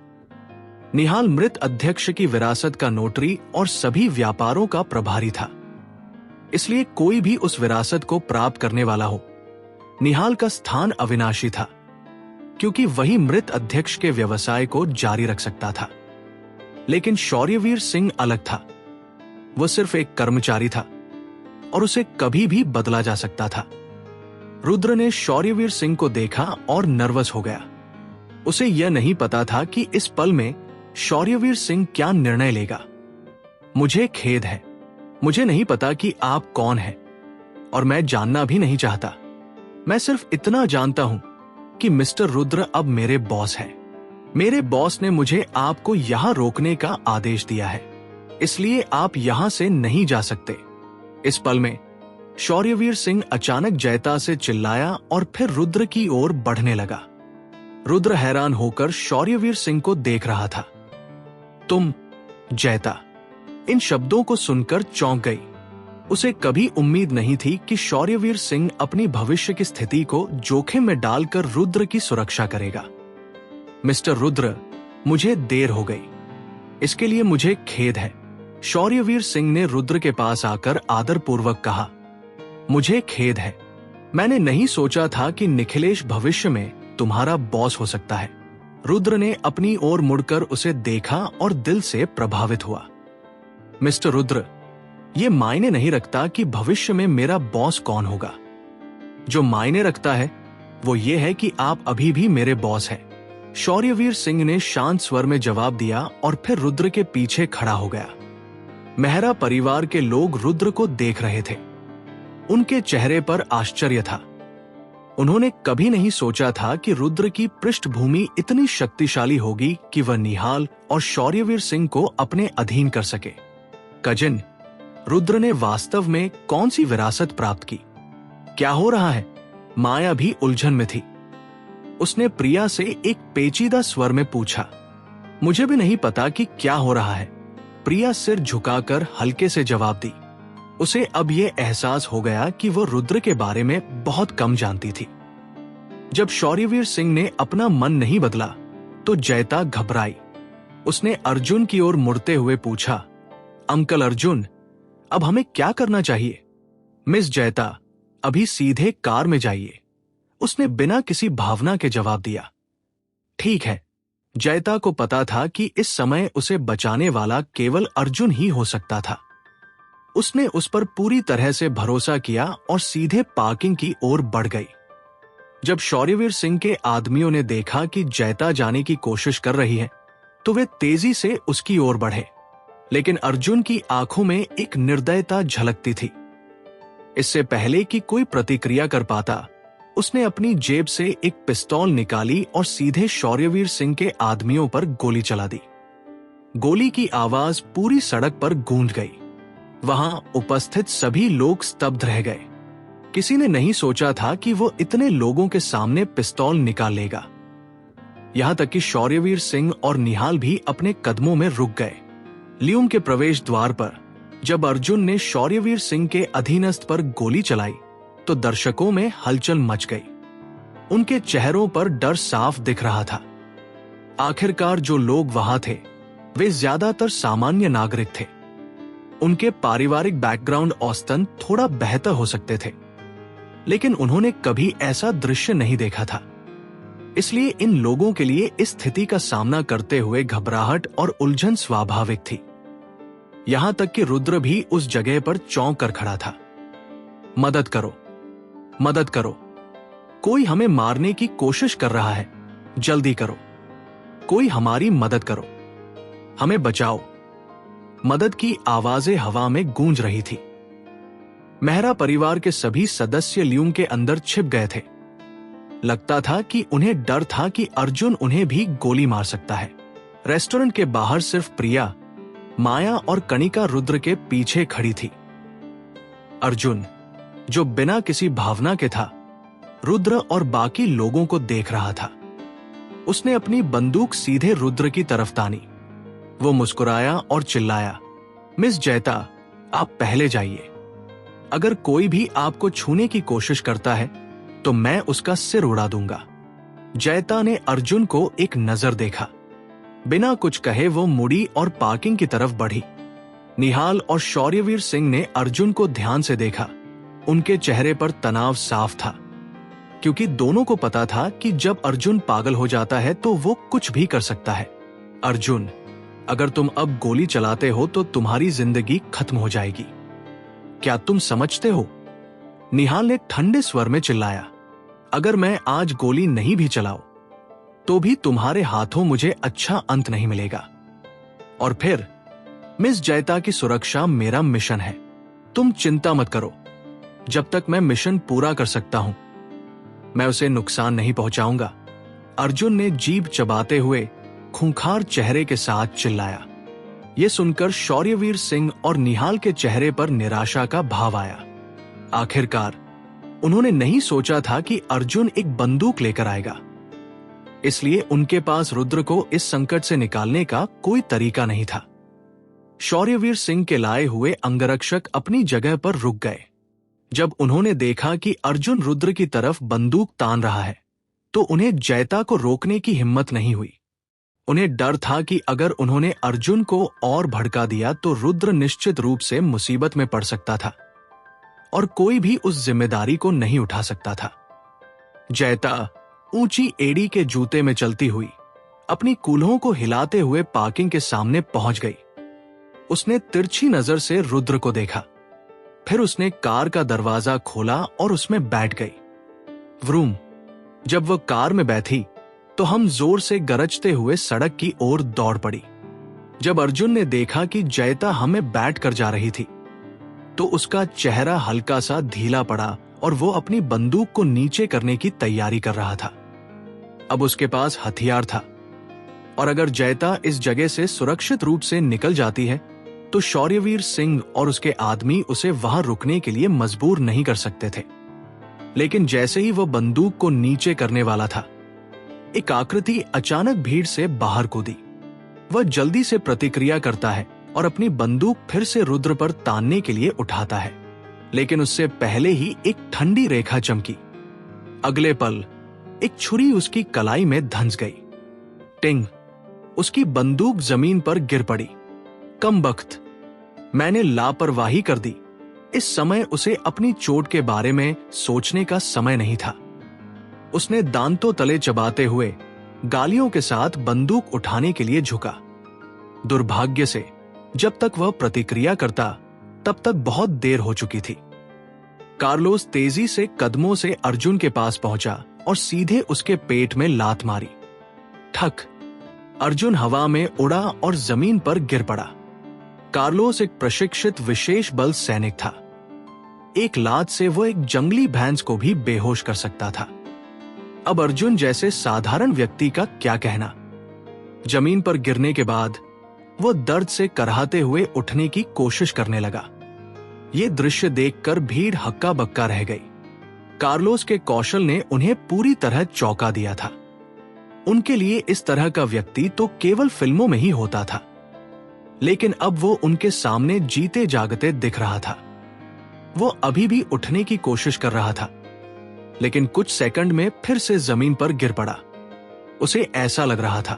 निहाल मृत अध्यक्ष की विरासत का नोटरी और सभी व्यापारों का प्रभारी था, इसलिए कोई भी उस विरासत को प्राप्त करने वाला हो, निहाल का स्थान अविनाशी था, क्योंकि वही मृत अध्यक्ष के व्यवसाय को जारी रख सकता था। लेकिन शौर्यवीर सिंह अलग था। वह सिर्फ एक कर्मचारी था और उसे कभी भी बदला जा सकता था। रुद्र ने शौर्यवीर सिंह को देखा और नर्वस हो गया। उसे यह नहीं पता था कि इस पल में शौर्यवीर सिंह क्या निर्णय लेगा। मुझे खेद है, मुझे नहीं पता कि आप कौन हैं और मैं जानना भी नहीं चाहता। मैं सिर्फ इतना जानता हूं कि मिस्टर रुद्र अब मेरे बॉस हैं। मेरे बॉस ने मुझे आपको यहां रोकने का आदेश दिया है, इसलिए आप यहां से नहीं जा सकते। इस पल में शौर्यवीर सिंह अचानक जयता से चिल्लाया और फिर रुद्र की ओर बढ़ने लगा। रुद्र हैरान होकर शौर्यवीर सिंह को देख रहा था। तुम? जयता इन शब्दों को सुनकर चौंक गई। उसे कभी उम्मीद नहीं थी कि शौर्यवीर सिंह अपनी भविष्य की स्थिति को जोखिम में डालकर रुद्र की सुरक्षा करेगा। मिस्टर रुद्र, मुझे देर हो गई, इसके लिए मुझे खेद है। शौर्यवीर सिंह ने रुद्र के पास आकर आदरपूर्वक कहा, मुझे खेद है। मैंने नहीं सोचा था कि निखिलेश भविष्य में तुम्हारा बॉस हो सकता है। रुद्र ने अपनी ओर मुड़कर उसे देखा और दिल से प्रभावित हुआ। मिस्टर रुद्र, ये मायने नहीं रखता कि भविष्य में मेरा बॉस कौन होगा। जो मायने रखता है वो ये है कि आप अभी भी मेरे बॉस हैं। शौर्यवीर सिंह ने शांत स्वर में जवाब दिया और फिर रुद्र के पीछे खड़ा हो गया। मेहरा परिवार के लोग रुद्र को देख रहे थे। उनके चेहरे पर आश्चर्य था। उन्होंने कभी नहीं सोचा था कि रुद्र की पृष्ठभूमि इतनी शक्तिशाली होगी कि वह निहाल और शौर्यवीर सिंह को अपने अधीन कर सके। कजिन, रुद्र ने वास्तव में कौन सी विरासत प्राप्त की? क्या हो रहा है? माया भी उलझन में थी। उसने प्रिया से एक पेचीदा स्वर में पूछा। मुझे भी नहीं पता कि क्या हो रहा है, प्रिया सिर झुकाकर हल्के से जवाब दी। उसे अब यह एहसास हो गया कि वो रुद्र के बारे में बहुत कम जानती थी। जब शौर्यवीर सिंह ने अपना मन नहीं बदला तो जयता घबराई। उसने अर्जुन की ओर मुड़ते हुए पूछा, अंकल अर्जुन, अब हमें क्या करना चाहिए? मिस जयता, अभी सीधे कार में जाइए, उसने बिना किसी भावना के जवाब दिया। ठीक है। जयता को पता था कि इस समय उसे बचाने वाला केवल अर्जुन ही हो सकता था। उसने उस पर पूरी तरह से भरोसा किया और सीधे पार्किंग की ओर बढ़ गई। जब शौर्यवीर सिंह के आदमियों ने देखा कि जयता जाने की कोशिश कर रही है तो वे तेजी से उसकी ओर बढ़े, लेकिन अर्जुन की आंखों में एक निर्दयता झलकती थी। इससे पहले कि कोई प्रतिक्रिया कर पाता, उसने अपनी जेब से एक पिस्तौल निकाली और सीधे शौर्यवीर सिंह के आदमियों पर गोली चला दी। गोली की आवाज पूरी सड़क पर गूंज गई। वहां उपस्थित सभी लोग स्तब्ध रह गए। किसी ने नहीं सोचा था कि वो इतने लोगों के सामने पिस्तौल निकाल लेगा। यहां तक कि शौर्यवीर सिंह और निहाल भी अपने कदमों में रुक गए। ल्यूम के प्रवेश द्वार पर जब अर्जुन ने शौर्यवीर सिंह के अधीनस्थ पर गोली चलाई तो दर्शकों में हलचल मच गई। उनके चेहरों पर डर साफ दिख रहा था। आखिरकार जो लोग वहां थे वे ज्यादातर सामान्य नागरिक थे। उनके पारिवारिक बैकग्राउंड औसतन थोड़ा बेहतर हो सकते थे, लेकिन उन्होंने कभी ऐसा दृश्य नहीं देखा था। इसलिए इन लोगों के लिए इस स्थिति का सामना करते हुए घबराहट और उलझन स्वाभाविक थी। यहां तक कि रुद्र भी उस जगह पर चौंक कर खड़ा था। मदद करो, मदद करो, कोई हमें मारने की कोशिश कर रहा है, जल्दी करो, कोई हमारी मदद करो, हमें बचाओ। मदद की आवाजें हवा में गूंज रही थी। मेहरा परिवार के सभी सदस्य ल्यूम के अंदर छिप गए थे। लगता था कि उन्हें डर था कि अर्जुन उन्हें भी गोली मार सकता है। रेस्टोरेंट के बाहर सिर्फ प्रिया, माया और कणिका रुद्र के पीछे खड़ी थी। अर्जुन, जो बिना किसी भावना के था, रुद्र और बाकी लोगों को देख रहा था। उसने अपनी बंदूक सीधे रुद्र की तरफ तानी। वो मुस्कुराया और चिल्लाया, मिस जयता, आप पहले जाइए। अगर कोई भी आपको छूने की कोशिश करता है तो मैं उसका सिर उड़ा दूंगा। जयता ने अर्जुन को एक नजर देखा। बिना कुछ कहे वो मुड़ी और पार्किंग की तरफ बढ़ी। निहाल और शौर्यवीर सिंह ने अर्जुन को ध्यान से देखा। उनके चेहरे पर तनाव साफ था, क्योंकि दोनों को पता था कि जब अर्जुन पागल हो जाता है तो वो कुछ भी कर सकता है। अर्जुन, अगर तुम अब गोली चलाते हो तो तुम्हारी जिंदगी खत्म हो जाएगी। क्या तुम समझते हो? निहाल ने ठंडे स्वर में चिल्लाया। अगर मैं आज गोली नहीं भी चलाऊं तो भी तुम्हारे हाथों मुझे अच्छा अंत नहीं मिलेगा। और फिर मिस जयता की सुरक्षा मेरा मिशन है। तुम चिंता मत करो, जब तक मैं मिशन पूरा कर सकता हूं मैं उसे नुकसान नहीं पहुंचाऊंगा, अर्जुन ने जीभ चबाते हुए खूंखार चेहरे के साथ चिल्लाया। यह सुनकर शौर्यवीर सिंह और निहाल के चेहरे पर निराशा का भाव आया। आखिरकार उन्होंने नहीं सोचा था कि अर्जुन एक बंदूक लेकर आएगा, इसलिए उनके पास रुद्र को इस संकट से निकालने का कोई तरीका नहीं था। शौर्यवीर सिंह के लाए हुए अंगरक्षक अपनी जगह पर रुक गए। जब उन्होंने देखा कि अर्जुन रुद्र की तरफ बंदूक तान रहा है तो उन्हें जैता को रोकने की हिम्मत नहीं हुई। उन्हें डर था कि अगर उन्होंने अर्जुन को और भड़का दिया तो रुद्र निश्चित रूप से मुसीबत में पड़ सकता था और कोई भी उस जिम्मेदारी को नहीं उठा सकता था। जैता ऊंची एड़ी के जूते में चलती हुई अपनी कूल्हों को हिलाते हुए पार्किंग के सामने पहुंच गई। उसने तिरछी नजर से रुद्र को देखा, फिर उसने कार का दरवाजा खोला और उसमें बैठ गई। व्रूम। जब वह कार में बैठी तो हम जोर से गरजते हुए सड़क की ओर दौड़ पड़ी। जब अर्जुन ने देखा कि जैता हमें बैठ कर जा रही थी तो उसका चेहरा हल्का सा ढीला पड़ा और वो अपनी बंदूक को नीचे करने की तैयारी कर रहा था। अब उसके पास हथियार था और अगर जैता इस जगह से सुरक्षित रूप से निकल जाती है तो शौर्यवीर सिंह और उसके आदमी उसे वहां रुकने के लिए मजबूर नहीं कर सकते थे। लेकिन जैसे ही वह बंदूक को नीचे करने वाला था, एक आकृति अचानक भीड़ से बाहर कूदी। वह जल्दी से प्रतिक्रिया करता है और अपनी बंदूक फिर से रुद्र पर तानने के लिए उठाता है, लेकिन उससे पहले ही एक ठंडी रेखा चमकी। अगले पल एक छुरी उसकी कलाई में धंस गई। टिंग। उसकी बंदूक जमीन पर गिर पड़ी। कमबख्त, मैंने लापरवाही कर दी। इस समय उसे अपनी चोट के बारे में सोचने का समय नहीं था। उसने दांतों तले चबाते हुए गालियों के साथ बंदूक उठाने के लिए झुका। दुर्भाग्य से जब तक वह प्रतिक्रिया करता तब तक बहुत देर हो चुकी थी। कार्लोस तेजी से कदमों से अर्जुन के पास पहुंचा और सीधे उसके पेट में लात मारी। ठक। अर्जुन हवा में उड़ा और जमीन पर गिर पड़ा। कार्लोस एक प्रशिक्षित विशेष बल सैनिक था। एक लात से वो एक जंगली भैंस को भी बेहोश कर सकता था। अब अर्जुन जैसे साधारण व्यक्ति का क्या कहना। जमीन पर गिरने के बाद वो दर्द से कराहते हुए उठने की कोशिश करने लगा। ये दृश्य देखकर भीड़ हक्का बक्का रह गई। कार्लोस के कौशल ने उन्हें पूरी तरह चौंका दिया था। उनके लिए इस तरह का व्यक्ति तो केवल फिल्मों में ही होता था, लेकिन अब वो उनके सामने जीते जागते दिख रहा था। वो अभी भी उठने की कोशिश कर रहा था, लेकिन कुछ सेकंड में फिर से जमीन पर गिर पड़ा। उसे ऐसा लग रहा था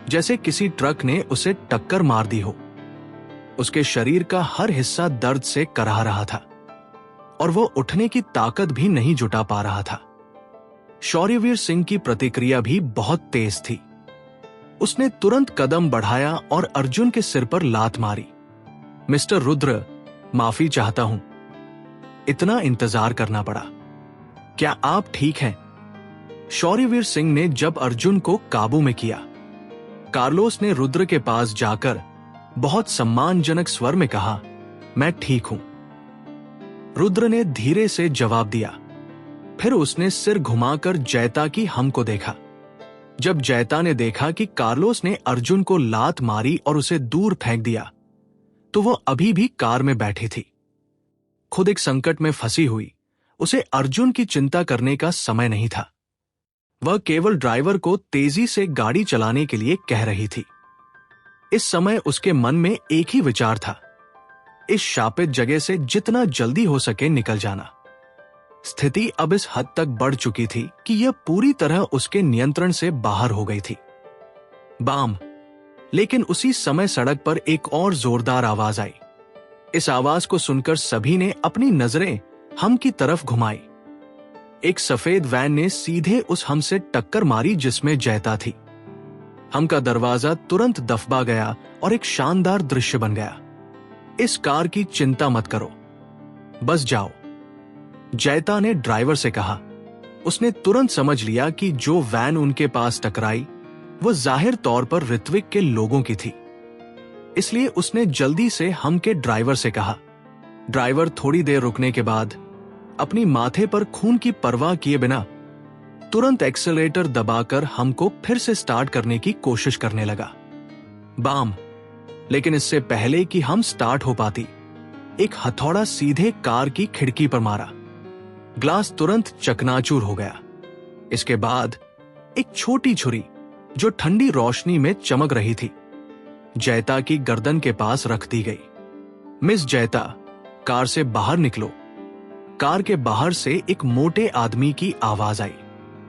जैसे किसी ट्रक ने उसे टक्कर मार दी हो। उसके शरीर का हर हिस्सा दर्द से कराह रहा था और वो उठने की ताकत भी नहीं जुटा पा रहा था। शौर्यवीर सिंह की प्रतिक्रिया भी बहुत तेज थी। उसने तुरंत कदम बढ़ाया और अर्जुन के सिर पर लात मारी। मिस्टर रुद्र, माफी चाहता हूं, इतना इंतजार करना पड़ा। क्या आप ठीक हैं? शौर्यवीर सिंह ने जब अर्जुन को काबू में किया, कार्लोस ने रुद्र के पास जाकर बहुत सम्मानजनक स्वर में कहा, मैं ठीक हूं। रुद्र ने धीरे से जवाब दिया। फिर उसने सिर घुमाकर जैता की हम को देखा। जब जैता ने देखा कि कार्लोस ने अर्जुन को लात मारी और उसे दूर फेंक दिया, तो वो अभी भी कार में बैठी थी। खुद एक संकट में फंसी हुई उसे अर्जुन की चिंता करने का समय नहीं था। वह केवल ड्राइवर को तेजी से गाड़ी चलाने के लिए कह रही थी। इस समय उसके मन में एक ही विचार था, इस शापित जगह से जितना जल्दी हो सके निकल जाना। स्थिति अब इस हद तक बढ़ चुकी थी कि यह पूरी तरह उसके नियंत्रण से बाहर हो गई थी। बाम। लेकिन उसी समय सड़क पर एक और जोरदार आवाज आई। इस आवाज को सुनकर सभी ने अपनी नजरें हम की तरफ घुमाई। एक सफेद वैन ने सीधे उस हम से टक्कर मारी जिसमें जैता थी। हम का दरवाजा तुरंत दफबा गया और एक शानदार दृश्य बन गया। इस कार की चिंता मत करो, बस जाओ, जैता ने ड्राइवर से कहा। उसने तुरंत समझ लिया कि जो वैन उनके पास टकराई वो जाहिर तौर पर ऋत्विक के लोगों की थी। इसलिए उसने जल्दी से हम के ड्राइवर से कहा, ड्राइवर थोड़ी देर रुकने के बाद अपनी माथे पर खून की परवाह किए बिना तुरंत एक्सेलरेटर दबाकर हमको फिर से स्टार्ट करने की कोशिश करने लगा। बाम! लेकिन इससे पहले कि हम स्टार्ट हो पाती, एक हथौड़ा सीधे कार की खिड़की पर मारा। ग्लास तुरंत चकनाचूर हो गया। इसके बाद एक छोटी छुरी जो ठंडी रोशनी में चमक रही थी, जयता की गर्दन के पास रख दी गई। मिस जयता, कार से बाहर निकलो। कार के बाहर से एक मोटे आदमी की आवाज आई।